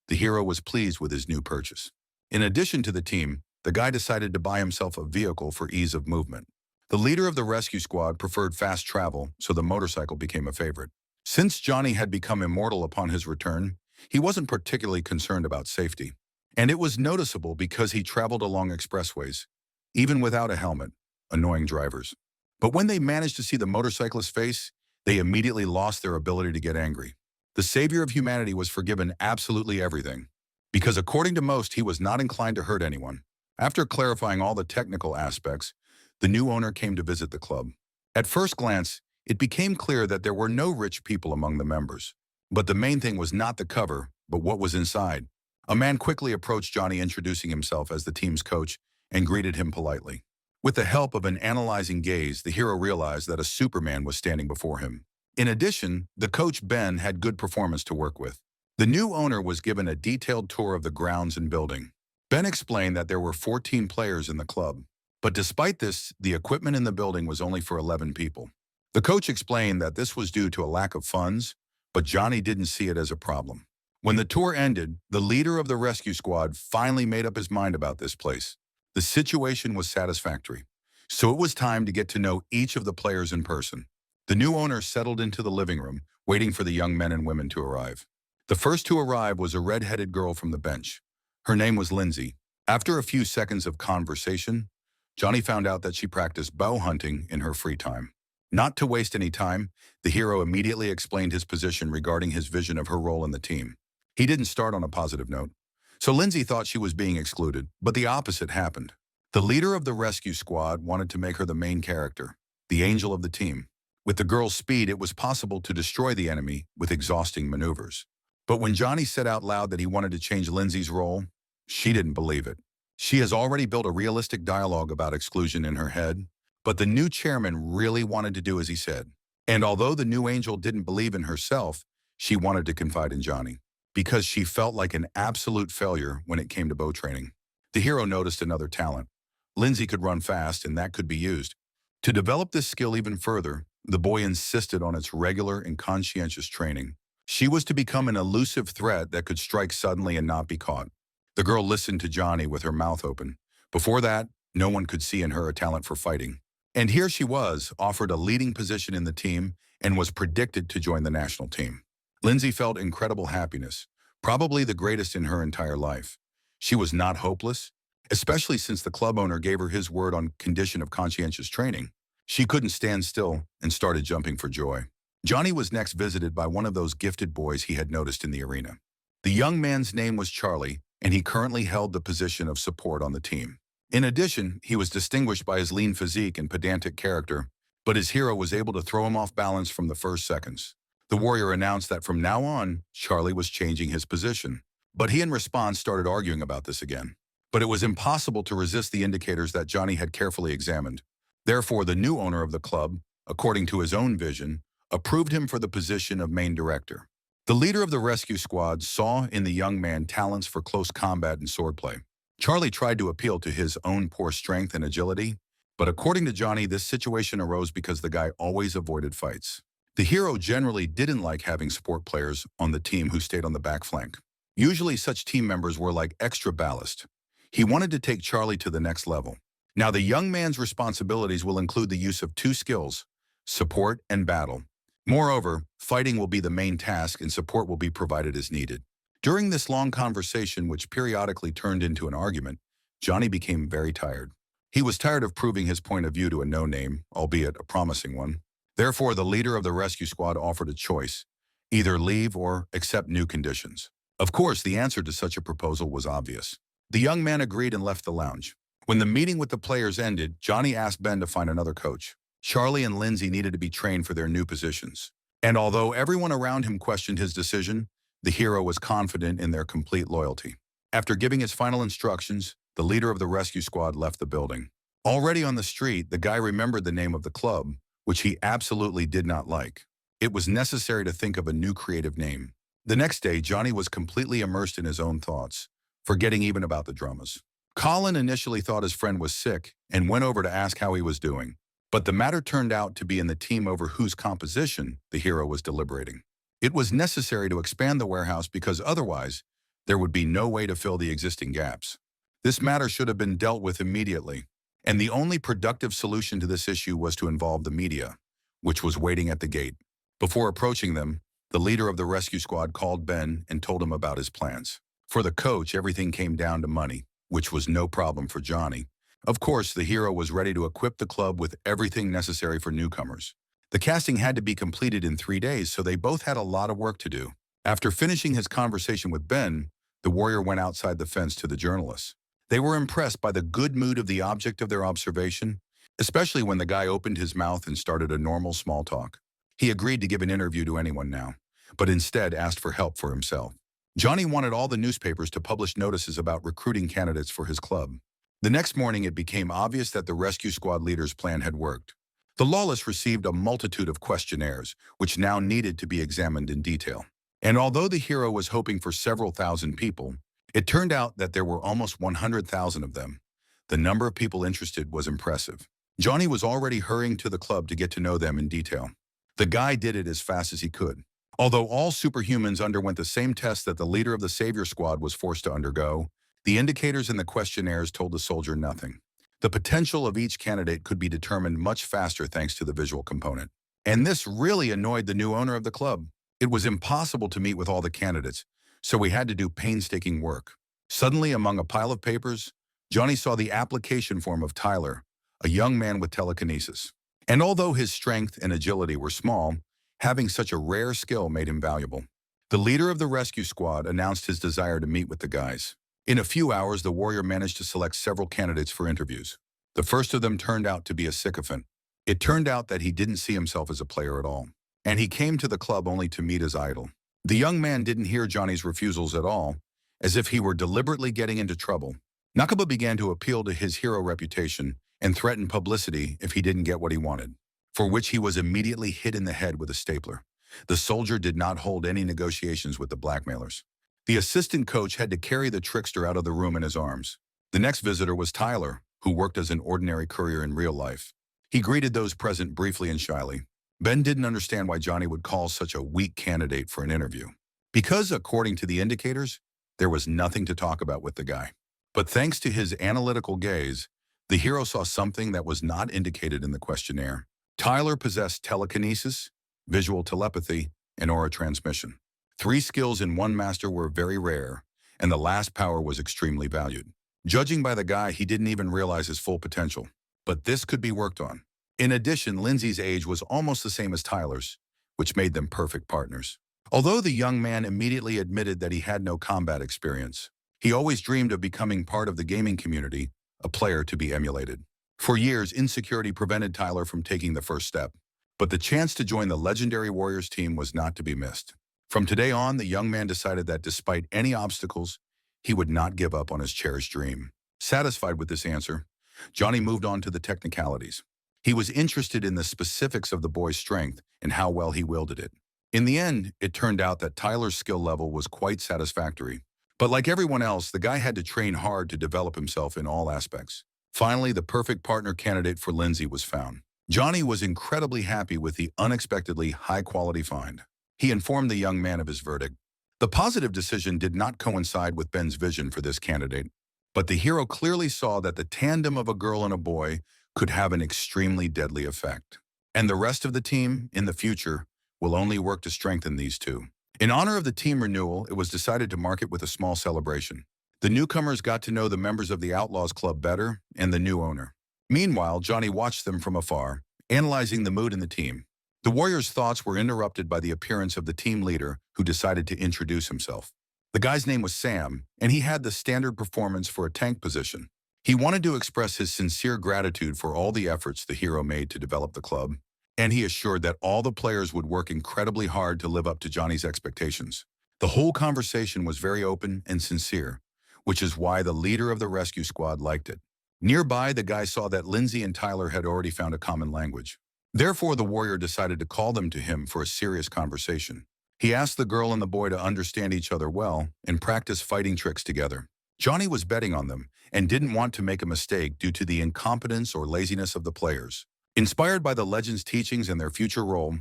the hero was pleased with his new purchase. In addition to the team, the guy decided to buy himself a vehicle for ease of movement. The leader of the rescue squad preferred fast travel, so the motorcycle became a favorite. Since Johnny had become immortal upon his return, he wasn't particularly concerned about safety. And it was noticeable because he traveled along expressways, even without a helmet, annoying drivers. But when they managed to see the motorcyclist's face, they immediately lost their ability to get angry. The savior of humanity was forgiven absolutely everything, because according to most, he was not inclined to hurt anyone. After clarifying all the technical aspects, the new owner came to visit the club. At first glance, it became clear that there were no rich people among the members. But the main thing was not the cover, but what was inside. A man quickly approached Johnny, introducing himself as the team's coach, and greeted him politely. With the help of an analyzing gaze, the hero realized that a Superman was standing before him. In addition, the coach Ben had good performance to work with. The new owner was given a detailed tour of the grounds and building. Ben explained that there were 14 players in the club. But despite this, the equipment in the building was only for 11 people. The coach explained that this was due to a lack of funds, but Johnny didn't see it as a problem. When the tour ended, the leader of the rescue squad finally made up his mind about this place. The situation was satisfactory, so it was time to get to know each of the players in person. The new owner settled into the living room, waiting for the young men and women to arrive. The first to arrive was a red-headed girl from the bench. Her name was Lindsay. After a few seconds of conversation, Johnny found out that she practiced bow hunting in her free time. Not to waste any time, the hero immediately explained his position regarding his vision of her role in the team. He didn't start on a positive note. So Lindsay thought she was being excluded, but the opposite happened. The leader of the rescue squad wanted to make her the main character, the angel of the team. With the girl's speed, it was possible to destroy the enemy with exhausting maneuvers. But when Johnny said out loud that he wanted to change Lindsay's role, she didn't believe it. She has already built a realistic dialogue about exclusion in her head, but the new chairman really wanted to do as he said. And although the new angel didn't believe in herself, she wanted to confide in Johnny, because she felt like an absolute failure when it came to bow training. The hero noticed another talent. Lindsay could run fast, and that could be used. To develop this skill even further, the boy insisted on its regular and conscientious training. She was to become an elusive threat that could strike suddenly and not be caught. The girl listened to Johnny with her mouth open. Before that, no one could see in her a talent for fighting. And here she was, offered a leading position in the team, and was predicted to join the national team. Lindsay felt incredible happiness, probably the greatest in her entire life. She was not hopeless, especially since the club owner gave her his word on condition of conscientious training. She couldn't stand still and started jumping for joy. Johnny was next visited by one of those gifted boys he had noticed in the arena. The young man's name was Charlie, and he currently held the position of support on the team. In addition, he was distinguished by his lean physique and pedantic character, but his hero was able to throw him off balance from the first seconds. The warrior announced that from now on, Charlie was changing his position. But he in response started arguing about this again. But it was impossible to resist the indicators that Johnny had carefully examined. Therefore, the new owner of the club, according to his own vision, approved him for the position of main director. The leader of the rescue squad saw in the young man talents for close combat and swordplay. Charlie tried to appeal to his own poor strength and agility, but according to Johnny, this situation arose because the guy always avoided fights. The hero generally didn't like having support players on the team who stayed on the back flank. Usually such team members were like extra ballast. He wanted to take Charlie to the next level. Now the young man's responsibilities will include the use of two skills, support and battle. Moreover, fighting will be the main task and support will be provided as needed. During this long conversation, which periodically turned into an argument, Johnny became very tired. He was tired of proving his point of view to a no-name, albeit a promising one. Therefore, the leader of the rescue squad offered a choice, either leave or accept new conditions. Of course, the answer to such a proposal was obvious. The young man agreed and left the lounge. When the meeting with the players ended, Johnny asked Ben to find another coach. Charlie and Lindsay needed to be trained for their new positions. And although everyone around him questioned his decision, the hero was confident in their complete loyalty. After giving his final instructions, the leader of the rescue squad left the building. Already on the street, the guy remembered the name of the club, which he absolutely did not like. It was necessary to think of a new creative name. The next day, Johnny was completely immersed in his own thoughts, forgetting even about the dramas. Colin initially thought his friend was sick and went over to ask how he was doing. But the matter turned out to be in the team over whose composition the hero was deliberating. It was necessary to expand the warehouse because otherwise, there would be no way to fill the existing gaps. This matter should have been dealt with immediately, and the only productive solution to this issue was to involve the media, which was waiting at the gate. Before approaching them, the leader of the rescue squad called Ben and told him about his plans. For the coach, everything came down to money, which was no problem for Johnny. Of course, the hero was ready to equip the club with everything necessary for newcomers. The casting had to be completed in 3 days, so they both had a lot of work to do. After finishing his conversation with Ben, the warrior went outside the fence to the journalists. They were impressed by the good mood of the object of their observation, especially when the guy opened his mouth and started a normal small talk. He agreed to give an interview to anyone now, but instead asked for help for himself. Johnny wanted all the newspapers to publish notices about recruiting candidates for his club. The next morning, it became obvious that the rescue squad leader's plan had worked. The lawless received a multitude of questionnaires, which now needed to be examined in detail. And although the hero was hoping for several thousand people, it turned out that there were almost 100,000 of them. The number of people interested was impressive. Johnny was already hurrying to the club to get to know them in detail. The guy did it as fast as he could. Although all superhumans underwent the same test that the leader of the Savior Squad was forced to undergo, the indicators in the questionnaires told the soldier nothing. The potential of each candidate could be determined much faster thanks to the visual component. And this really annoyed the new owner of the club. It was impossible to meet with all the candidates, so we had to do painstaking work. Suddenly, among a pile of papers, Johnny saw the application form of Tyler, a young man with telekinesis. And although his strength and agility were small, having such a rare skill made him valuable. The leader of the rescue squad announced his desire to meet with the guys. In a few hours, the warrior managed to select several candidates for interviews. The first of them turned out to be a sycophant. It turned out that he didn't see himself as a player at all, and he came to the club only to meet his idol. The young man didn't hear Johnny's refusals at all, as if he were deliberately getting into trouble. Nakaba began to appeal to his hero reputation and threatened publicity if he didn't get what he wanted, for which he was immediately hit in the head with a stapler. The soldier did not hold any negotiations with the blackmailers. The assistant coach had to carry the trickster out of the room in his arms. The next visitor was Tyler, who worked as an ordinary courier in real life. He greeted those present briefly and shyly. Ben didn't understand why Johnny would call such a weak candidate for an interview. Because, according to the indicators, there was nothing to talk about with the guy. But thanks to his analytical gaze, the hero saw something that was not indicated in the questionnaire. Tyler possessed telekinesis, visual telepathy, and aura transmission. 3 skills in one master were very rare, and the last power was extremely valued. Judging by the guy, he didn't even realize his full potential. But this could be worked on. In addition, Lindsay's age was almost the same as Tyler's, which made them perfect partners. Although the young man immediately admitted that he had no combat experience, he always dreamed of becoming part of the gaming community, a player to be emulated. For years, insecurity prevented Tyler from taking the first step. But the chance to join the legendary Warriors team was not to be missed. From today on, the young man decided that despite any obstacles, he would not give up on his cherished dream. Satisfied with this answer, Johnny moved on to the technicalities. He was interested in the specifics of the boy's strength and how well he wielded it. In the end, it turned out that Tyler's skill level was quite satisfactory. But like everyone else, the guy had to train hard to develop himself in all aspects. Finally, the perfect partner candidate for Lindsay was found. Johnny was incredibly happy with the unexpectedly high-quality find. He informed the young man of his verdict. The positive decision did not coincide with Ben's vision for this candidate, but the hero clearly saw that the tandem of a girl and a boy could have an extremely deadly effect. And the rest of the team, in the future, will only work to strengthen these two. In honor of the team renewal, it was decided to mark it with a small celebration. The newcomers got to know the members of the Outlaws Club better and the new owner. Meanwhile, Johnny watched them from afar, analyzing the mood in the team. The Warriors' thoughts were interrupted by the appearance of the team leader, who decided to introduce himself. The guy's name was Sam, and he had the standard performance for a tank position. He wanted to express his sincere gratitude for all the efforts the hero made to develop the club, and he assured that all the players would work incredibly hard to live up to Johnny's expectations. The whole conversation was very open and sincere, which is why the leader of the rescue squad liked it. Nearby, the guy saw that Lindsay and Tyler had already found a common language. Therefore, the warrior decided to call them to him for a serious conversation. He asked the girl and the boy to understand each other well and practice fighting tricks together. Johnny was betting on them and didn't want to make a mistake due to the incompetence or laziness of the players. Inspired by the legend's teachings and their future role,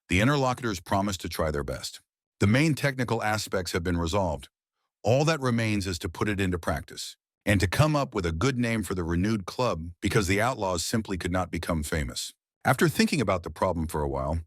the interlocutors promised to try their best. The main technical aspects have been resolved. All that remains is to put it into practice and to come up with a good name for the renewed club, because the Outlaws simply could not become famous. After thinking about the problem for a while,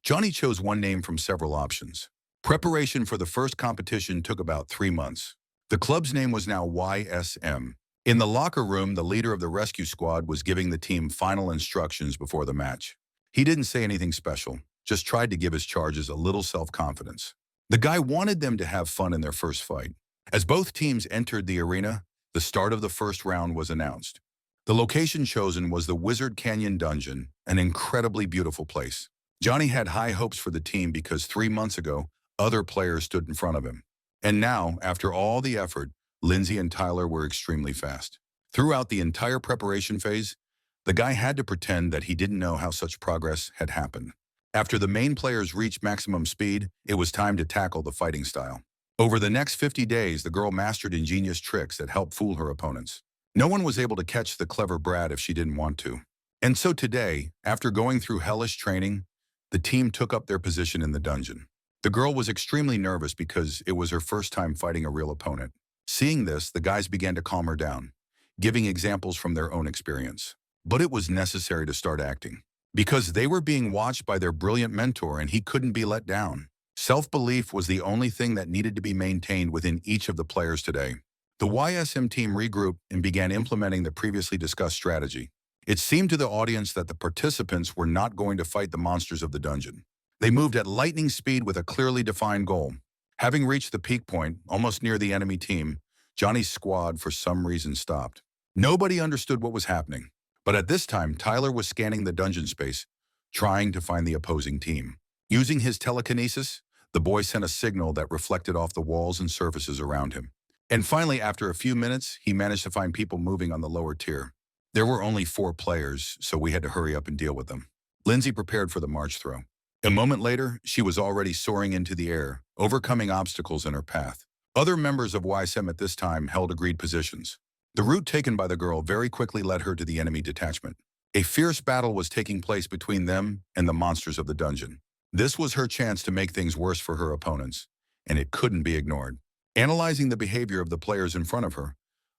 Johnny chose one name from several options. Preparation for the first competition took about 3 months. The club's name was now YSM. In the locker room, the leader of the rescue squad was giving the team final instructions before the match. He didn't say anything special, just tried to give his charges a little self-confidence. The guy wanted them to have fun in their first fight. As both teams entered the arena, the start of the first round was announced. The location chosen was the Wizard Canyon Dungeon, an incredibly beautiful place. Johnny had high hopes for the team because 3 months ago, other players stood in front of him. And now, after all the effort, Lindsay and Tyler were extremely fast. Throughout the entire preparation phase, the guy had to pretend that he didn't know how such progress had happened. After the main players reached maximum speed, it was time to tackle the fighting style. Over the next 50 days, the girl mastered ingenious tricks that helped fool her opponents. No one was able to catch the clever brat if she didn't want to. And so today, after going through hellish training, the team took up their position in the dungeon. The girl was extremely nervous because it was her first time fighting a real opponent. Seeing this, the guys began to calm her down, giving examples from their own experience. But it was necessary to start acting, because they were being watched by their brilliant mentor and he couldn't be let down. Self-belief was the only thing that needed to be maintained within each of the players today. The YSM team regrouped and began implementing the previously discussed strategy. It seemed to the audience that the participants were not going to fight the monsters of the dungeon. They moved at lightning speed with a clearly defined goal. Having reached the peak point, almost near the enemy team, Johnny's squad for some reason stopped. Nobody understood what was happening, but at this time, Tyler was scanning the dungeon space, trying to find the opposing team. Using his telekinesis, the boy sent a signal that reflected off the walls and surfaces around him. And finally, after a few minutes, he managed to find people moving on the lower tier. There were only 4 players, so we had to hurry up and deal with them. Lindsay prepared for the march throw. A moment later, she was already soaring into the air, overcoming obstacles in her path. Other members of YSM at this time held agreed positions. The route taken by the girl very quickly led her to the enemy detachment. A fierce battle was taking place between them and the monsters of the dungeon. This was her chance to make things worse for her opponents, and it couldn't be ignored. Analyzing the behavior of the players in front of her,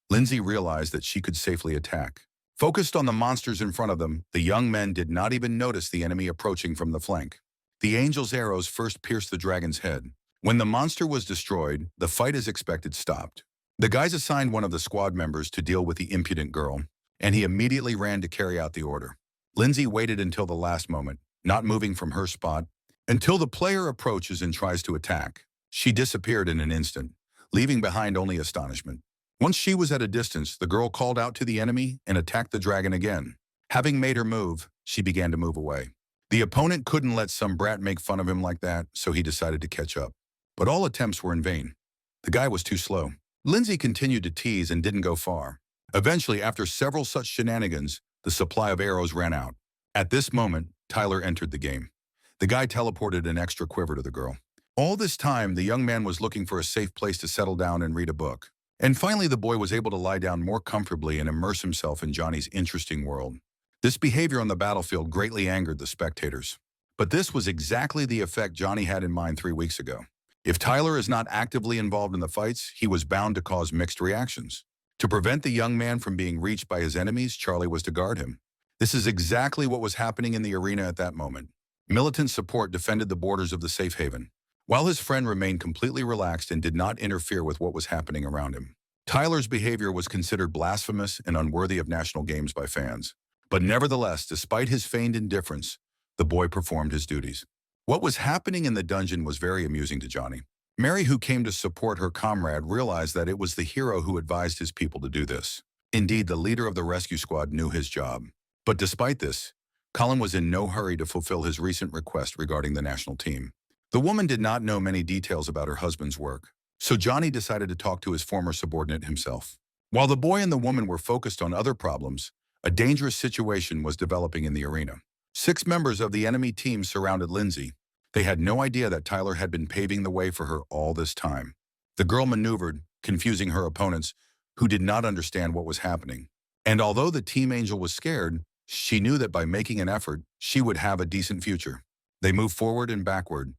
Lindsay realized that she could safely attack. Focused on the monsters in front of them, the young men did not even notice the enemy approaching from the flank. The angel's arrows first pierced the dragon's head. When the monster was destroyed, the fight as expected stopped. The guys assigned one of the squad members to deal with the impudent girl, and he immediately ran to carry out the order. Lindsay waited until the last moment, not moving from her spot, until the player approaches and tries to attack. She disappeared in an instant, leaving behind only astonishment. Once she was at a distance, the girl called out to the enemy and attacked the dragon again. Having made her move, she began to move away. The opponent couldn't let some brat make fun of him like that, so he decided to catch up. But all attempts were in vain. The guy was too slow. Lindsay continued to tease and didn't go far. Eventually, after several such shenanigans, the supply of arrows ran out. At this moment, Tyler entered the game. The guy teleported an extra quiver to the girl. All this time, the young man was looking for a safe place to settle down and read a book. And finally, the boy was able to lie down more comfortably and immerse himself in Johnny's interesting world. This behavior on the battlefield greatly angered the spectators. But this was exactly the effect Johnny had in mind 3 weeks ago. If Tyler is not actively involved in the fights, he was bound to cause mixed reactions. To prevent the young man from being reached by his enemies, Charlie was to guard him. This is exactly what was happening in the arena at that moment. Militant support defended the borders of the safe haven, while his friend remained completely relaxed and did not interfere with what was happening around him. Tyler's behavior was considered blasphemous and unworthy of national games by fans. But nevertheless, despite his feigned indifference, the boy performed his duties. What was happening in the dungeon was very amusing to Johnny. Mary, who came to support her comrade, realized that it was the hero who advised his people to do this. Indeed, the leader of the rescue squad knew his job. But despite this, Colin was in no hurry to fulfill his recent request regarding the national team. The woman did not know many details about her husband's work, so Johnny decided to talk to his former subordinate himself. While the boy and the woman were focused on other problems, a dangerous situation was developing in the arena. 6 members of the enemy team surrounded Lindsay. They had no idea that Tyler had been paving the way for her all this time. The girl maneuvered, confusing her opponents, who did not understand what was happening. And although the team angel was scared, she knew that by making an effort, she would have a decent future. They moved forward and backward,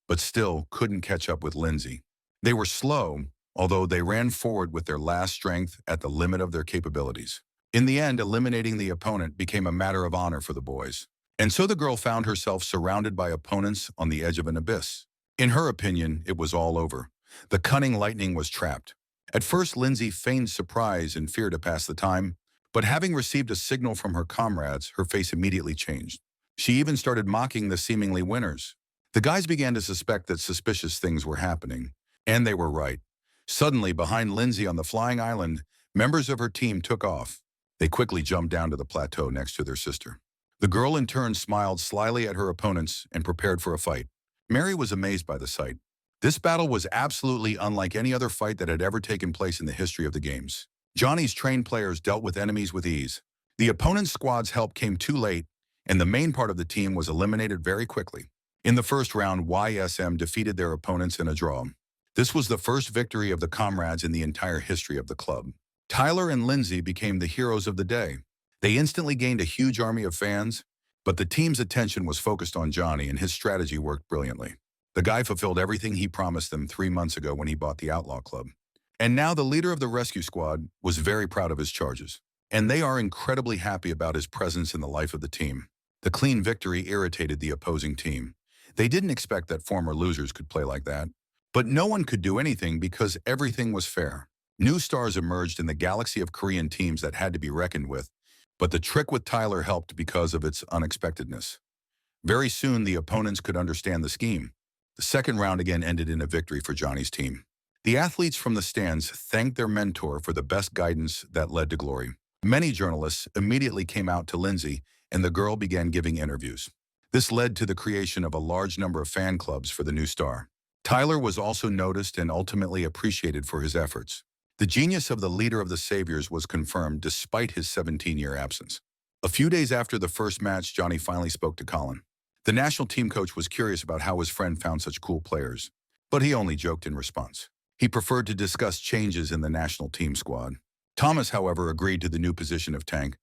but still couldn't catch up with Lindsay. They were slow, although they ran forward with their last strength at the limit of their capabilities. In the end, eliminating the opponent became a matter of honor for the boys. And so the girl found herself surrounded by opponents on the edge of an abyss. In her opinion, it was all over. The cunning lightning was trapped. At first, Lindsay feigned surprise and fear to pass the time, but having received a signal from her comrades, her face immediately changed. She even started mocking the seemingly winners. The guys began to suspect that suspicious things were happening, and they were right. Suddenly, behind Lindsay on the flying island, members of her team took off. They quickly jumped down to the plateau next to their sister. The girl in turn smiled slyly at her opponents and prepared for a fight. Mary was amazed by the sight. This battle was absolutely unlike any other fight that had ever taken place in the history of the games. Johnny's trained players dealt with enemies with ease. The opponent's squad's help came too late, and the main part of the team was eliminated very quickly. In the first round, YSM defeated their opponents in a draw. This was the first victory of the comrades in the entire history of the club. Tyler and Lindsay became the heroes of the day. They instantly gained a huge army of fans, but the team's attention was focused on Johnny, and his strategy worked brilliantly. The guy fulfilled everything he promised them 3 months ago when he bought the Outlaw Club. And now the leader of the rescue squad was very proud of his charges, and they are incredibly happy about his presence in the life of the team. The clean victory irritated the opposing team. They didn't expect that former losers could play like that. But no one could do anything because everything was fair. New stars emerged in the galaxy of Korean teams that had to be reckoned with, but the trick with Tyler helped because of its unexpectedness. Very soon, the opponents could understand the scheme. The second round again ended in a victory for Johnny's team. The athletes from the stands thanked their mentor for the best guidance that led to glory. Many journalists immediately came out to Lindsay, and the girl began giving interviews. This led to the creation of a large number of fan clubs for the new star. Tyler was also noticed and ultimately appreciated for his efforts. The genius of the leader of the Saviors was confirmed despite his 17-year absence. A few days after the first match, Johnny finally spoke to Colin. The national team coach was curious about how his friend found such cool players, but he only joked in response. He preferred to discuss changes in the national team squad. Thomas, however, agreed to the new position of tank,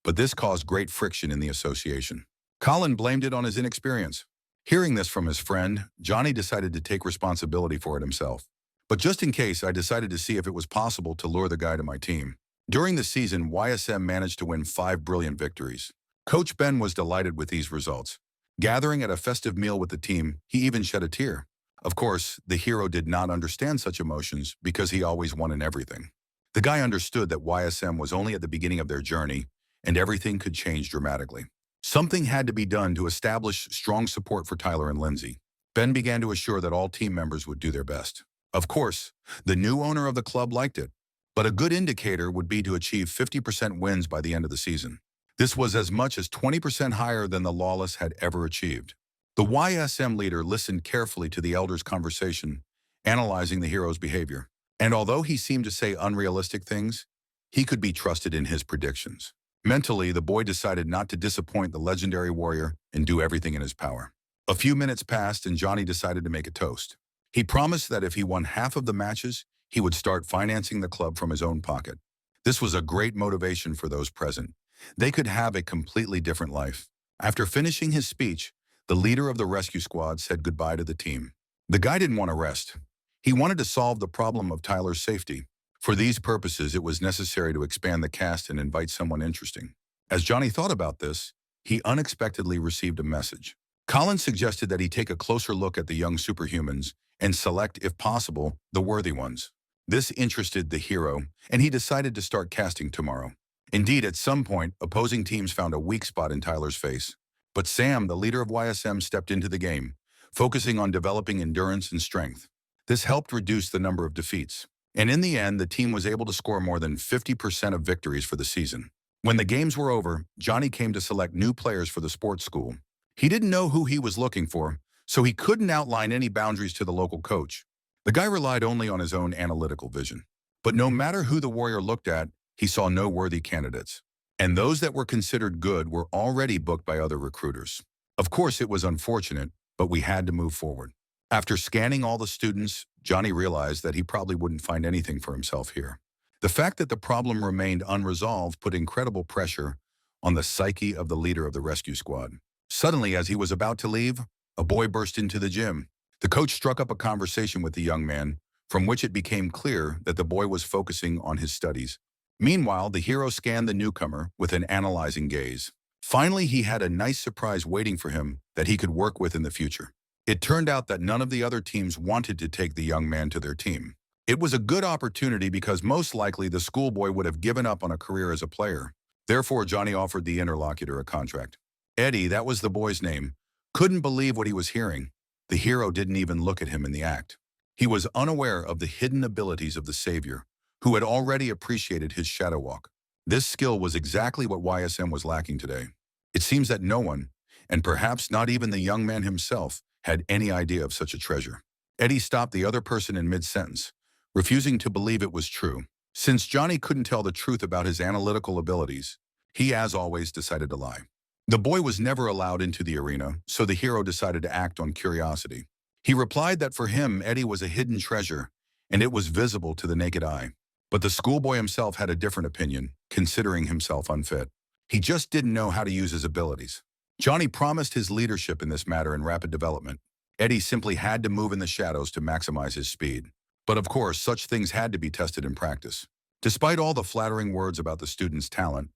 but this caused great friction in the association. Colin blamed it on his inexperience. Hearing this from his friend, Johnny decided to take responsibility for it himself. But just in case, I decided to see if it was possible to lure the guy to my team. During the season, YSM managed to win 5 brilliant victories. Coach Ben was delighted with these results. Gathering at a festive meal with the team, he even shed a tear. Of course, the hero did not understand such emotions because he always won in everything. The guy understood that YSM was only at the beginning of their journey, and everything could change dramatically. Something had to be done to establish strong support for Tyler and Lindsay. Ben began to assure that all team members would do their best. Of course, the new owner of the club liked it, but a good indicator would be to achieve 50% wins by the end of the season. This was as much as 20% higher than the lawless had ever achieved. The YSM leader listened carefully to the elder's conversation, analyzing the hero's behavior. And although he seemed to say unrealistic things, he could be trusted in his predictions. Mentally, the boy decided not to disappoint the legendary warrior and do everything in his power. A few minutes passed and Johnny decided to make a toast. He promised that if he won half of the matches, he would start financing the club from his own pocket. This was a great motivation for those present. They could have a completely different life. After finishing his speech, the leader of the rescue squad said goodbye to the team. The guy didn't want to rest. He wanted to solve the problem of Tyler's safety. For these purposes, it was necessary to expand the cast and invite someone interesting. As Johnny thought about this, he unexpectedly received a message. Colin suggested that he take a closer look at the young superhumans and select, if possible, the worthy ones. This interested the hero, and he decided to start casting tomorrow. Indeed, at some point, opposing teams found a weak spot in Tyler's face. But Sam, the leader of YSM, stepped into the game, focusing on developing endurance and strength. This helped reduce the number of defeats. And in the end, the team was able to score more than 50% of victories for the season. When the games were over, Johnny came to select new players for the sports school. He didn't know who he was looking for, so he couldn't outline any boundaries to the local coach. The guy relied only on his own analytical vision. But no matter who the warrior looked at, he saw no worthy candidates. And those that were considered good were already booked by other recruiters. Of course, it was unfortunate, but we had to move forward. After scanning all the students, Johnny realized that he probably wouldn't find anything for himself here. The fact that the problem remained unresolved put incredible pressure on the psyche of the leader of the rescue squad. Suddenly, as he was about to leave, a boy burst into the gym. The coach struck up a conversation with the young man, from which it became clear that the boy was focusing on his studies. Meanwhile, the hero scanned the newcomer with an analyzing gaze. Finally, he had a nice surprise waiting for him that he could work with in the future. It turned out that none of the other teams wanted to take the young man to their team. It was a good opportunity because most likely the schoolboy would have given up on a career as a player. Therefore, Johnny offered the interlocutor a contract. Eddie, that was the boy's name, couldn't believe what he was hearing. The hero didn't even look at him in the act. He was unaware of the hidden abilities of the savior, who had already appreciated his shadow walk. This skill was exactly what YSM was lacking today. It seems that no one, and perhaps not even the young man himself, had any idea of such a treasure. Eddie stopped the other person in mid-sentence, refusing to believe it was true. Since Johnny couldn't tell the truth about his analytical abilities, he, as always, decided to lie. The boy was never allowed into the arena, so the hero decided to act on curiosity. He replied that for him, Eddie was a hidden treasure, and it was visible to the naked eye. But the schoolboy himself had a different opinion, considering himself unfit. He just didn't know how to use his abilities. Johnny promised his leadership in this matter in rapid development. Eddie simply had to move in the shadows to maximize his speed. But of course, such things had to be tested in practice. Despite all the flattering words about the student's talent,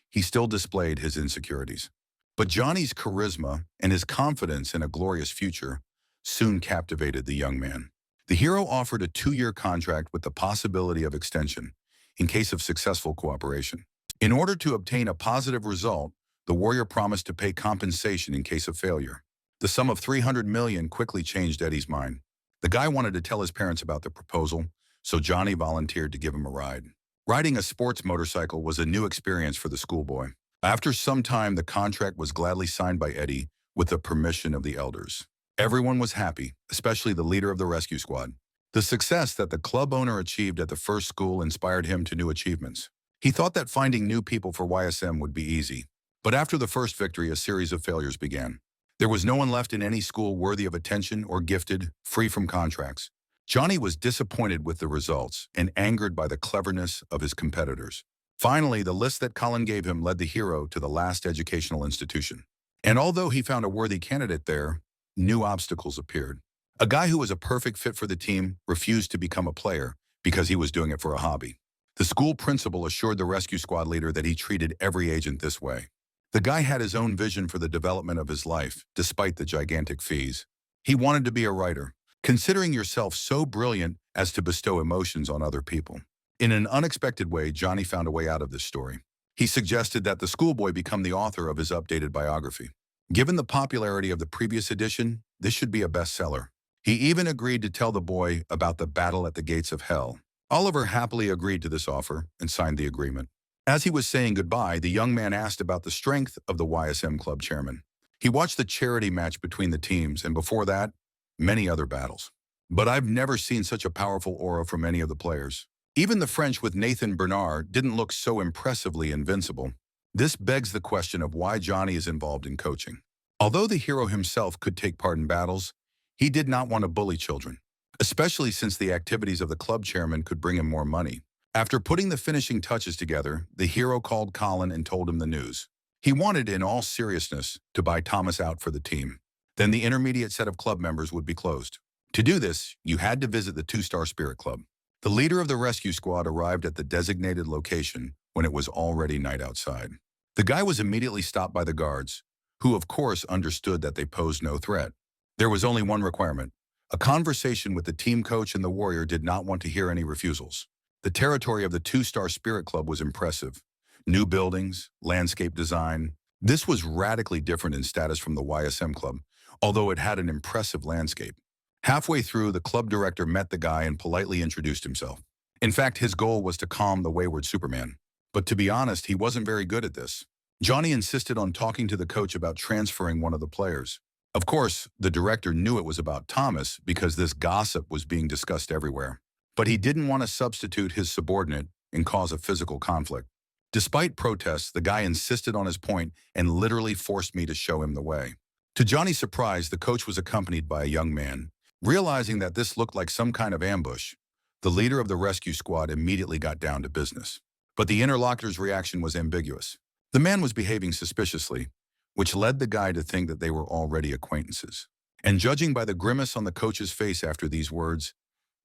he still displayed his insecurities. But Johnny's charisma and his confidence in a glorious future soon captivated the young man. The hero offered a 2-year contract with the possibility of extension in case of successful cooperation. In order to obtain a positive result, the warrior promised to pay compensation in case of failure. The sum of 300 million quickly changed Eddie's mind. The guy wanted to tell his parents about the proposal, so Johnny volunteered to give him a ride. Riding a sports motorcycle was a new experience for the schoolboy. After some time, the contract was gladly signed by Eddie with the permission of the elders. Everyone was happy, especially the leader of the rescue squad. The success that the club owner achieved at the first school inspired him to new achievements. He thought that finding new people for YSM would be easy. But after the first victory, a series of failures began. There was no one left in any school worthy of attention or gifted, free from contracts. Johnny was disappointed with the results and angered by the cleverness of his competitors. Finally, the list that Colin gave him led the hero to the last educational institution. And although he found a worthy candidate there, new obstacles appeared. A guy who was a perfect fit for the team refused to become a player because he was doing it for a hobby. The school principal assured the rescue squad leader that he treated every agent this way. The guy had his own vision for the development of his life, despite the gigantic fees. He wanted to be a writer, considering yourself so brilliant as to bestow emotions on other people. In an unexpected way, Johnny found a way out of this story. He suggested that the schoolboy become the author of his updated biography. Given the popularity of the previous edition, this should be a bestseller. He even agreed to tell the boy about the battle at the gates of hell. Oliver happily agreed to this offer and signed the agreement. As he was saying goodbye, the young man asked about the strength of the YSM club chairman. He watched the charity match between the teams, and before that, many other battles. But I've never seen such a powerful aura from any of the players. Even the French with Nathan Bernard didn't look so impressively invincible. This begs the question of why Johnny is involved in coaching. Although the hero himself could take part in battles, he did not want to bully children, especially since the activities of the club chairman could bring him more money. After putting the finishing touches together, the hero called Colin and told him the news. He wanted, in all seriousness, to buy Thomas out for the team. Then the intermediate set of club members would be closed. To do this, you had to visit the 2-Star Spirit Club. The leader of the rescue squad arrived at the designated location when it was already night outside. The guy was immediately stopped by the guards, who of course understood that they posed no threat. There was only one requirement. A conversation with the team coach, and the warrior did not want to hear any refusals. The territory of the 2-Star Spirit Club was impressive. New buildings, landscape design. This was radically different in status from the YSM Club, although it had an impressive landscape. Halfway through, the club director met the guy and politely introduced himself. In fact, his goal was to calm the wayward Superman. But to be honest, he wasn't very good at this. Johnny insisted on talking to the coach about transferring one of the players. Of course, the director knew it was about Thomas because this gossip was being discussed everywhere. But he didn't want to substitute his subordinate and cause a physical conflict. Despite protests, the guy insisted on his point and literally forced me to show him the way. To Johnny's surprise, the coach was accompanied by a young man. Realizing that this looked like some kind of ambush, the leader of the rescue squad immediately got down to business. But the interlocutor's reaction was ambiguous. The man was behaving suspiciously, which led the guy to think that they were already acquaintances. And judging by the grimace on the coach's face after these words,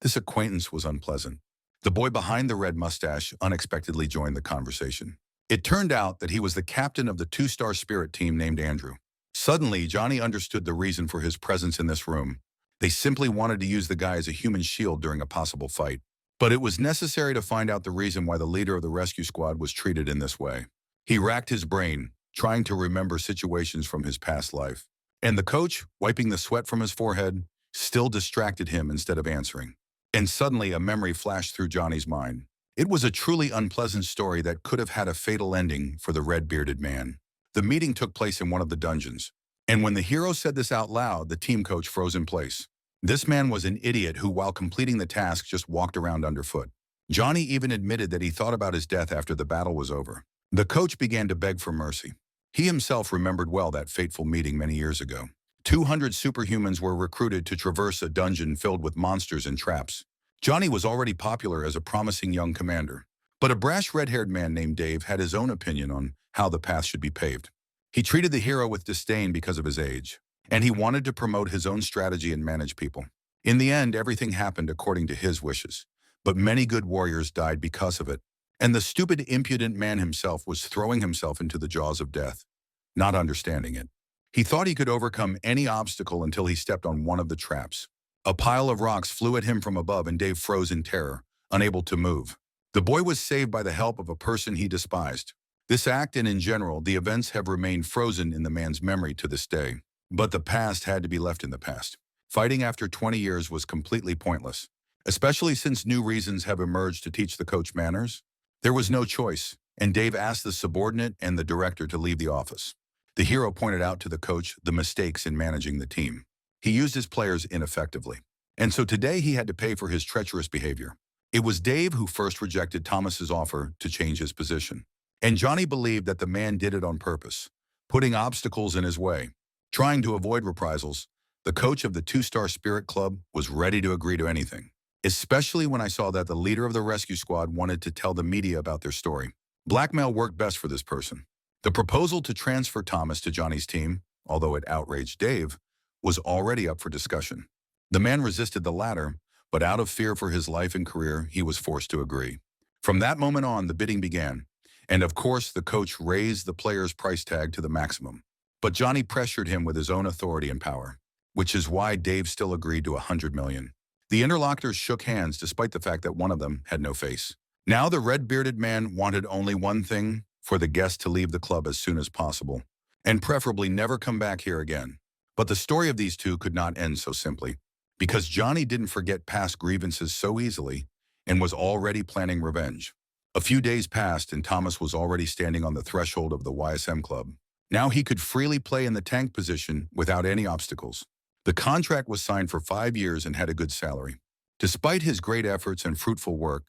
this acquaintance was unpleasant. The boy behind the red mustache unexpectedly joined the conversation. It turned out that he was the captain of the 2-Star Spirit team named Andrew. Suddenly, Johnny understood the reason for his presence in this room. They simply wanted to use the guy as a human shield during a possible fight. But it was necessary to find out the reason why the leader of the rescue squad was treated in this way. He racked his brain, trying to remember situations from his past life. And the coach, wiping the sweat from his forehead, still distracted him instead of answering. And suddenly a memory flashed through Johnny's mind. It was a truly unpleasant story that could have had a fatal ending for the red-bearded man. The meeting took place in one of the dungeons. And when the hero said this out loud, the team coach froze in place. This man was an idiot who, while completing the task, just walked around underfoot. Johnny even admitted that he thought about his death after the battle was over. The coach began to beg for mercy. He himself remembered well that fateful meeting many years ago. 200 superhumans were recruited to traverse a dungeon filled with monsters and traps. Johnny was already popular as a promising young commander. But a brash red-haired man named Dave had his own opinion on how the path should be paved. He treated the hero with disdain because of his age, and he wanted to promote his own strategy and manage people. In the end, everything happened according to his wishes, but many good warriors died because of it. And the stupid, impudent man himself was throwing himself into the jaws of death, not understanding it. He thought he could overcome any obstacle until he stepped on one of the traps. A pile of rocks flew at him from above, and Dave froze in terror, unable to move. The boy was saved by the help of a person he despised. This act, and in general, the events have remained frozen in the man's memory to this day. But the past had to be left in the past. Fighting after 20 years was completely pointless, especially since new reasons have emerged to teach the coach manners. There was no choice, and Dave asked the subordinate and the director to leave the office. The hero pointed out to the coach the mistakes in managing the team. He used his players ineffectively, and so today he had to pay for his treacherous behavior. It was Dave who first rejected Thomas's offer to change his position. And Johnny believed that the man did it on purpose, putting obstacles in his way. Trying to avoid reprisals, the coach of the 2-Star Spirit Club was ready to agree to anything, especially when I saw that the leader of the rescue squad wanted to tell the media about their story. Blackmail worked best for this person. The proposal to transfer Thomas to Johnny's team, although it outraged Dave, was already up for discussion. The man resisted the latter, but out of fear for his life and career, he was forced to agree. From that moment on, the bidding began. And of course, the coach raised the player's price tag to the maximum. But Johnny pressured him with his own authority and power, which is why Dave still agreed to $100 million. The interlocutors shook hands despite the fact that one of them had no face. Now the red-bearded man wanted only one thing: for the guest to leave the club as soon as possible, and preferably never come back here again. But the story of these two could not end so simply, because Johnny didn't forget past grievances so easily and was already planning revenge. A few days passed and Thomas was already standing on the threshold of the YSM club. Now he could freely play in the tank position without any obstacles. The contract was signed for 5 years and had a good salary. Despite his great efforts and fruitful work,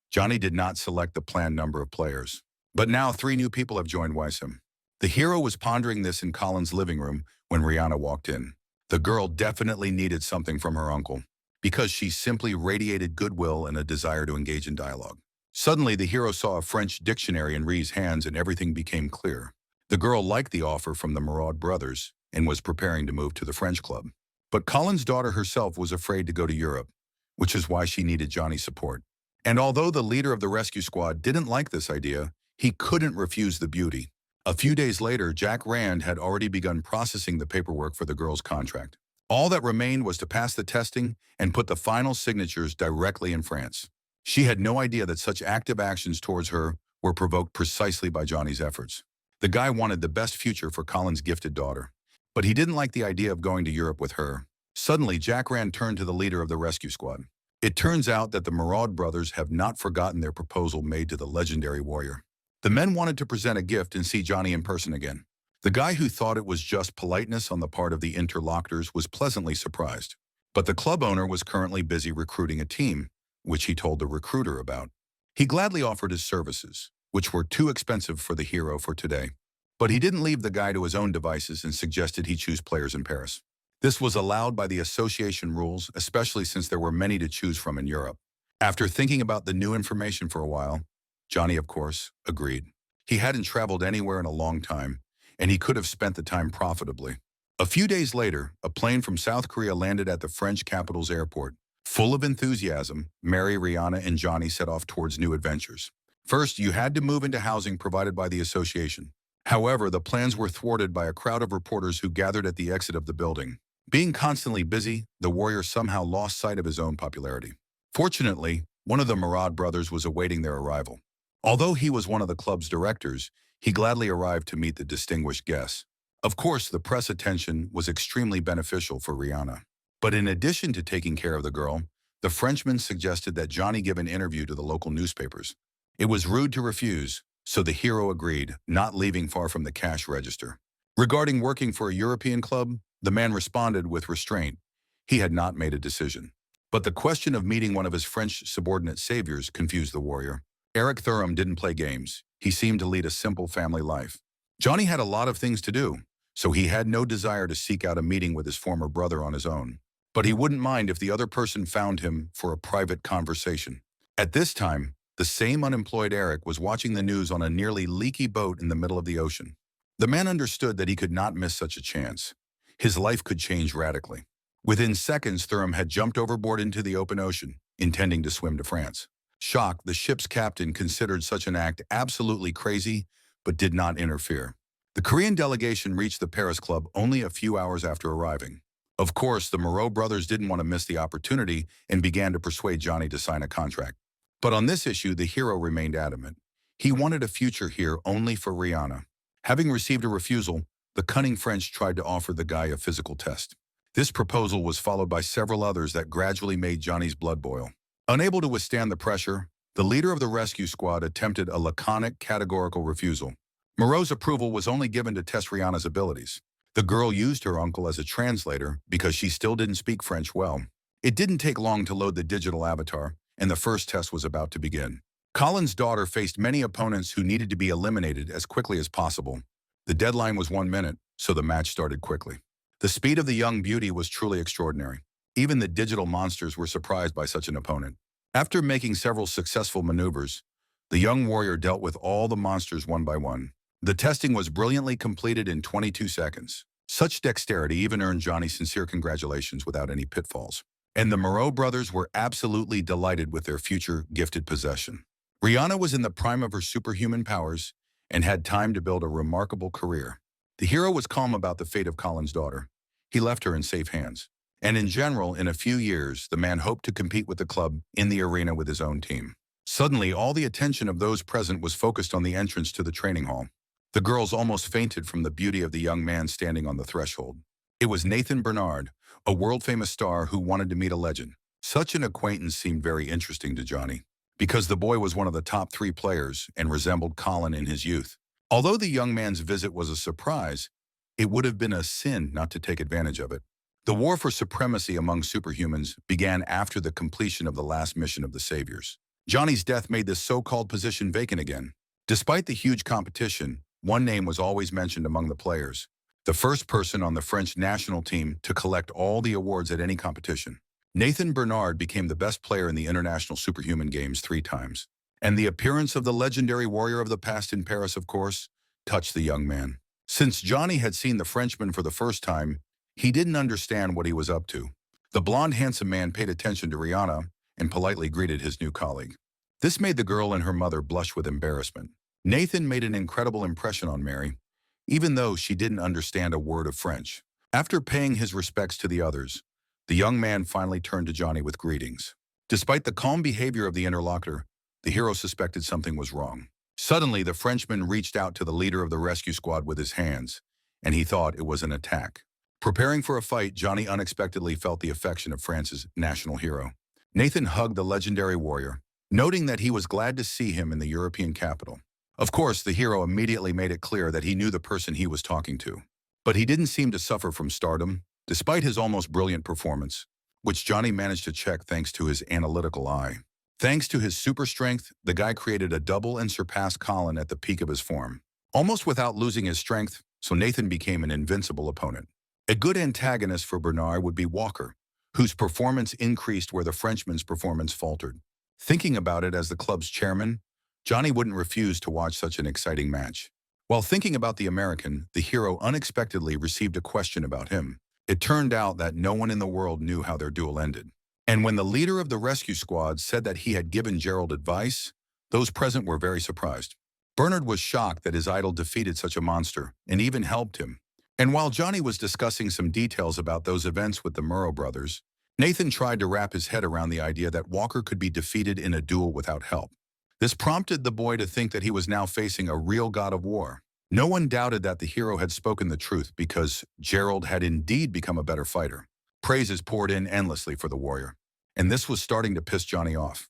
Johnny did not select the planned number of players. But now 3 new people have joined YSM. The hero was pondering this in Colin's living room when Rihanna walked in. The girl definitely needed something from her uncle, because she simply radiated goodwill and a desire to engage in dialogue. Suddenly, the hero saw a French dictionary in Rhee's hands and everything became clear. The girl liked the offer from the Maraud brothers and was preparing to move to the French club. But Colin's daughter herself was afraid to go to Europe, which is why she needed Johnny's support. And although the leader of the rescue squad didn't like this idea, he couldn't refuse the beauty. A few days later, Jack Rand had already begun processing the paperwork for the girl's contract. All that remained was to pass the testing and put the final signatures directly in France. She had no idea that such active actions towards her were provoked precisely by Johnny's efforts. The guy wanted the best future for Colin's gifted daughter, but he didn't like the idea of going to Europe with her. Suddenly, Jack Rand turned to the leader of the rescue squad. It turns out that the Maraud brothers have not forgotten their proposal made to the legendary warrior. The men wanted to present a gift and see Johnny in person again. The guy who thought it was just politeness on the part of the interlocutors was pleasantly surprised. But the club owner was currently busy recruiting a team, which he told the recruiter about. He gladly offered his services, which were too expensive for the hero for today. But he didn't leave the guy to his own devices and suggested he choose players in Paris. This was allowed by the association rules, especially since there were many to choose from in Europe. After thinking about the new information for a while, Johnny, of course, agreed. He hadn't traveled anywhere in a long time, and he could have spent the time profitably. A few days later, a plane from South Korea landed at the French capital's airport. Full of enthusiasm, Mary, Rihanna, and Johnny set off towards new adventures. First, you had to move into housing provided by the association. However, the plans were thwarted by a crowd of reporters who gathered at the exit of the building. Being constantly busy, the warrior somehow lost sight of his own popularity. Fortunately, one of the Maraud brothers was awaiting their arrival. Although he was one of the club's directors, he gladly arrived to meet the distinguished guests. Of course, the press attention was extremely beneficial for Rihanna. But in addition to taking care of the girl, the Frenchman suggested that Johnny give an interview to the local newspapers. It was rude to refuse, so the hero agreed, not leaving far from the cash register. Regarding working for a European club, the man responded with restraint. He had not made a decision. But the question of meeting one of his French subordinate saviors confused the warrior. Eric Thuram didn't play games. He seemed to lead a simple family life. Johnny had a lot of things to do, so he had no desire to seek out a meeting with his former brother on his own. But he wouldn't mind if the other person found him for a private conversation. At this time, the same unemployed Eric was watching the news on a nearly leaky boat in the middle of the ocean. The man understood that he could not miss such a chance. His life could change radically. Within seconds, Thuram had jumped overboard into the open ocean, intending to swim to France. Shocked, the ship's captain considered such an act absolutely crazy, but did not interfere. The Korean delegation reached the Paris club only a few hours after arriving. Of course, the Moreau brothers didn't want to miss the opportunity and began to persuade Johnny to sign a contract. But on this issue, the hero remained adamant. He wanted a future here only for Rihanna. Having received a refusal, the cunning French tried to offer the guy a physical test. This proposal was followed by several others that gradually made Johnny's blood boil. Unable to withstand the pressure, the leader of the rescue squad attempted a laconic, categorical refusal. Moreau's approval was only given to test Rihanna's abilities. The girl used her uncle as a translator because she still didn't speak French well. It didn't take long to load the digital avatar, and the first test was about to begin. Colin's daughter faced many opponents who needed to be eliminated as quickly as possible. The deadline was 1 minute, so the match started quickly. The speed of the young beauty was truly extraordinary. Even the digital monsters were surprised by such an opponent. After making several successful maneuvers, the young warrior dealt with all the monsters one by one. The testing was brilliantly completed in 22 seconds. Such dexterity even earned Johnny sincere congratulations without any pitfalls. And the Moreau brothers were absolutely delighted with their future gifted possession. Rihanna was in the prime of her superhuman powers and had time to build a remarkable career. The hero was calm about the fate of Colin's daughter. He left her in safe hands. And in general, in a few years, the man hoped to compete with the club in the arena with his own team. Suddenly, all the attention of those present was focused on the entrance to the training hall. The girls almost fainted from the beauty of the young man standing on the threshold. It was Nathan Bernard, a world-famous star who wanted to meet a legend. Such an acquaintance seemed very interesting to Johnny. because the boy was one of the top 3 players and resembled Colin in his youth. Although the young man's visit was a surprise, it would have been a sin not to take advantage of it. The war for supremacy among superhumans began after the completion of the last mission of the Saviors. Johnny's death made this so-called position vacant again. Despite the huge competition, one name was always mentioned among the players: the first person on the French national team to collect all the awards at any competition. Nathan Bernard became the best player in the International Superhuman Games 3 times. And the appearance of the legendary warrior of the past in Paris, of course, touched the young man. Since Johnny had seen the Frenchman for the first time, he didn't understand what he was up to. The blonde, handsome man paid attention to Rihanna and politely greeted his new colleague. This made the girl and her mother blush with embarrassment. Nathan made an incredible impression on Mary, even though she didn't understand a word of French. After paying his respects to the others, the young man finally turned to Johnny with greetings. Despite the calm behavior of the interlocutor, the hero suspected something was wrong. Suddenly, the Frenchman reached out to the leader of the rescue squad with his hands, and he thought it was an attack. Preparing for a fight, Johnny unexpectedly felt the affection of France's national hero. Nathan hugged the legendary warrior, noting that he was glad to see him in the European capital. Of course, the hero immediately made it clear that he knew the person he was talking to. But he didn't seem to suffer from stardom, despite his almost brilliant performance, which Johnny managed to check thanks to his analytical eye. Thanks to his super strength, the guy created a double and surpassed Colin at the peak of his form, almost without losing his strength, so Nathan became an invincible opponent. A good antagonist for Bernard would be Walker, whose performance increased where the Frenchman's performance faltered. Thinking about it as the club's chairman, Johnny wouldn't refuse to watch such an exciting match. While thinking about the American, the hero unexpectedly received a question about him. It turned out that no one in the world knew how their duel ended. And when the leader of the rescue squad said that he had given Gerald advice, those present were very surprised. Bernard was shocked that his idol defeated such a monster and even helped him. And while Johnny was discussing some details about those events with the Murrow brothers, Nathan tried to wrap his head around the idea that Walker could be defeated in a duel without help. This prompted the boy to think that he was now facing a real god of war. No one doubted that the hero had spoken the truth because Gerald had indeed become a better fighter. Praises poured in endlessly for the warrior, and this was starting to piss Johnny off.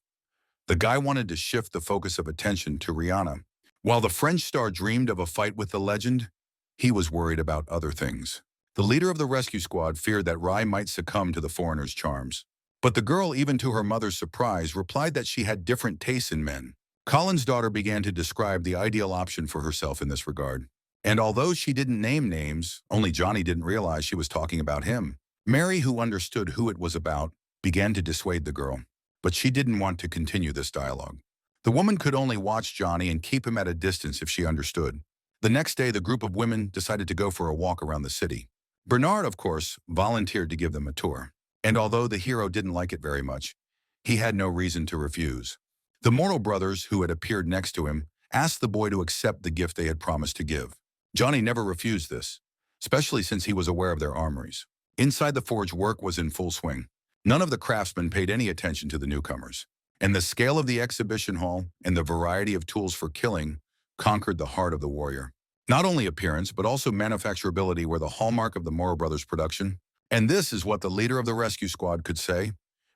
The guy wanted to shift the focus of attention to Rihanna. While the French star dreamed of a fight with the legend, he was worried about other things. The leader of the rescue squad feared that Rai might succumb to the foreigner's charms. But the girl, even to her mother's surprise, replied that she had different tastes in men. Colin's daughter began to describe the ideal option for herself in this regard. And although she didn't name names, only Johnny didn't realize she was talking about him. Mary, who understood who it was about, began to dissuade the girl, but she didn't want to continue this dialogue. The woman could only watch Johnny and keep him at a distance if she understood. The next day, the group of women decided to go for a walk around the city. Bernard, of course, volunteered to give them a tour. And although the hero didn't like it very much, he had no reason to refuse. The Mortal brothers, who had appeared next to him, asked the boy to accept the gift they had promised to give. Johnny never refused this, especially since he was aware of their armories. Inside the forge, work was in full swing. None of the craftsmen paid any attention to the newcomers. And the scale of the exhibition hall and the variety of tools for killing conquered the heart of the warrior. Not only appearance, but also manufacturability were the hallmark of the Morrow brothers' production. And this is what the leader of the rescue squad could say,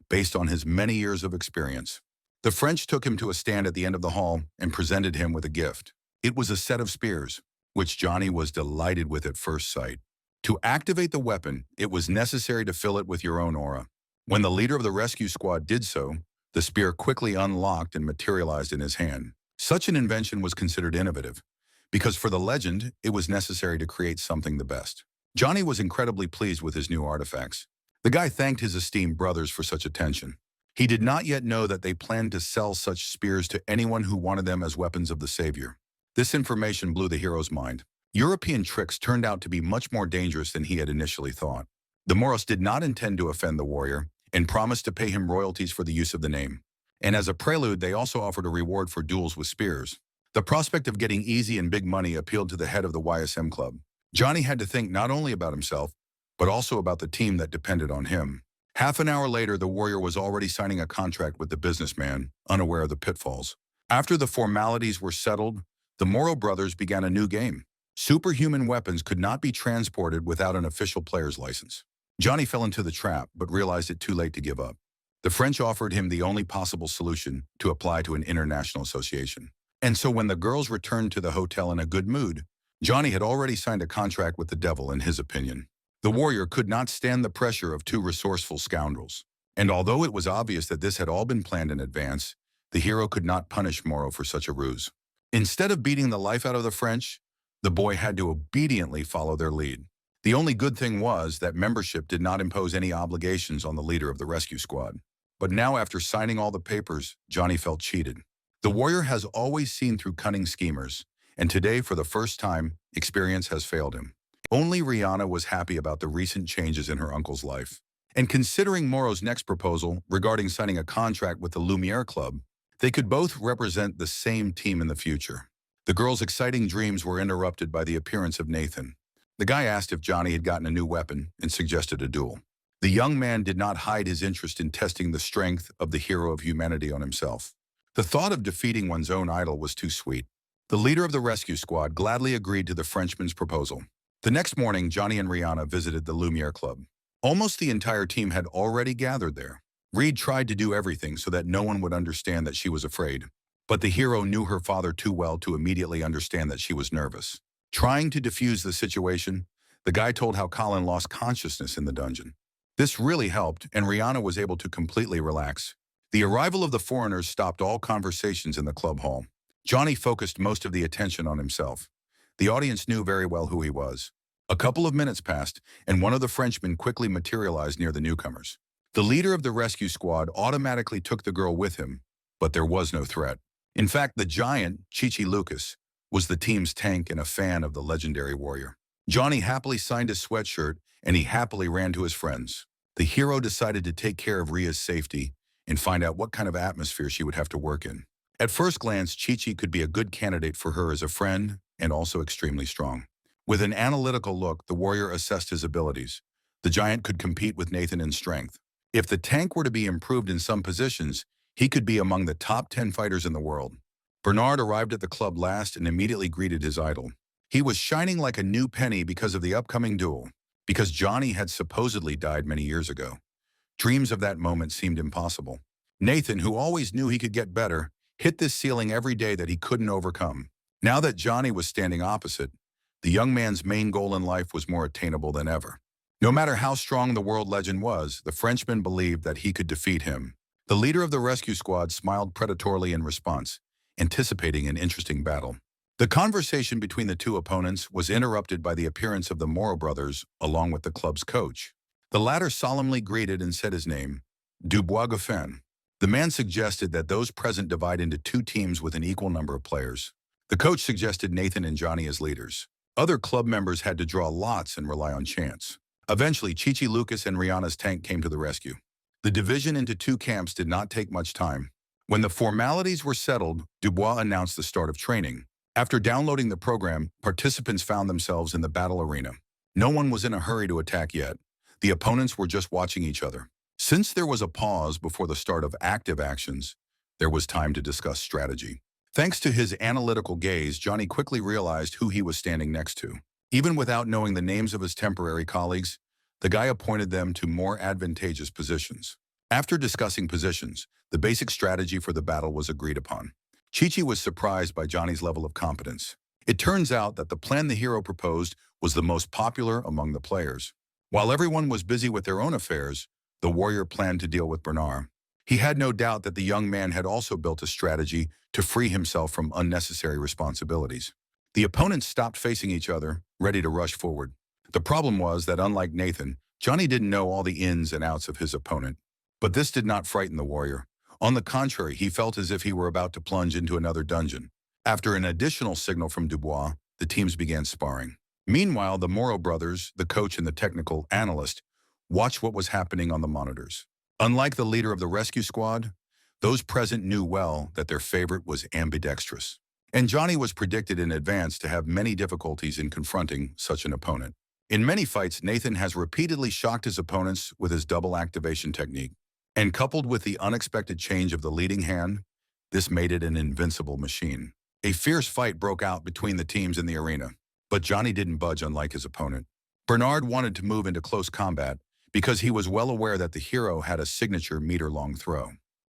based on his many years of experience. The French took him to a stand at the end of the hall and presented him with a gift. It was a set of spears, which Johnny was delighted with at first sight. To activate the weapon, it was necessary to fill it with your own aura. When the leader of the rescue squad did so, the spear quickly unlocked and materialized in his hand. Such an invention was considered innovative, because for the legend, it was necessary to create something the best. Johnny was incredibly pleased with his new artifacts. The guy thanked his esteemed brothers for such attention. He did not yet know that they planned to sell such spears to anyone who wanted them as weapons of the savior. This information blew the hero's mind. European tricks turned out to be much more dangerous than he had initially thought. The Moros did not intend to offend the warrior and promised to pay him royalties for the use of the name. And as a prelude, they also offered a reward for duels with spears. The prospect of getting easy and big money appealed to the head of the YSM club. Johnny had to think not only about himself, but also about the team that depended on him. Half an hour later, the warrior was already signing a contract with the businessman, unaware of the pitfalls. After the formalities were settled, the Morrow brothers began a new game. Superhuman weapons could not be transported without an official player's license. Johnny fell into the trap, but realized it too late to give up. The French offered him the only possible solution to apply to an international association. And so when the girls returned to the hotel in a good mood, Johnny had already signed a contract with the devil in his opinion. The warrior could not stand the pressure of two resourceful scoundrels. And although it was obvious that this had all been planned in advance, the hero could not punish Moro for such a ruse. Instead of beating the life out of the French, the boy had to obediently follow their lead. The only good thing was that membership did not impose any obligations on the leader of the rescue squad. But now, after signing all the papers, Johnny felt cheated. The warrior has always seen through cunning schemers, and today, for the first time, experience has failed him. Only Rihanna was happy about the recent changes in her uncle's life. And considering Moro's next proposal regarding signing a contract with the Lumiere Club, they could both represent the same team in the future. The girls' exciting dreams were interrupted by the appearance of Nathan. The guy asked if Johnny had gotten a new weapon and suggested a duel. The young man did not hide his interest in testing the strength of the hero of humanity on himself. The thought of defeating one's own idol was too sweet. The leader of the rescue squad gladly agreed to the Frenchman's proposal. The next morning, Johnny and Rihanna visited the Lumiere Club. Almost the entire team had already gathered there. Reed tried to do everything so that no one would understand that she was afraid. But the hero knew her father too well to immediately understand that she was nervous. Trying to defuse the situation, the guy told how Colin lost consciousness in the dungeon. This really helped, and Rihanna was able to completely relax. The arrival of the foreigners stopped all conversations in the club hall. Johnny focused most of the attention on himself. The audience knew very well who he was. A couple of minutes passed, and one of the Frenchmen quickly materialized near the newcomers. The leader of the rescue squad automatically took the girl with him, but there was no threat. In fact, the giant, Chichi Lucas, was the team's tank and a fan of the legendary warrior. Johnny happily signed his sweatshirt, and he happily ran to his friends. The hero decided to take care of Ria's safety and find out what kind of atmosphere she would have to work in. At first glance, Chi-Chi could be a good candidate for her as a friend and also extremely strong. With an analytical look, the warrior assessed his abilities. The giant could compete with Nathan in strength. If the tank were to be improved in some positions, he could be among the top 10 fighters in the world. Bernard arrived at the club last and immediately greeted his idol. He was shining like a new penny because of the upcoming duel, because Johnny had supposedly died many years ago. Dreams of that moment seemed impossible. Nathan, who always knew he could get better, hit this ceiling every day that he couldn't overcome. Now that Johnny was standing opposite, the young man's main goal in life was more attainable than ever. No matter how strong the world legend was, the Frenchman believed that he could defeat him. The leader of the rescue squad smiled predatorily in response, anticipating an interesting battle. The conversation between the two opponents was interrupted by the appearance of the Moro brothers along with the club's coach. The latter solemnly greeted and said his name, Dubois Goffin. The man suggested that those present divide into two teams with an equal number of players. The coach suggested Nathan and Johnny as leaders. Other club members had to draw lots and rely on chance. Eventually, Chichi Lucas and Rihanna's tank came to the rescue. The division into two camps did not take much time. When the formalities were settled, Dubois announced the start of training. After downloading the program, participants found themselves in the battle arena. No one was in a hurry to attack yet. The opponents were just watching each other. Since there was a pause before the start of active actions, there was time to discuss strategy. Thanks to his analytical gaze, Johnny quickly realized who he was standing next to. Even without knowing the names of his temporary colleagues, the guy appointed them to more advantageous positions. After discussing positions, the basic strategy for the battle was agreed upon. Chi-Chi was surprised by Johnny's level of competence. It turns out that the plan the hero proposed was the most popular among the players. While everyone was busy with their own affairs, the warrior planned to deal with Bernard. He had no doubt that the young man had also built a strategy to free himself from unnecessary responsibilities. The opponents stopped facing each other, ready to rush forward. The problem was that unlike Nathan, Johnny didn't know all the ins and outs of his opponent. But this did not frighten the warrior. On the contrary, he felt as if he were about to plunge into another dungeon. After an additional signal from Dubois, the teams began sparring. Meanwhile, the Moro brothers, the coach and the technical analyst, watched what was happening on the monitors. Unlike the leader of the rescue squad, those present knew well that their favorite was ambidextrous. And Johnny was predicted in advance to have many difficulties in confronting such an opponent. In many fights, Nathan has repeatedly shocked his opponents with his double activation technique. And coupled with the unexpected change of the leading hand, this made it an invincible machine. A fierce fight broke out between the teams in the arena, but Johnny didn't budge unlike his opponent. Bernard wanted to move into close combat because he was well aware that the hero had a signature meter-long throw.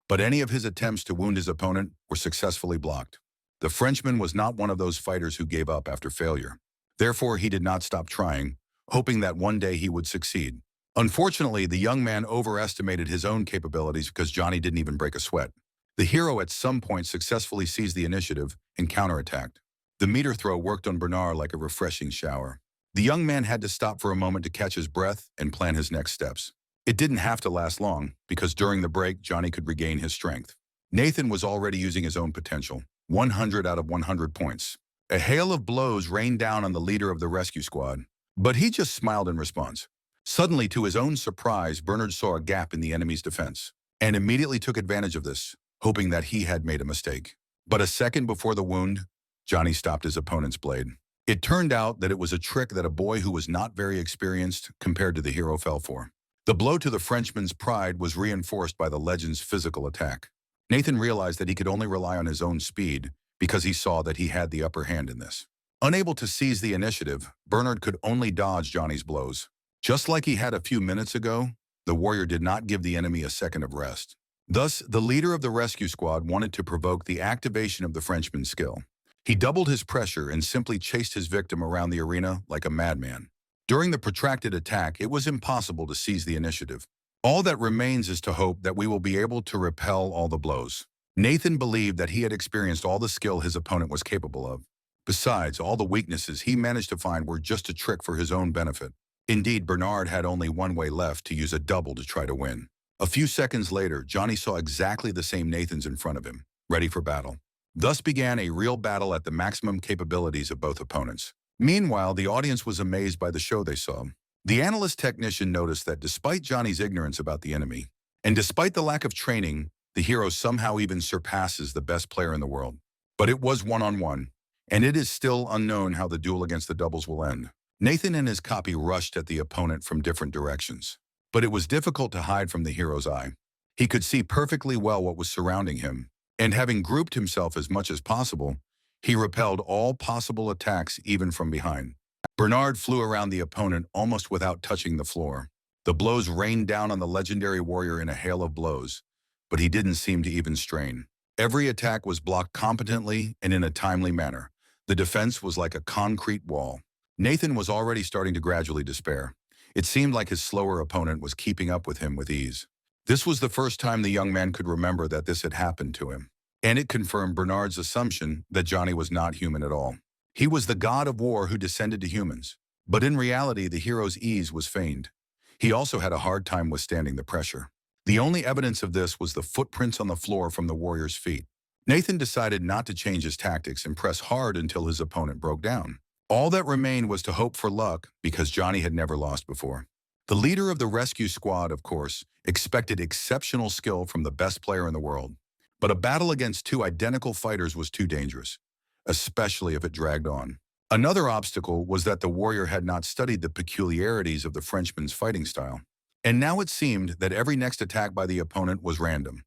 But any of his attempts to wound his opponent were successfully blocked. The Frenchman was not one of those fighters who gave up after failure. Therefore, he did not stop trying, hoping that one day he would succeed. Unfortunately, the young man overestimated his own capabilities because Johnny didn't even break a sweat. The hero at some point successfully seized the initiative and counterattacked. The meter throw worked on Bernard like a refreshing shower. The young man had to stop for a moment to catch his breath and plan his next steps. It didn't have to last long, because during the break, Johnny could regain his strength. Nathan was already using his own potential, 100 out of 100 points. A hail of blows rained down on the leader of the rescue squad, but he just smiled in response. Suddenly, to his own surprise, Bernard saw a gap in the enemy's defense, and immediately took advantage of this, hoping that he had made a mistake. But a second before the wound, Johnny stopped his opponent's blade. It turned out that it was a trick that a boy who was not very experienced compared to the hero fell for. The blow to the Frenchman's pride was reinforced by the legend's physical attack. Nathan realized that he could only rely on his own speed because he saw that he had the upper hand in this. Unable to seize the initiative, Bernard could only dodge Johnny's blows. Just like he had a few minutes ago, the warrior did not give the enemy a second of rest. Thus, the leader of the rescue squad wanted to provoke the activation of the Frenchman's skill. He doubled his pressure and simply chased his victim around the arena like a madman. During the protracted attack, it was impossible to seize the initiative. All that remains is to hope that we will be able to repel all the blows. Nathan believed that he had experienced all the skill his opponent was capable of. Besides, all the weaknesses he managed to find were just a trick for his own benefit. Indeed, Bernard had only one way left to use a double to try to win. A few seconds later, Johnny saw exactly the same Nathans in front of him, ready for battle. Thus began a real battle at the maximum capabilities of both opponents. Meanwhile, the audience was amazed by the show they saw. The analyst technician noticed that despite Johnny's ignorance about the enemy, and despite the lack of training, the hero somehow even surpasses the best player in the world. But it was one-on-one, and it is still unknown how the duel against the doubles will end. Nathan and his copy rushed at the opponent from different directions, but it was difficult to hide from the hero's eye. He could see perfectly well what was surrounding him, and having grouped himself as much as possible, he repelled all possible attacks even from behind. Bernard flew around the opponent almost without touching the floor. The blows rained down on the legendary warrior in a hail of blows, but he didn't seem to even strain. Every attack was blocked competently and in a timely manner. The defense was like a concrete wall. Nathan was already starting to gradually despair. It seemed like his slower opponent was keeping up with him with ease. This was the first time the young man could remember that this had happened to him, and it confirmed Bernard's assumption that Johnny was not human at all. He was the god of war who descended to humans, but in reality the hero's ease was feigned. He also had a hard time withstanding the pressure. The only evidence of this was the footprints on the floor from the warrior's feet. Nathan decided not to change his tactics and press hard until his opponent broke down. All that remained was to hope for luck because Johnny had never lost before. The leader of the rescue squad, of course, expected exceptional skill from the best player in the world. But a battle against two identical fighters was too dangerous, especially if it dragged on. Another obstacle was that the warrior had not studied the peculiarities of the Frenchman's fighting style. And now it seemed that every next attack by the opponent was random.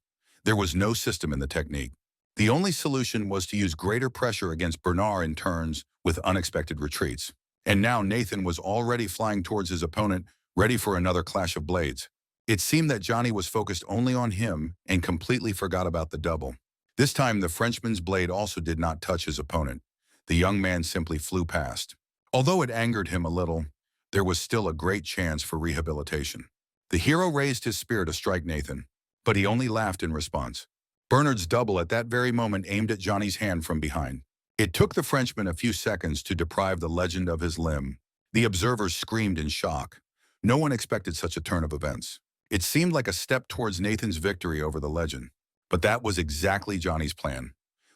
There was no system in the technique. The only solution was to use greater pressure against Bernard in turns with unexpected retreats. And now Nathan was already flying towards his opponent, ready for another clash of blades. It seemed that Johnny was focused only on him and completely forgot about the double. This time, the Frenchman's blade also did not touch his opponent. The young man simply flew past. Although it angered him a little, there was still a great chance for rehabilitation. The hero raised his spear to strike Nathan, but he only laughed in response. Bernard's double at that very moment aimed at Johnny's hand from behind. It took the Frenchman a few seconds to deprive the legend of his limb. The observers screamed in shock. No one expected such a turn of events. It seemed like a step towards Nathan's victory over the legend. But that was exactly Johnny's plan.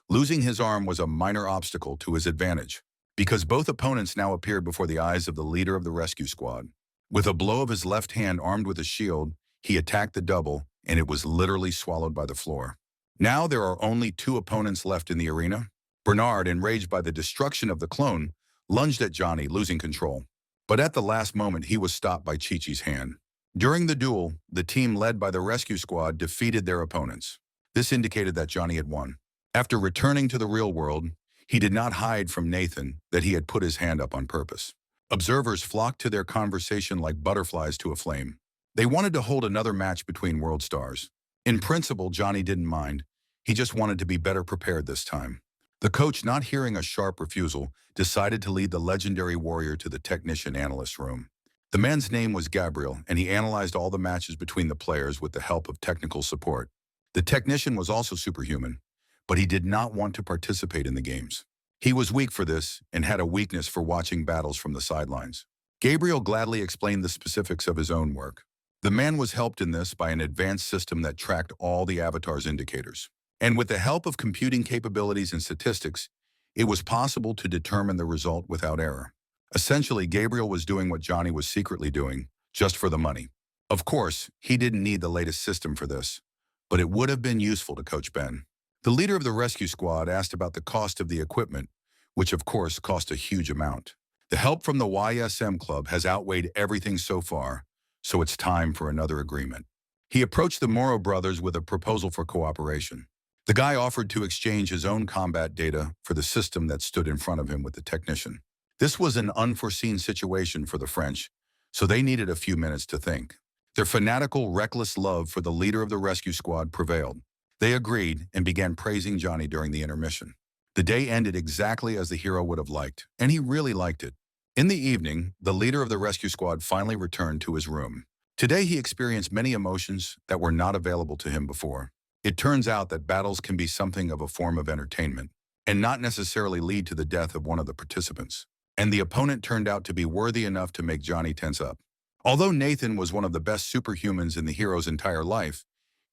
Losing his arm was a minor obstacle to his advantage, because both opponents now appeared before the eyes of the leader of the rescue squad. With a blow of his left hand armed with a shield, he attacked the double, and it was literally swallowed by the floor. Now there are only two opponents left in the arena. Bernard, enraged by the destruction of the clone, lunged at Johnny, losing control. But at the last moment, he was stopped by Chi-Chi's hand. During the duel, the team led by the rescue squad defeated their opponents. This indicated that Johnny had won. After returning to the real world, he did not hide from Nathan that he had put his hand up on purpose. Observers flocked to their conversation like butterflies to a flame. They wanted to hold another match between world stars. In principle, Johnny didn't mind. He just wanted to be better prepared this time. The coach, not hearing a sharp refusal, decided to lead the legendary warrior to the technician analyst room. The man's name was Gabriel, and he analyzed all the matches between the players with the help of technical support. The technician was also superhuman, but he did not want to participate in the games. He was weak for this and had a weakness for watching battles from the sidelines. Gabriel gladly explained the specifics of his own work. The man was helped in this by an advanced system that tracked all the avatar's indicators. And with the help of computing capabilities and statistics, it was possible to determine the result without error. Essentially, Gabriel was doing what Johnny was secretly doing, just for the money. Of course, he didn't need the latest system for this, but it would have been useful to Coach Ben. The leader of the rescue squad asked about the cost of the equipment, which of course cost a huge amount. The help from the YSM Club has outweighed everything so far, so it's time for another agreement. He approached the Moro brothers with a proposal for cooperation. The guy offered to exchange his own combat data for the system that stood in front of him with the technician. This was an unforeseen situation for the French, so they needed a few minutes to think. Their fanatical, reckless love for the leader of the rescue squad prevailed. They agreed and began praising Johnny during the intermission. The day ended exactly as the hero would have liked, and he really liked it. In the evening, the leader of the rescue squad finally returned to his room. Today he experienced many emotions that were not available to him before. It turns out that battles can be something of a form of entertainment, and not necessarily lead to the death of one of the participants. And the opponent turned out to be worthy enough to make Johnny tense up. Although Nathan was one of the best superhumans in the hero's entire life,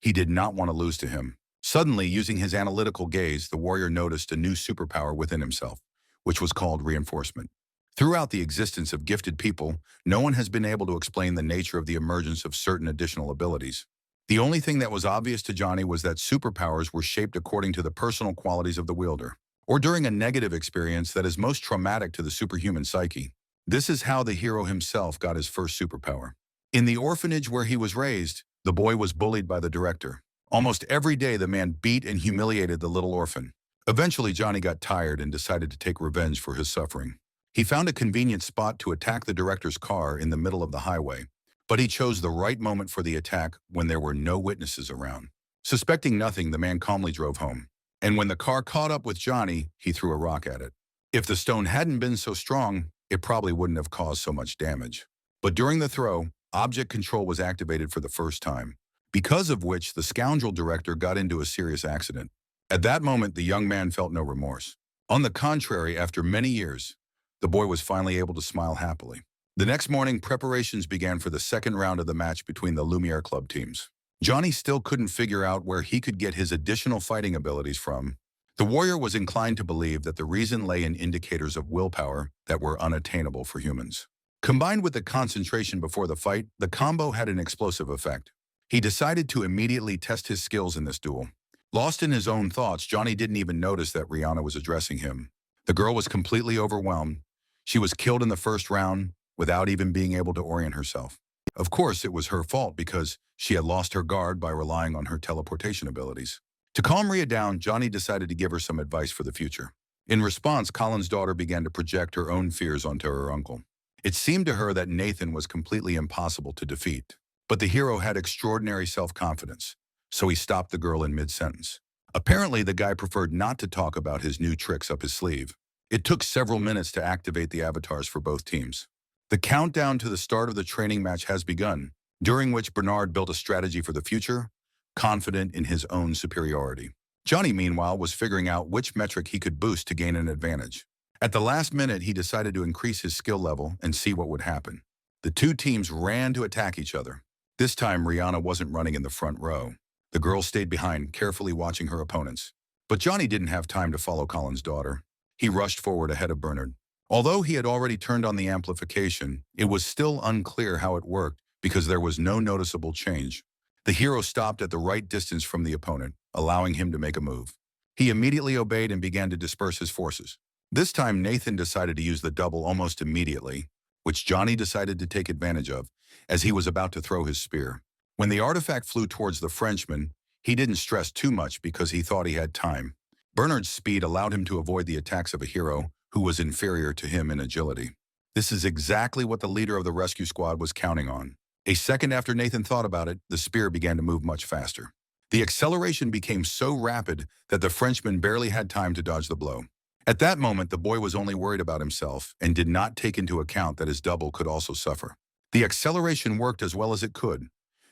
he did not want to lose to him. Suddenly, using his analytical gaze, the warrior noticed a new superpower within himself, which was called reinforcement. Throughout the existence of gifted people, no one has been able to explain the nature of the emergence of certain additional abilities. The only thing that was obvious to Johnny was that superpowers were shaped according to the personal qualities of the wielder, or during a negative experience that is most traumatic to the superhuman psyche. This is how the hero himself got his first superpower. In the orphanage where he was raised, the boy was bullied by the director. Almost every day, the man beat and humiliated the little orphan. Eventually, Johnny got tired and decided to take revenge for his suffering. He found a convenient spot to attack the director's car in the middle of the highway, but he chose the right moment for the attack when there were no witnesses around. Suspecting nothing, the man calmly drove home. And when the car caught up with Johnny, he threw a rock at it. If the stone hadn't been so strong, it probably wouldn't have caused so much damage. But during the throw, object control was activated for the first time, because of which the scoundrel director got into a serious accident. At that moment, the young man felt no remorse. On the contrary, after many years, the boy was finally able to smile happily. The next morning, preparations began for the second round of the match between the Lumiere Club teams. Johnny still couldn't figure out where he could get his additional fighting abilities from. The warrior was inclined to believe that the reason lay in indicators of willpower that were unattainable for humans. Combined with the concentration before the fight, the combo had an explosive effect. He decided to immediately test his skills in this duel. Lost in his own thoughts, Johnny didn't even notice that Rihanna was addressing him. The girl was completely overwhelmed. She was killed in the first round without even being able to orient herself. Of course, it was her fault because she had lost her guard by relying on her teleportation abilities. To calm Rhea down, Johnny decided to give her some advice for the future. In response, Colin's daughter began to project her own fears onto her uncle. It seemed to her that Nathan was completely impossible to defeat. But the hero had extraordinary self-confidence, so he stopped the girl in mid-sentence. Apparently, the guy preferred not to talk about his new tricks up his sleeve. It took several minutes to activate the avatars for both teams. The countdown to the start of the training match has begun, during which Bernard built a strategy for the future, confident in his own superiority. Johnny, meanwhile, was figuring out which metric he could boost to gain an advantage. At the last minute, he decided to increase his skill level and see what would happen. The two teams ran to attack each other. This time, Rihanna wasn't running in the front row. The girl stayed behind, carefully watching her opponents. But Johnny didn't have time to follow Colin's daughter. He rushed forward ahead of Bernard. Although he had already turned on the amplification, it was still unclear how it worked because there was no noticeable change. The hero stopped at the right distance from the opponent, allowing him to make a move. He immediately obeyed and began to disperse his forces. This time, Nathan decided to use the double almost immediately, which Johnny decided to take advantage of, as he was about to throw his spear. When the artifact flew towards the Frenchman, he didn't stress too much because he thought he had time. Bernard's speed allowed him to avoid the attacks of a hero who was inferior to him in agility. This is exactly what the leader of the rescue squad was counting on. A second after Nathan thought about it, the spear began to move much faster. The acceleration became so rapid that the Frenchman barely had time to dodge the blow. At that moment, the boy was only worried about himself and did not take into account that his double could also suffer. The acceleration worked as well as it could.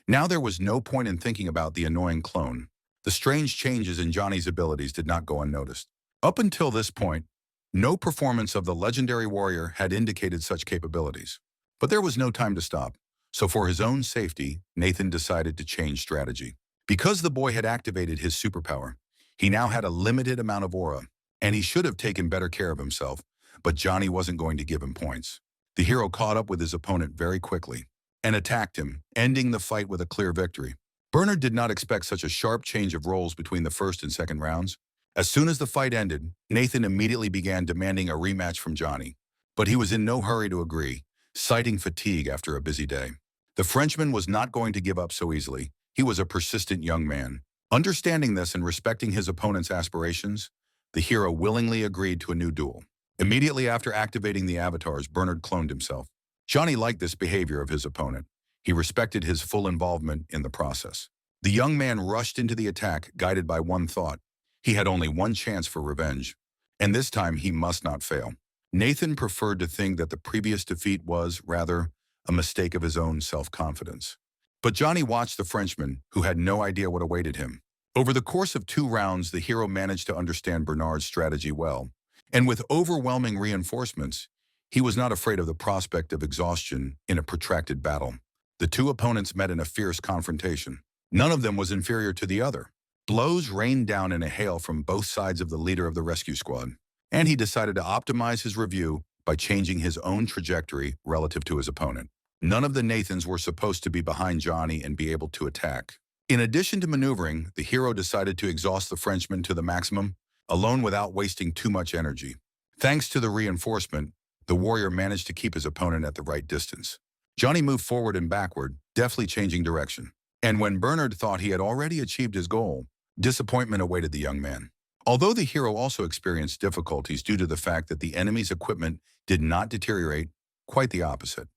Now there was no point in thinking about the annoying clone. The strange changes in Johnny's abilities did not go unnoticed. Up until this point, no performance of the legendary warrior had indicated such capabilities. But there was no time to stop. So for his own safety, Nathan decided to change strategy. Because the boy had activated his superpower, he now had a limited amount of aura, and he should have taken better care of himself, but Johnny wasn't going to give him points. The hero caught up with his opponent very quickly and attacked him, ending the fight with a clear victory. Bernard did not expect such a sharp change of roles between the first and second rounds. As soon as the fight ended, Nathan immediately began demanding a rematch from Johnny, but he was in no hurry to agree, citing fatigue after a busy day. The Frenchman was not going to give up so easily. He was a persistent young man. Understanding this and respecting his opponent's aspirations, the hero willingly agreed to a new duel. Immediately after activating the avatars, Bernard cloned himself. Johnny liked this behavior of his opponent. He respected his full involvement in the process. The young man rushed into the attack, guided by one thought. He had only one chance for revenge, and this time he must not fail. Nathan preferred to think that the previous defeat was, rather, a mistake of his own self-confidence. But Johnny watched the Frenchman, who had no idea what awaited him. Over the course of 2 rounds, the hero managed to understand Bernard's strategy well, and with overwhelming reinforcements, he was not afraid of the prospect of exhaustion in a protracted battle. The 2 opponents met in a fierce confrontation. None of them was inferior to the other. Blows rained down in a hail from both sides of the leader of the rescue squad, and he decided to optimize his review by changing his own trajectory relative to his opponent. None of the Nathans were supposed to be behind Johnny and be able to attack. In addition to maneuvering, the hero decided to exhaust the Frenchman to the maximum, alone without wasting too much energy. Thanks to the reinforcement, the warrior managed to keep his opponent at the right distance. Johnny moved forward and backward, deftly changing direction. And when Bernard thought he had already achieved his goal, disappointment awaited the young man. Although the hero also experienced difficulties due to the fact that the enemy's equipment did not deteriorate, quite the opposite.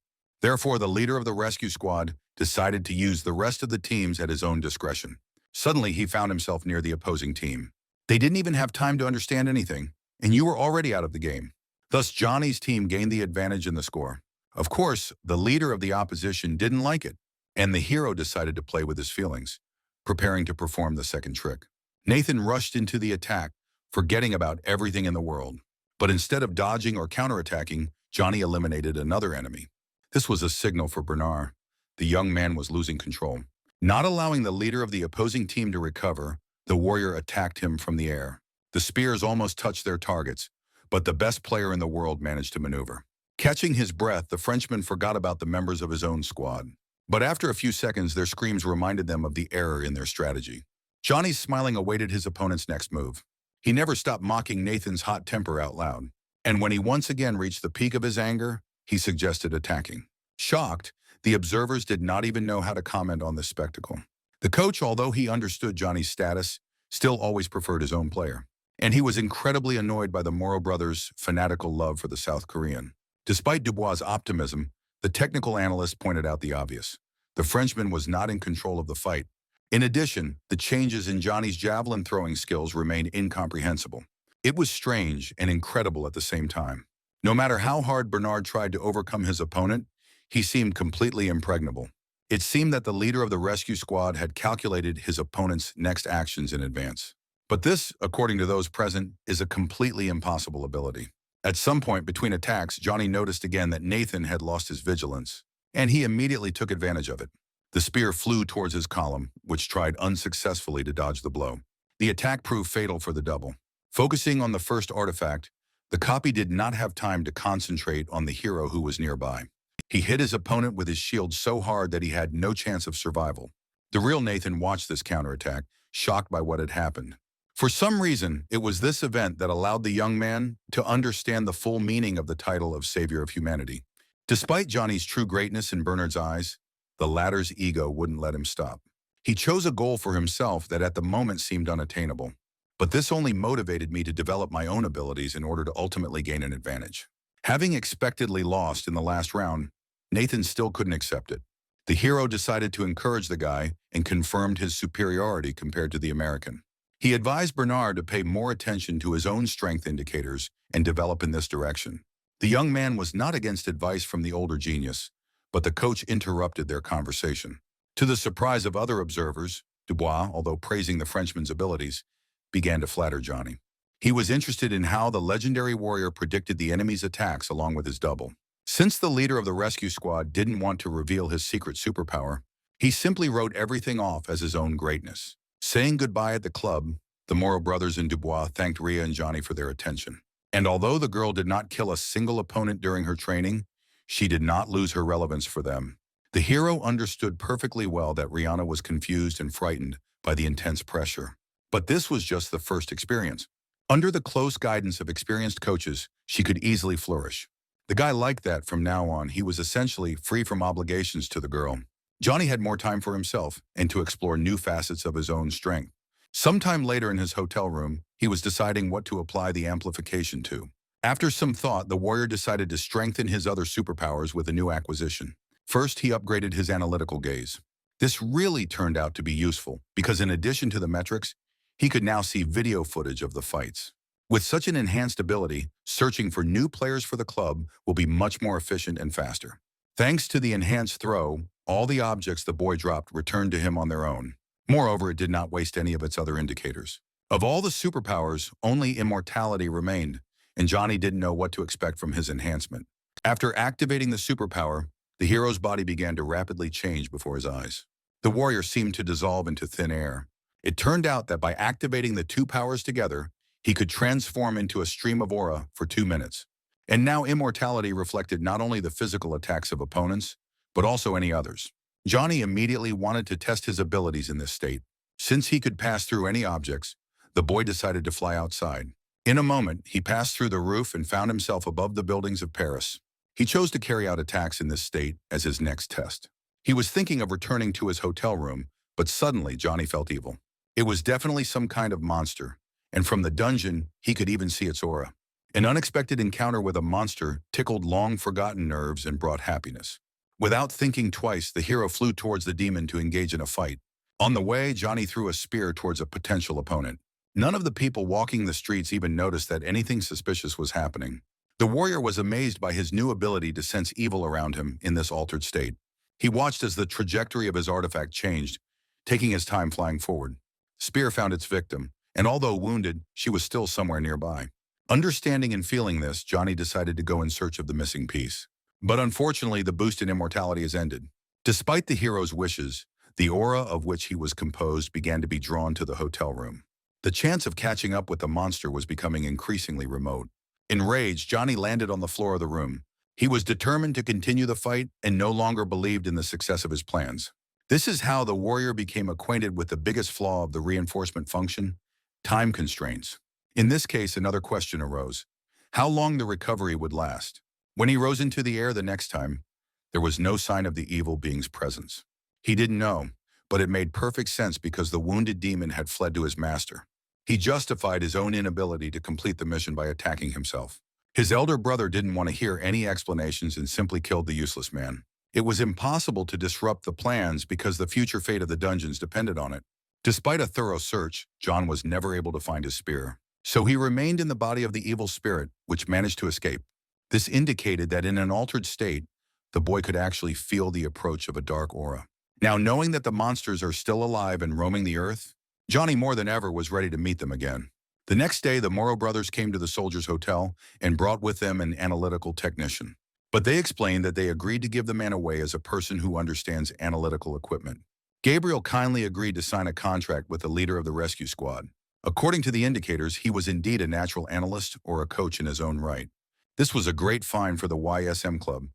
Therefore, the leader of the rescue squad decided to use the rest of the teams at his own discretion. Suddenly, he found himself near the opposing team. They didn't even have time to understand anything, and you were already out of the game. Thus, Johnny's team gained the advantage in the score. Of course, the leader of the opposition didn't like it, and the hero decided to play with his feelings, preparing to perform the second trick. Nathan rushed into the attack, forgetting about everything in the world. But instead of dodging or counterattacking, Johnny eliminated another enemy. This was a signal for Bernard. The young man was losing control. Not allowing the leader of the opposing team to recover, the warrior attacked him from the air. The spears almost touched their targets, but the best player in the world managed to maneuver. Catching his breath, the Frenchman forgot about the members of his own squad. But after a few seconds, their screams reminded them of the error in their strategy. Johnny's smiling awaited his opponent's next move. He never stopped mocking Nathan's hot temper out loud. And when he once again reached the peak of his anger, he suggested attacking. Shocked, the observers did not even know how to comment on this spectacle. The coach, although he understood Johnny's status, still always preferred his own player. And he was incredibly annoyed by the Moro brothers' fanatical love for the South Korean. Despite Dubois' optimism, the technical analyst pointed out the obvious. The Frenchman was not in control of the fight. In addition, the changes in Johnny's javelin throwing skills remained incomprehensible. It was strange and incredible at the same time. No matter how hard Bernard tried to overcome his opponent, he seemed completely impregnable. It seemed that the leader of the rescue squad had calculated his opponent's next actions in advance. But this, according to those present, is a completely impossible ability. At some point between attacks, Johnny noticed again that Nathan had lost his vigilance, and he immediately took advantage of it. The spear flew towards his column, which tried unsuccessfully to dodge the blow. The attack proved fatal for the double. Focusing on the first artifact, the copy did not have time to concentrate on the hero who was nearby. He hit his opponent with his shield so hard that he had no chance of survival. The real Nathan watched this counterattack, shocked by what had happened. For some reason, it was this event that allowed the young man to understand the full meaning of the title of Savior of Humanity. Despite Johnny's true greatness in Bernard's eyes, the latter's ego wouldn't let him stop. He chose a goal for himself that at the moment seemed unattainable. But this only motivated me to develop my own abilities in order to ultimately gain an advantage. Having expectedly lost in the last round, Nathan still couldn't accept it. The hero decided to encourage the guy and confirmed his superiority compared to the American. He advised Bernard to pay more attention to his own strength indicators and develop in this direction. The young man was not against advice from the older genius, but the coach interrupted their conversation. To the surprise of other observers, Dubois, although praising the Frenchman's abilities, began to flatter Johnny. He was interested in how the legendary warrior predicted the enemy's attacks along with his double. Since the leader of the rescue squad didn't want to reveal his secret superpower, he simply wrote everything off as his own greatness. Saying goodbye at the club, the Moreau brothers and Dubois thanked Rhea and Johnny for their attention. And although the girl did not kill a single opponent during her training, she did not lose her relevance for them. The hero understood perfectly well that Rihanna was confused and frightened by the intense pressure. But this was just the first experience. Under the close guidance of experienced coaches, she could easily flourish. The guy liked that from now on he was essentially free from obligations to the girl. Johnny had more time for himself and to explore new facets of his own strength. Sometime later in his hotel room, he was deciding what to apply the amplification to. After some thought, the warrior decided to strengthen his other superpowers with a new acquisition. First, he upgraded his analytical gaze. This really turned out to be useful because in addition to the metrics, he could now see video footage of the fights. With such an enhanced ability, searching for new players for the club will be much more efficient and faster. Thanks to the enhanced throw, all the objects the boy dropped returned to him on their own. Moreover, it did not waste any of its other indicators. Of all the superpowers, only immortality remained, and Johnny didn't know what to expect from his enhancement. After activating the superpower, the hero's body began to rapidly change before his eyes. The warrior seemed to dissolve into thin air. It turned out that by activating the two powers together, he could transform into a stream of aura for 2 minutes. And now immortality reflected not only the physical attacks of opponents, but also any others. Johnny immediately wanted to test his abilities in this state. Since he could pass through any objects, the boy decided to fly outside. In a moment, he passed through the roof and found himself above the buildings of Paris. He chose to carry out attacks in this state as his next test. He was thinking of returning to his hotel room, but suddenly Johnny felt evil. It was definitely some kind of monster, and from the dungeon, he could even see its aura. An unexpected encounter with a monster tickled long-forgotten nerves and brought happiness. Without thinking twice, the hero flew towards the demon to engage in a fight. On the way, Johnny threw a spear towards a potential opponent. None of the people walking the streets even noticed that anything suspicious was happening. The warrior was amazed by his new ability to sense evil around him in this altered state. He watched as the trajectory of his artifact changed, taking his time flying forward. Spear found its victim, and although wounded, she was still somewhere nearby. Understanding and feeling this, Johnny decided to go in search of the missing piece. But unfortunately, the boost in immortality has ended. Despite the hero's wishes, the aura of which he was composed began to be drawn to the hotel room. The chance of catching up with the monster was becoming increasingly remote. Enraged, Johnny landed on the floor of the room. He was determined to continue the fight and no longer believed in the success of his plans. This is how the warrior became acquainted with the biggest flaw of the reinforcement function: time constraints. In this case, another question arose: how long the recovery would last. When he rose into the air the next time, there was no sign of the evil being's presence. He didn't know, but it made perfect sense because the wounded demon had fled to his master. He justified his own inability to complete the mission by attacking himself. His elder brother didn't want to hear any explanations and simply killed the useless man. It was impossible to disrupt the plans because the future fate of the dungeons depended on it. Despite a thorough search, John was never able to find his spear. So he remained in the body of the evil spirit, which managed to escape. This indicated that in an altered state, the boy could actually feel the approach of a dark aura. Now, knowing that the monsters are still alive and roaming the earth, Johnny more than ever was ready to meet them again. The next day, the Moreau brothers came to the soldiers' hotel and brought with them an analytical technician. But they explained that they agreed to give the man away as a person who understands analytical equipment. Gabriel kindly agreed to sign a contract with the leader of the rescue squad. According to the indicators, he was indeed a natural analyst or a coach in his own right. This was a great find for the YSM club.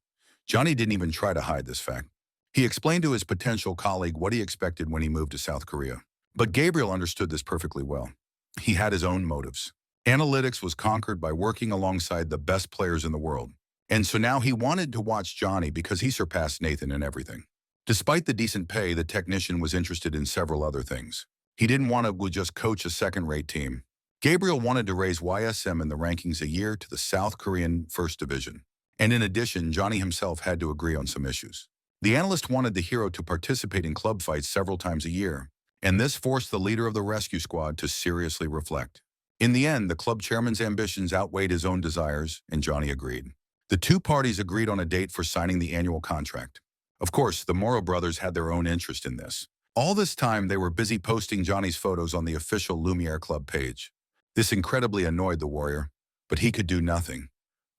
Johnny didn't even try to hide this fact. He explained to his potential colleague what he expected when he moved to South Korea. But Gabriel understood this perfectly well. He had his own motives. Analytics was conquered by working alongside the best players in the world. And so now he wanted to watch Johnny because he surpassed Nathan in everything. Despite the decent pay, the technician was interested in several other things. He didn't want to just coach a second-rate team. Gabriel wanted to raise YSM in the rankings a year to the South Korean First Division. And in addition, Johnny himself had to agree on some issues. The analyst wanted the hero to participate in club fights several times a year, and this forced the leader of the rescue squad to seriously reflect. In the end, the club chairman's ambitions outweighed his own desires, and Johnny agreed. The two parties agreed on a date for signing the annual contract. Of course, the Morrow brothers had their own interest in this. All this time, they were busy posting Johnny's photos on the official Lumiere Club page. This incredibly annoyed the warrior, but he could do nothing.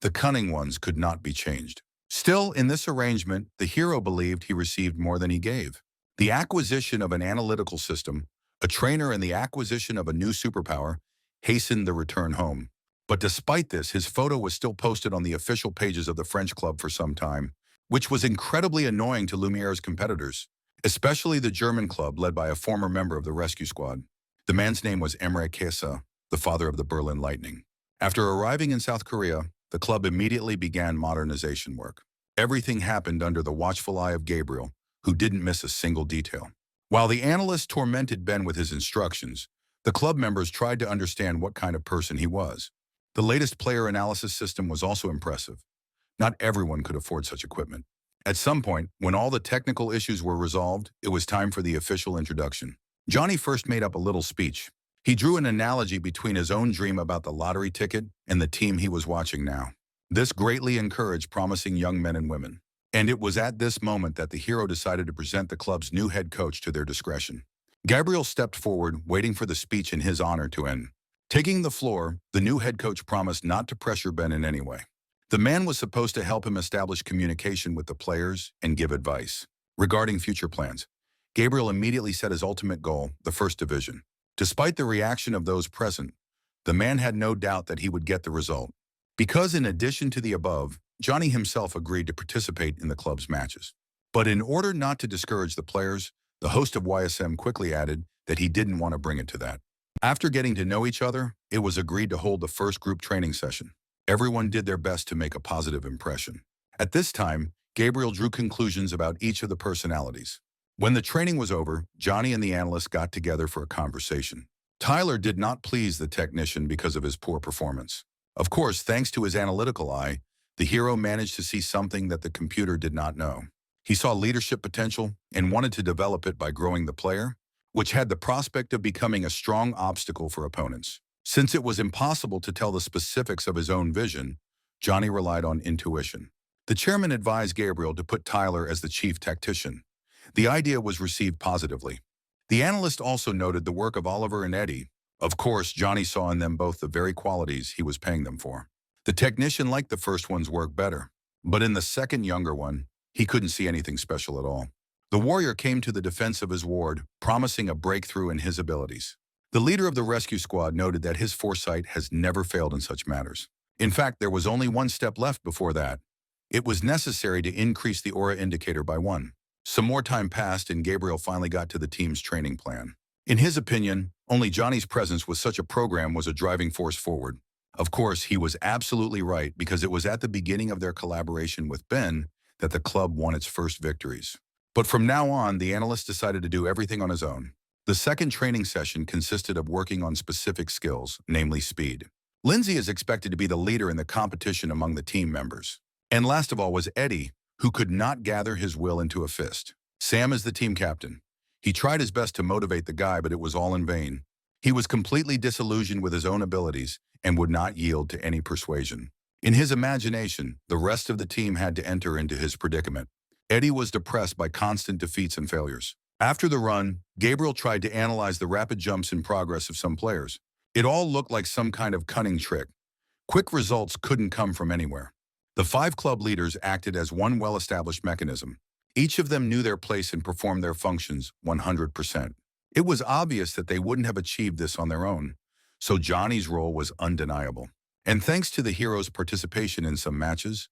The cunning ones could not be changed. Still, in this arrangement, the hero believed he received more than he gave. The acquisition of an analytical system, a trainer, and the acquisition of a new superpower hastened the return home. But despite this, his photo was still posted on the official pages of the French club for some time, which was incredibly annoying to Lumiere's competitors, especially the German club led by a former member of the rescue squad. The man's name was Emre Kesa, the father of the Berlin Lightning. After arriving in South Korea, the club immediately began modernization work. Everything happened under the watchful eye of Gabriel, who didn't miss a single detail. While the analyst tormented Ben with his instructions, the club members tried to understand what kind of person he was. The latest player analysis system was also impressive. Not everyone could afford such equipment. At some point, when all the technical issues were resolved, it was time for the official introduction. Johnny first made up a little speech. He drew an analogy between his own dream about the lottery ticket and the team he was watching now. This greatly encouraged promising young men and women. And it was at this moment that the hero decided to present the club's new head coach to their discretion. Gabriel stepped forward, waiting for the speech in his honor to end. Taking the floor, the new head coach promised not to pressure Ben in any way. The man was supposed to help him establish communication with the players and give advice. Regarding future plans, Gabriel immediately set his ultimate goal, the first division. Despite the reaction of those present, the man had no doubt that he would get the result. Because in addition to the above, Johnny himself agreed to participate in the club's matches. But in order not to discourage the players, the host of YSM quickly added that he didn't want to bring it to that. After getting to know each other, it was agreed to hold the first group training session. Everyone did their best to make a positive impression. At this time, Gabriel drew conclusions about each of the personalities. When the training was over, Johnny and the analyst got together for a conversation. Tyler did not please the technician because of his poor performance. Of course, thanks to his analytical eye, the hero managed to see something that the computer did not know. He saw leadership potential and wanted to develop it by growing the player, which had the prospect of becoming a strong obstacle for opponents. Since it was impossible to tell the specifics of his own vision, Johnny relied on intuition. The chairman advised Gabriel to put Tyler as the chief tactician. The idea was received positively. The analyst also noted the work of Oliver and Eddie. Of course, Johnny saw in them both the very qualities he was paying them for. The technician liked the first one's work better, but in the second younger one, he couldn't see anything special at all. The warrior came to the defense of his ward, promising a breakthrough in his abilities. The leader of the rescue squad noted that his foresight has never failed in such matters. In fact, there was only one step left before that. It was necessary to increase the aura indicator by 1. Some more time passed and Gabriel finally got to the team's training plan. In his opinion, only Johnny's presence with such a program was a driving force forward. Of course, he was absolutely right because it was at the beginning of their collaboration with Ben that the club won its first victories. But from now on, the analyst decided to do everything on his own. The second training session consisted of working on specific skills, namely speed. Lindsay is expected to be the leader in the competition among the team members. And last of all was Eddie, who could not gather his will into a fist. Sam is the team captain. He tried his best to motivate the guy, but it was all in vain. He was completely disillusioned with his own abilities and would not yield to any persuasion. In his imagination, the rest of the team had to enter into his predicament. Eddie was depressed by constant defeats and failures. After the run, Gabriel tried to analyze the rapid jumps in progress of some players. It all looked like some kind of cunning trick. Quick results couldn't come from anywhere. The 5 club leaders acted as one well-established mechanism. Each of them knew their place and performed their functions 100%. It was obvious that they wouldn't have achieved this on their own, so Johnny's role was undeniable. And thanks to the hero's participation in some matches,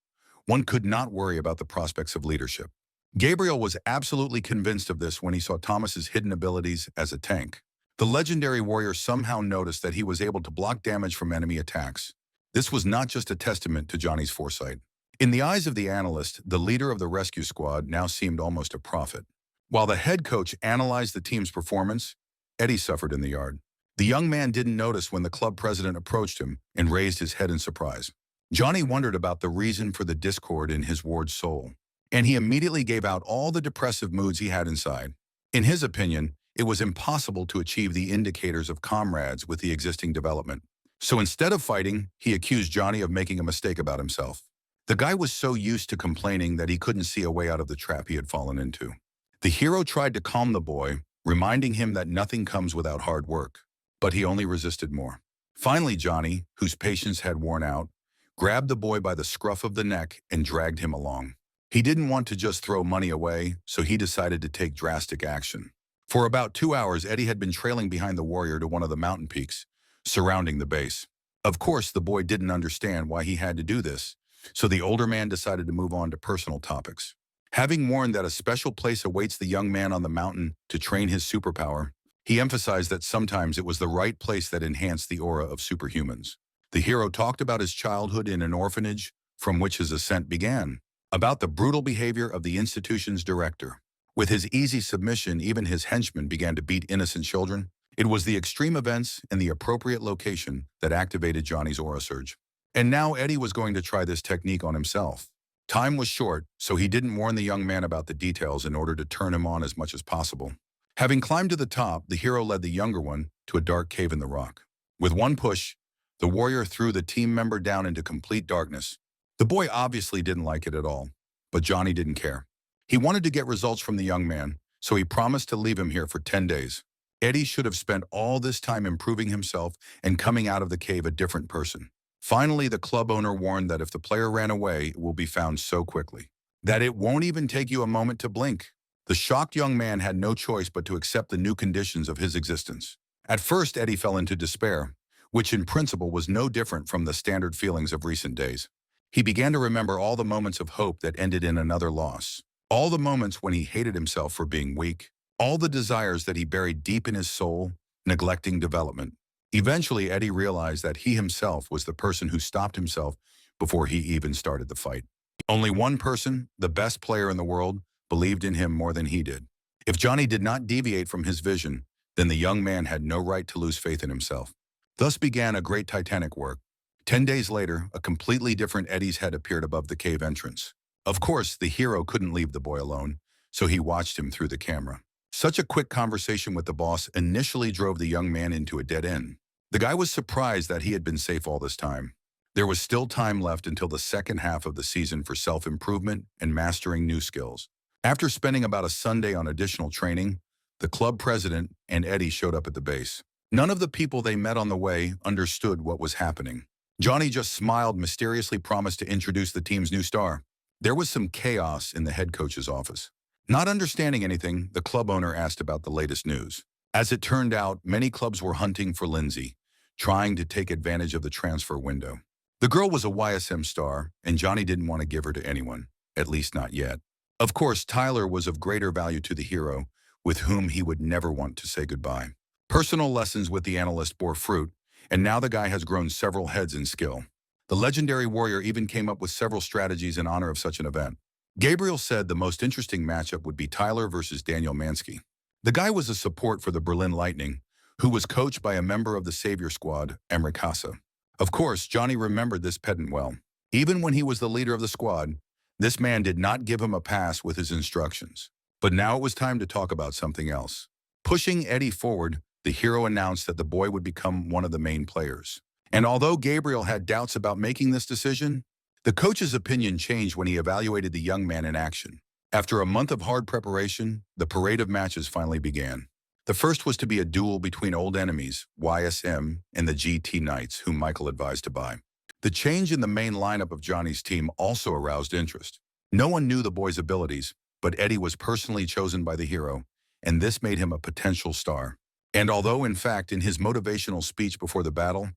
one could not worry about the prospects of leadership. Gabriel was absolutely convinced of this when he saw Thomas's hidden abilities as a tank. The legendary warrior somehow noticed that he was able to block damage from enemy attacks. This was not just a testament to Johnny's foresight. In the eyes of the analyst, the leader of the rescue squad now seemed almost a prophet. While the head coach analyzed the team's performance, Eddie suffered in the yard. The young man didn't notice when the club president approached him and raised his head in surprise. Johnny wondered about the reason for the discord in his ward's soul. and he immediately gave out all the depressive moods he had inside. In his opinion, it was impossible to achieve the indicators of comrades with the existing development. So instead of fighting, he accused Johnny of making a mistake about himself. The guy was so used to complaining that he couldn't see a way out of the trap he had fallen into. The hero tried to calm the boy, reminding him that nothing comes without hard work, but he only resisted more. Finally, Johnny, whose patience had worn out, grabbed the boy by the scruff of the neck and dragged him along. He didn't want to just throw money away, so he decided to take drastic action. For about 2 hours, Eddie had been trailing behind the warrior to one of the mountain peaks surrounding the base. Of course, the boy didn't understand why he had to do this, so the older man decided to move on to personal topics. Having warned that a special place awaits the young man on the mountain to train his superpower, he emphasized that sometimes it was the right place that enhanced the aura of superhumans. The hero talked about his childhood in an orphanage from which his ascent began, about the brutal behavior of the institution's director. With his easy submission, even his henchmen began to beat innocent children. It was the extreme events and the appropriate location that activated Johnny's aura surge. And now Eddie was going to try this technique on himself. Time was short, so he didn't warn the young man about the details in order to turn him on as much as possible. Having climbed to the top, the hero led the younger one to a dark cave in the rock. With one push, the warrior threw the team member down into complete darkness. The boy obviously didn't like it at all, but Johnny didn't care. He wanted to get results from the young man, so he promised to leave him here for 10 days. Eddie should have spent all this time improving himself and coming out of the cave a different person. Finally, the club owner warned that if the player ran away, it will be found so quickly that it won't even take you a moment to blink. The shocked young man had no choice but to accept the new conditions of his existence. At first, Eddie fell into despair, which in principle was no different from the standard feelings of recent days. He began to remember all the moments of hope that ended in another loss, all the moments when he hated himself for being weak, all the desires that he buried deep in his soul, neglecting development. Eventually, Eddie realized that he himself was the person who stopped himself before he even started the fight. Only one person, the best player in the world, believed in him more than he did. If Johnny did not deviate from his vision, then the young man had no right to lose faith in himself. Thus began a great titanic work. 10 days later, a completely different Eddie's head appeared above the cave entrance. Of course, the hero couldn't leave the boy alone, so he watched him through the camera. Such a quick conversation with the boss initially drove the young man into a dead end. The guy was surprised that he had been safe all this time. There was still time left until the second half of the season for self-improvement and mastering new skills. After spending about a Sunday on additional training, the club president and Eddie showed up at the base. None of the people they met on the way understood what was happening. Johnny just smiled, mysteriously promised to introduce the team's new star. There was some chaos in the head coach's office. Not understanding anything, the club owner asked about the latest news. As it turned out, many clubs were hunting for Lindsay, trying to take advantage of the transfer window. The girl was a YSM star, and Johnny didn't want to give her to anyone, at least not yet. Of course, Tyler was of greater value to the hero, with whom he would never want to say goodbye. Personal lessons with the analyst bore fruit, and now the guy has grown several heads in skill. The legendary warrior even came up with several strategies in honor of such an event. Gabriel said the most interesting matchup would be Tyler versus Daniel Mansky. The guy was a support for the Berlin Lightning, who was coached by a member of the Savior Squad, Emre. Of course, Johnny remembered this pedant well. Even when he was the leader of the squad, this man did not give him a pass with his instructions. But now it was time to talk about something else. Pushing Eddie forward, the hero announced that the boy would become one of the main players. And although Gabriel had doubts about making this decision, the coach's opinion changed when he evaluated the young man in action. After a month of hard preparation, the parade of matches finally began. The first was to be a duel between old enemies, YSM and the GT Knights, whom Michael advised to buy. The change in the main lineup of Johnny's team also aroused interest. No one knew the boy's abilities, but Eddie was personally chosen by the hero, and this made him a potential star. And although, in fact, in his motivational speech before the battle,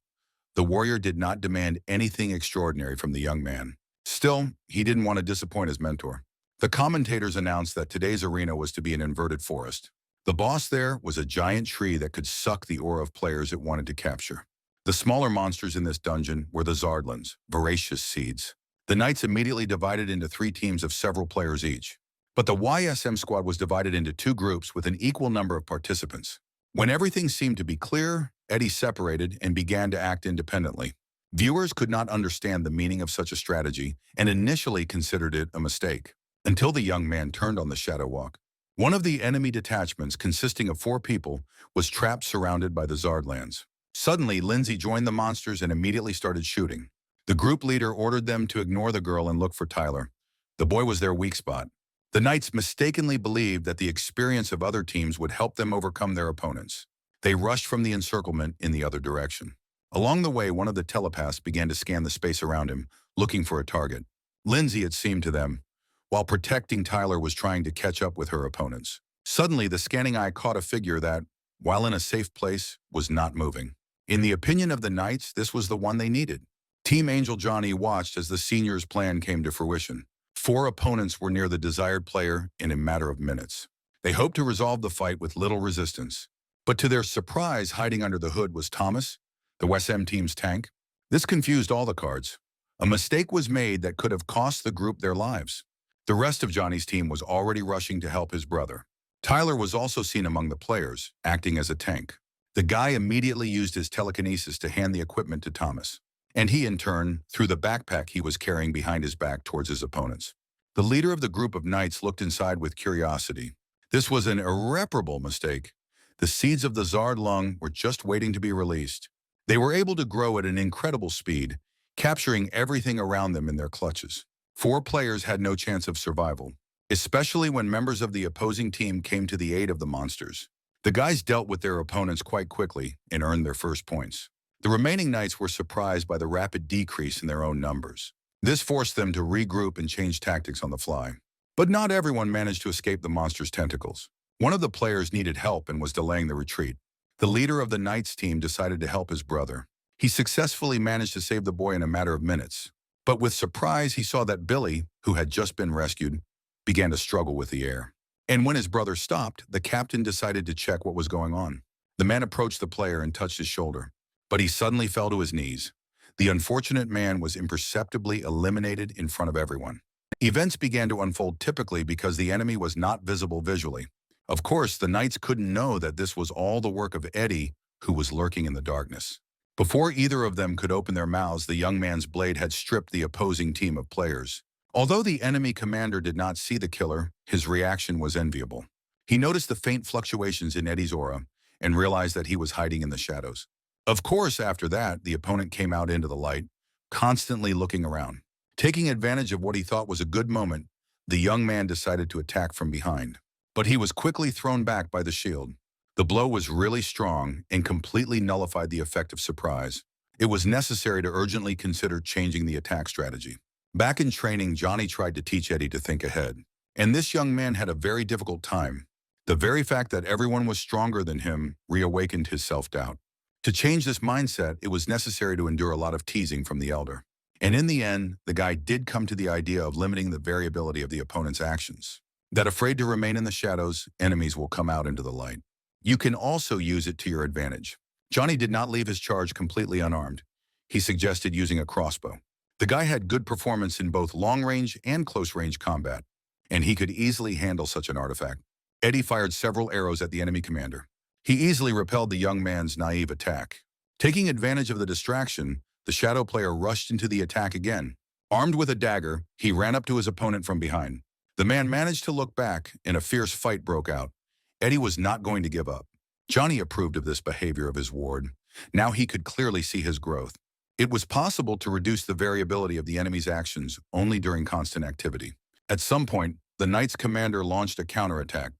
the warrior did not demand anything extraordinary from the young man. Still, he didn't want to disappoint his mentor. The commentators announced that today's arena was to be an inverted forest. The boss there was a giant tree that could suck the aura of players it wanted to capture. The smaller monsters in this dungeon were the Zardlins, voracious seeds. The knights immediately divided into 3 teams of several players each. But the YSM squad was divided into 2 groups with an equal number of participants. When everything seemed to be clear, Eddie separated and began to act independently. Viewers could not understand the meaning of such a strategy and initially considered it a mistake. until the young man turned on the shadow walk. One of the enemy detachments, consisting of 4 people, was trapped surrounded by the Zardlands. Suddenly, Lindsay joined the monsters and immediately started shooting. The group leader ordered them to ignore the girl and look for Tyler. The boy was their weak spot. The knights mistakenly believed that the experience of other teams would help them overcome their opponents. They rushed from the encirclement in the other direction. Along the way, one of the telepaths began to scan the space around him, looking for a target. Lindsay, it seemed to them, while protecting Tyler, was trying to catch up with her opponents. Suddenly, the scanning eye caught a figure that, while in a safe place, was not moving. In the opinion of the knights, this was the one they needed. Team Angel Johnny watched as the seniors' plan came to fruition. 4 opponents were near the desired player in a matter of minutes. They hoped to resolve the fight with little resistance. But to their surprise, hiding under the hood was Thomas, the WSM team's tank. This confused all the cards. A mistake was made that could have cost the group their lives. The rest of Johnny's team was already rushing to help his brother. Tyler was also seen among the players, acting as a tank. The guy immediately used his telekinesis to hand the equipment to Thomas, and he, in turn, threw the backpack he was carrying behind his back towards his opponents. The leader of the group of knights looked inside with curiosity. This was an irreparable mistake. The seeds of the Zard lung were just waiting to be released. They were able to grow at an incredible speed, capturing everything around them in their clutches. 4 players had no chance of survival, especially when members of the opposing team came to the aid of the monsters. The guys dealt with their opponents quite quickly and earned their first points. The remaining knights were surprised by the rapid decrease in their own numbers. This forced them to regroup and change tactics on the fly. But not everyone managed to escape the monster's tentacles. One of the players needed help and was delaying the retreat. The leader of the knights team decided to help his brother. He successfully managed to save the boy in a matter of minutes. But with surprise, he saw that Billy, who had just been rescued, began to struggle with the air. And when his brother stopped, the captain decided to check what was going on. The man approached the player and touched his shoulder, but he suddenly fell to his knees. The unfortunate man was imperceptibly eliminated in front of everyone. Events began to unfold typically because the enemy was not visible visually. Of course, the knights couldn't know that this was all the work of Eddie, who was lurking in the darkness. Before either of them could open their mouths, the young man's blade had stripped the opposing team of players. Although the enemy commander did not see the killer, his reaction was enviable. He noticed the faint fluctuations in Eddie's aura and realized that he was hiding in the shadows. Of course, after that, the opponent came out into the light, constantly looking around. Taking advantage of what he thought was a good moment, the young man decided to attack from behind. But he was quickly thrown back by the shield. The blow was really strong and completely nullified the effect of surprise. It was necessary to urgently consider changing the attack strategy. Back in training, Johnny tried to teach Eddie to think ahead. And this young man had a very difficult time. The very fact that everyone was stronger than him reawakened his self-doubt. To change this mindset, it was necessary to endure a lot of teasing from the elder. And in the end, the guy did come to the idea of limiting the variability of the opponent's actions. That afraid to remain in the shadows, enemies will come out into the light. You can also use it to your advantage. Johnny did not leave his charge completely unarmed. He suggested using a crossbow. The guy had good performance in both long-range and close-range combat, and he could easily handle such an artifact. Eddie fired several arrows at the enemy commander. He easily repelled the young man's naive attack. Taking advantage of the distraction, the shadow player rushed into the attack again. Armed with a dagger, he ran up to his opponent from behind. The man managed to look back, and a fierce fight broke out. Eddie was not going to give up. Johnny approved of this behavior of his ward. Now he could clearly see his growth. It was possible to reduce the variability of the enemy's actions only during constant activity. At some point, the knight's commander launched a counterattack,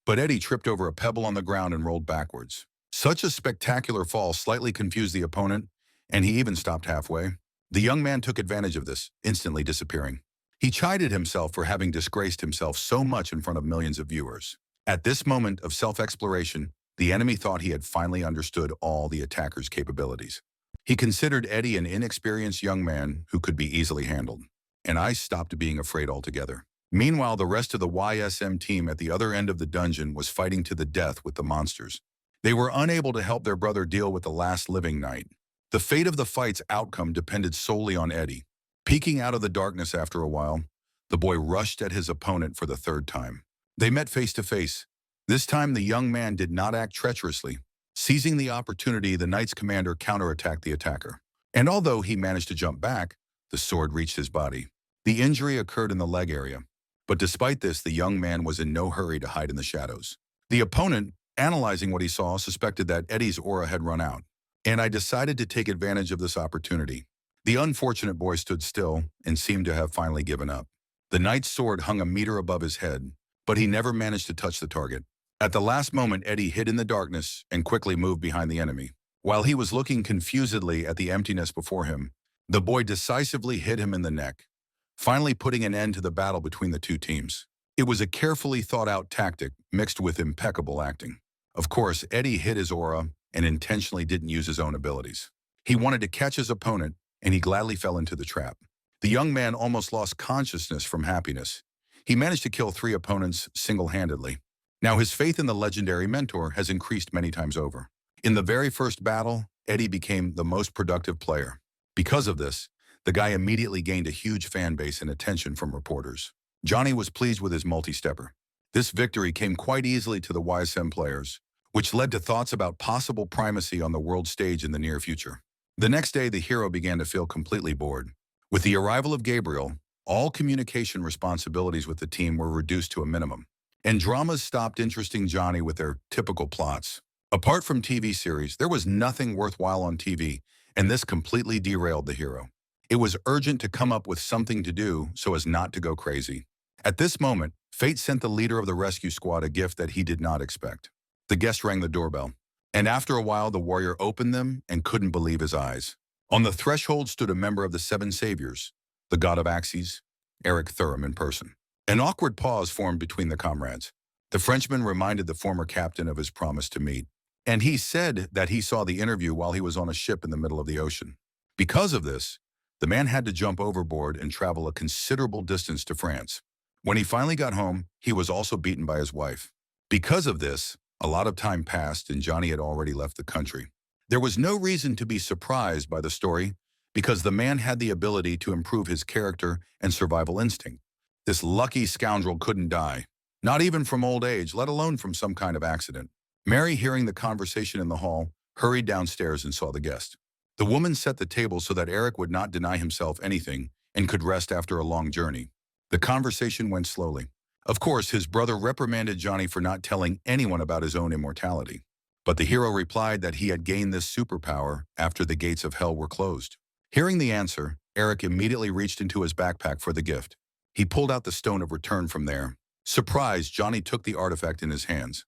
but Eddie tripped over a pebble on the ground and rolled backwards. Such a spectacular fall slightly confused the opponent, and he even stopped halfway. The young man took advantage of this, instantly disappearing. He chided himself for having disgraced himself so much in front of millions of viewers. At this moment of self-exploration, the enemy thought he had finally understood all the attacker's capabilities. He considered Eddie an inexperienced young man who could be easily handled, and I stopped being afraid altogether. Meanwhile, the rest of the YSM team at the other end of the dungeon was fighting to the death with the monsters. They were unable to help their brother deal with the last living knight. The fate of the fight's outcome depended solely on Eddie. Peeking out of the darkness after a while, the boy rushed at his opponent for the 3rd time. They met face to face. This time, the young man did not act treacherously. Seizing the opportunity, the knight's commander counterattacked the attacker. And although he managed to jump back, the sword reached his body. The injury occurred in the leg area. But despite this, the young man was in no hurry to hide in the shadows. The opponent, analyzing what he saw, suspected that Eddie's aura had run out, and I decided to take advantage of this opportunity. The unfortunate boy stood still and seemed to have finally given up. The knight's sword hung a meter above his head, but he never managed to touch the target. At the last moment, Eddie hid in the darkness and quickly moved behind the enemy. While he was looking confusedly at the emptiness before him, the boy decisively hit him in the neck, finally putting an end to the battle between the two teams. It was a carefully thought-out tactic mixed with impeccable acting. Of course, Eddie hid his aura and intentionally didn't use his own abilities. He wanted to catch his opponent, and he gladly fell into the trap. The young man almost lost consciousness from happiness. He managed to kill 3 opponents single-handedly. Now, his faith in the legendary mentor has increased many times over. In the very first battle, Eddie became the most productive player. Because of this, the guy immediately gained a huge fan base and attention from reporters. Johnny was pleased with his multi-stepper. This victory came quite easily to the YSM players, which led to thoughts about possible primacy on the world stage in the near future. The next day, the hero began to feel completely bored. With the arrival of Gabriel, all communication responsibilities with the team were reduced to a minimum, and dramas stopped interesting Johnny with their typical plots. Apart from TV series, there was nothing worthwhile on TV, and this completely derailed the hero. It was urgent to come up with something to do so as not to go crazy. At this moment, fate sent the leader of the rescue squad a gift that he did not expect. The guest rang the doorbell, and after a while the warrior opened them and couldn't believe his eyes. On the threshold stood a member of the 7 Saviors, the god of Axes, Eric Thuram in person. An awkward pause formed between the comrades. The Frenchman reminded the former captain of his promise to meet, and he said that he saw the interview while he was on a ship in the middle of the ocean. Because of this, the man had to jump overboard and travel a considerable distance to France. When he finally got home, he was also beaten by his wife. Because of this, a lot of time passed and Johnny had already left the country. There was no reason to be surprised by the story because the man had the ability to improve his character and survival instinct. This lucky scoundrel couldn't die, not even from old age, let alone from some kind of accident. Mary, hearing the conversation in the hall, hurried downstairs and saw the guest. The woman set the table so that Eric would not deny himself anything and could rest after a long journey. The conversation went slowly. Of course, his brother reprimanded Johnny for not telling anyone about his own immortality. But the hero replied that he had gained this superpower after the gates of hell were closed. Hearing the answer, Eric immediately reached into his backpack for the gift. He pulled out the stone of return from there. Surprised, Johnny took the artifact in his hands.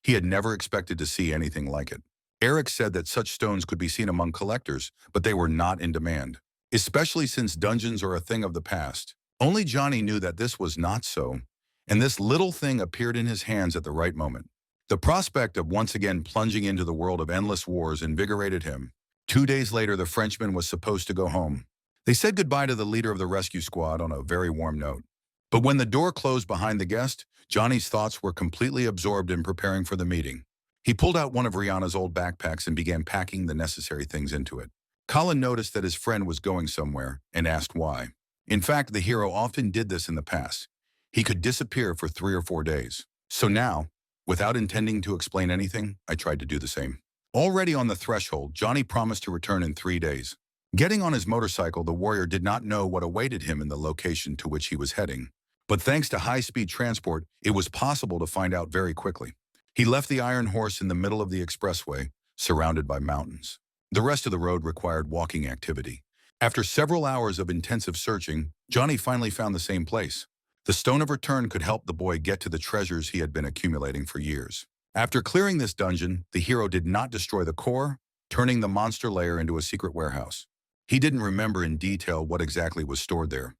He had never expected to see anything like it. Eric said that such stones could be seen among collectors, but they were not in demand, especially since dungeons are a thing of the past. Only Johnny knew that this was not so, and this little thing appeared in his hands at the right moment. The prospect of once again plunging into the world of endless wars invigorated him. 2 days later, the Frenchman was supposed to go home. They said goodbye to the leader of the rescue squad on a very warm note. But when the door closed behind the guest, Johnny's thoughts were completely absorbed in preparing for the meeting. He pulled out one of Rihanna's old backpacks and began packing the necessary things into it. Colin noticed that his friend was going somewhere and asked why. In fact, the hero often did this in the past. He could disappear for 3 or 4 days. So now, without intending to explain anything, I tried to do the same. Already on the threshold, Johnny promised to return in 3 days. Getting on his motorcycle, the warrior did not know what awaited him in the location to which he was heading. But thanks to high-speed transport, it was possible to find out very quickly. He left the Iron Horse in the middle of the expressway, surrounded by mountains. The rest of the road required walking activity. After several hours of intensive searching, Johnny finally found the same place. The Stone of Return could help the boy get to the treasures he had been accumulating for years. After clearing this dungeon, the hero did not destroy the core, turning the monster lair into a secret warehouse. He didn't remember in detail what exactly was stored there,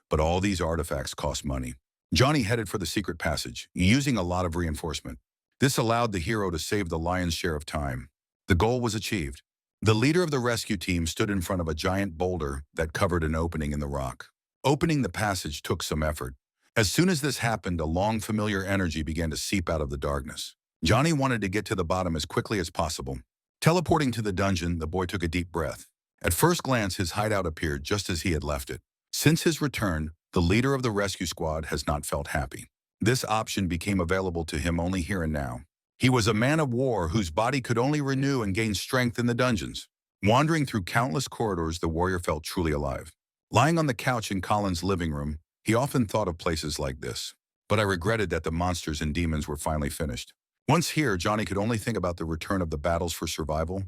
but all these artifacts cost money. Johnny headed for the secret passage, using a lot of reinforcement. This allowed the hero to save the lion's share of time. The goal was achieved. The leader of the rescue team stood in front of a giant boulder that covered an opening in the rock. Opening the passage took some effort. As soon as this happened, a long familiar energy began to seep out of the darkness. Johnny wanted to get to the bottom as quickly as possible. Teleporting to the dungeon, the boy took a deep breath. At first glance, his hideout appeared just as he had left it. Since his return, the leader of the rescue squad has not felt happy. This option became available to him only here and now. He was a man of war whose body could only renew and gain strength in the dungeons. Wandering through countless corridors, the warrior felt truly alive. Lying on the couch in Colin's living room, He often thought of places like this. But I regretted that the monsters and demons were finally finished. Once here, Johnny could only think about the return of the battles for survival,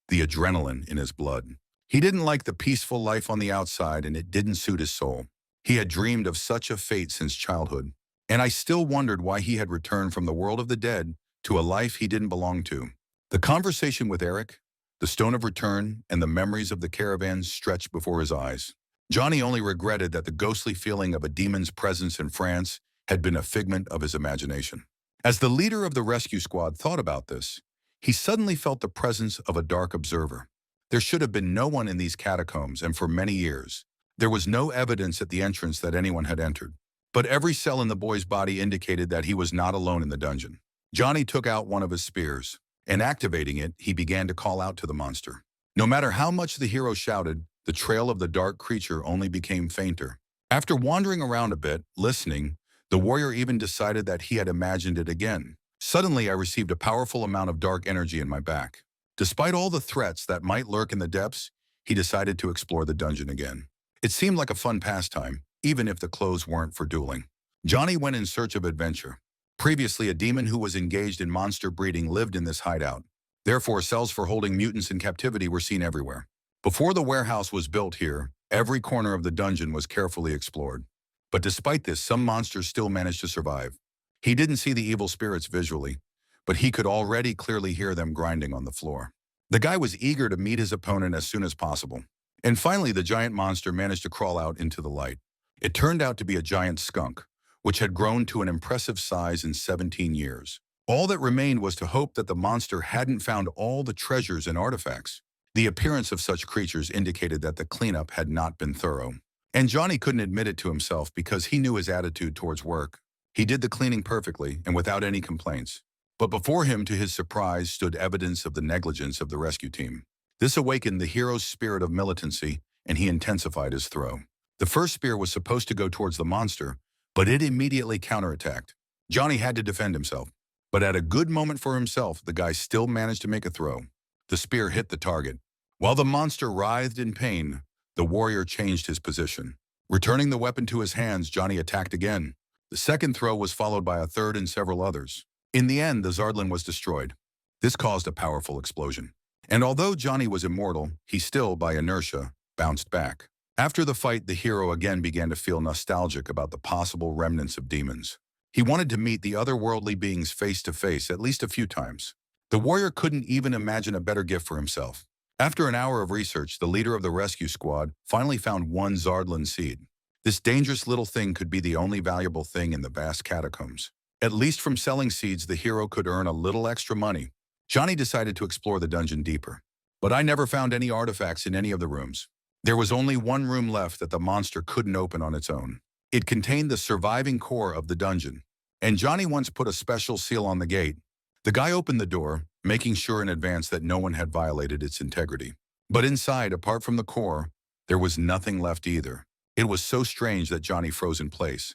the adrenaline in his blood. He didn't like the peaceful life on the outside, and it didn't suit his soul. He had dreamed of such a fate since childhood, and I still wondered why he had returned from the world of the dead to a life he didn't belong to. The conversation with Eric, the stone of return, and the memories of the caravan stretched before his eyes. Johnny only regretted that the ghostly feeling of a demon's presence in France had been a figment of his imagination. As the leader of the rescue squad thought about this, he suddenly felt the presence of a dark observer. There should have been no one in these catacombs, and for many years, there was no evidence at the entrance that anyone had entered. But every cell in the boy's body indicated that he was not alone in the dungeon. Johnny took out one of his spears, and activating it, he began to call out to the monster. No matter how much the hero shouted, the trail of the dark creature only became fainter. After wandering around a bit, listening, the warrior even decided that he had imagined it again. Suddenly, I received a powerful amount of dark energy in my back. Despite all the threats that might lurk in the depths, he decided to explore the dungeon again. It seemed like a fun pastime, even if the clothes weren't for dueling. Johnny went in search of adventure. Previously, a demon who was engaged in monster breeding lived in this hideout. Therefore, cells for holding mutants in captivity were seen everywhere. Before the warehouse was built here, every corner of the dungeon was carefully explored. But despite this, some monsters still managed to survive. He didn't see the evil spirits visually, but he could already clearly hear them grinding on the floor. The guy was eager to meet his opponent as soon as possible. And finally, the giant monster managed to crawl out into the light. It turned out to be a giant skunk, which had grown to an impressive size in 17 years. All that remained was to hope that the monster hadn't found all the treasures and artifacts. The appearance of such creatures indicated that the cleanup had not been thorough. And Johnny couldn't admit it to himself because he knew his attitude towards work. He did the cleaning perfectly and without any complaints. But before him, to his surprise, stood evidence of the negligence of the rescue team. This awakened the hero's spirit of militancy, and he intensified his throw. The first spear was supposed to go towards the monster, but it immediately counterattacked. Johnny had to defend himself. But at a good moment for himself, the guy still managed to make a throw. The spear hit the target. While the monster writhed in pain, the warrior changed his position. Returning the weapon to his hands, Johnny attacked again. The second throw was followed by a third and several others. In the end, the Zardlin was destroyed. This caused a powerful explosion. And although Johnny was immortal, he still, by inertia, bounced back. After the fight, the hero again began to feel nostalgic about the possible remnants of demons. He wanted to meet the otherworldly beings face to face at least a few times. The warrior couldn't even imagine a better gift for himself. After an hour of research, the leader of the rescue squad finally found one Zardlin seed. This dangerous little thing could be the only valuable thing in the vast catacombs. At least from selling seeds, the hero could earn a little extra money. Johnny decided to explore the dungeon deeper. But I never found any artifacts in any of the rooms. There was only one room left that the monster couldn't open on its own. It contained the surviving core of the dungeon. And Johnny once put a special seal on the gate. The guy opened the door, making sure in advance that no one had violated its integrity. But inside, apart from the core, there was nothing left either. It was so strange that Johnny froze in place.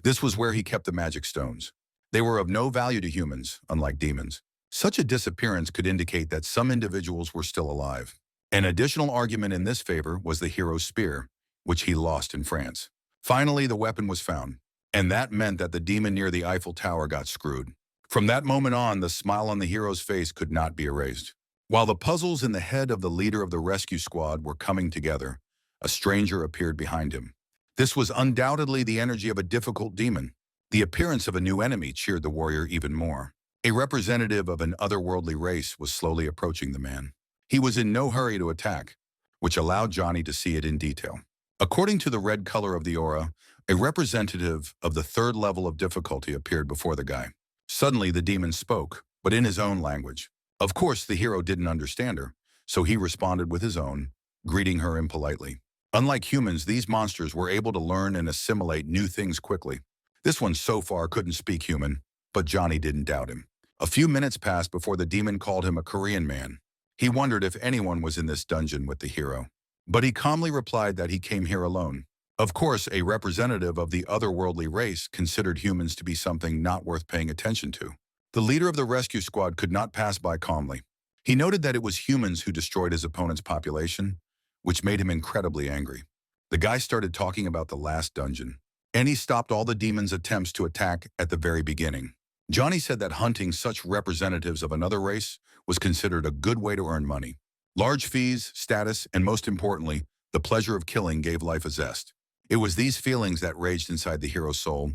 This was where he kept the magic stones. They were of no value to humans, unlike demons. Such a disappearance could indicate that some individuals were still alive. An additional argument in this favor was the hero's spear, which he lost in France. Finally, the weapon was found, and that meant that the demon near the Eiffel Tower got screwed. From that moment on, the smile on the hero's face could not be erased. While the puzzles in the head of the leader of the rescue squad were coming together, a stranger appeared behind him. This was undoubtedly the energy of a difficult demon. The appearance of a new enemy cheered the warrior even more. A representative of an otherworldly race was slowly approaching the man. He was in no hurry to attack, which allowed Johnny to see it in detail. According to the red color of the aura, a representative of the third level of difficulty appeared before the guy. Suddenly, the demon spoke, but in his own language. Of course, the hero didn't understand her, so he responded with his own, greeting her impolitely. Unlike humans, these monsters were able to learn and assimilate new things quickly. This one so far couldn't speak human, but Johnny didn't doubt him. A few minutes passed before the demon called him a Korean man. He wondered if anyone was in this dungeon with the hero. But he calmly replied that he came here alone. Of course, a representative of the otherworldly race considered humans to be something not worth paying attention to. The leader of the rescue squad could not pass by calmly. He noted that it was humans who destroyed his opponent's population, which made him incredibly angry. The guy started talking about the last dungeon. and he stopped all the demons' attempts to attack at the very beginning. Johnny said that hunting such representatives of another race was considered a good way to earn money. Large fees, status, and most importantly, the pleasure of killing gave life a zest. It was these feelings that raged inside the hero's soul.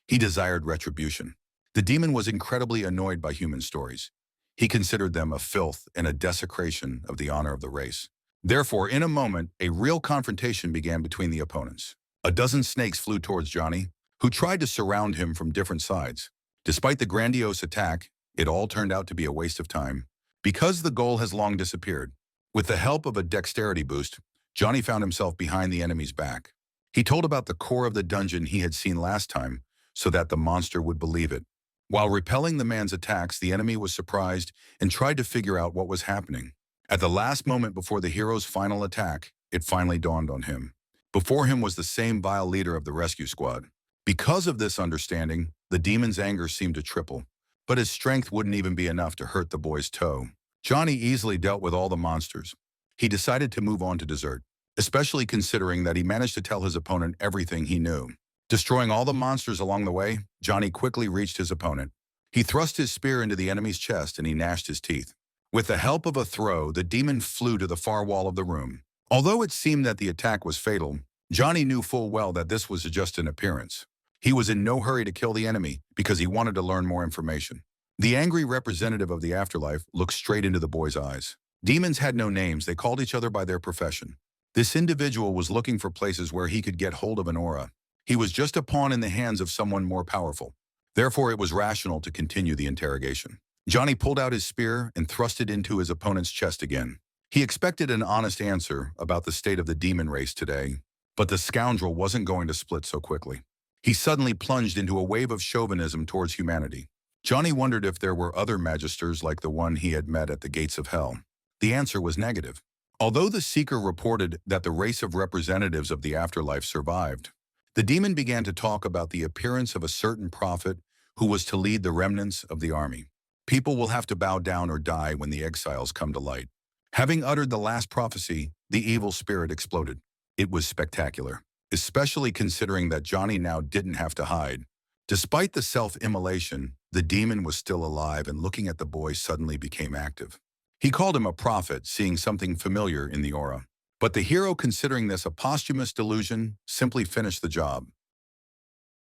He desired retribution. The demon was incredibly annoyed by human stories. He considered them a filth and a desecration of the honor of the race. Therefore, in a moment, a real confrontation began between the opponents. A dozen snakes flew towards Johnny, who tried to surround him from different sides. Despite the grandiose attack, it all turned out to be a waste of time, because the goal has long disappeared. With the help of a dexterity boost, Johnny found himself behind the enemy's back. He told about the core of the dungeon he had seen last time, so that the monster would believe it. While repelling the man's attacks, the enemy was surprised and tried to figure out what was happening. At the last moment before the hero's final attack, it finally dawned on him. Before him was the same vile leader of the rescue squad. Because of this understanding, the demon's anger seemed to triple, but his strength wouldn't even be enough to hurt the boy's toe. Johnny easily dealt with all the monsters. He decided to move on to dessert, especially considering that he managed to tell his opponent everything he knew. Destroying all the monsters along the way, Johnny quickly reached his opponent. He thrust his spear into the enemy's chest and he gnashed his teeth. With the help of a throw, the demon flew to the far wall of the room. Although it seemed that the attack was fatal, Johnny knew full well that this was just an appearance. He was in no hurry to kill the enemy because he wanted to learn more information. The angry representative of the afterlife looked straight into the boy's eyes. Demons had no names, they called each other by their profession. This individual was looking for places where he could get hold of an aura. He was just a pawn in the hands of someone more powerful. Therefore, it was rational to continue the interrogation. Johnny pulled out his spear and thrust it into his opponent's chest again. He expected an honest answer about the state of the demon race today, but the scoundrel wasn't going to split so quickly. He suddenly plunged into a wave of chauvinism towards humanity. Johnny wondered if there were other magisters like the one he had met at the gates of hell. The answer was negative. Although the seeker reported that the race of representatives of the afterlife survived, the demon began to talk about the appearance of a certain prophet who was to lead the remnants of the army. People will have to bow down or die when the exiles come to light. Having uttered the last prophecy, the evil spirit exploded. It was spectacular, especially considering that Johnny now didn't have to hide. Despite the self-immolation, the demon was still alive and looking at the boy suddenly became active. He called him a prophet, seeing something familiar in the aura. But the hero, considering this a posthumous delusion, simply finished the job.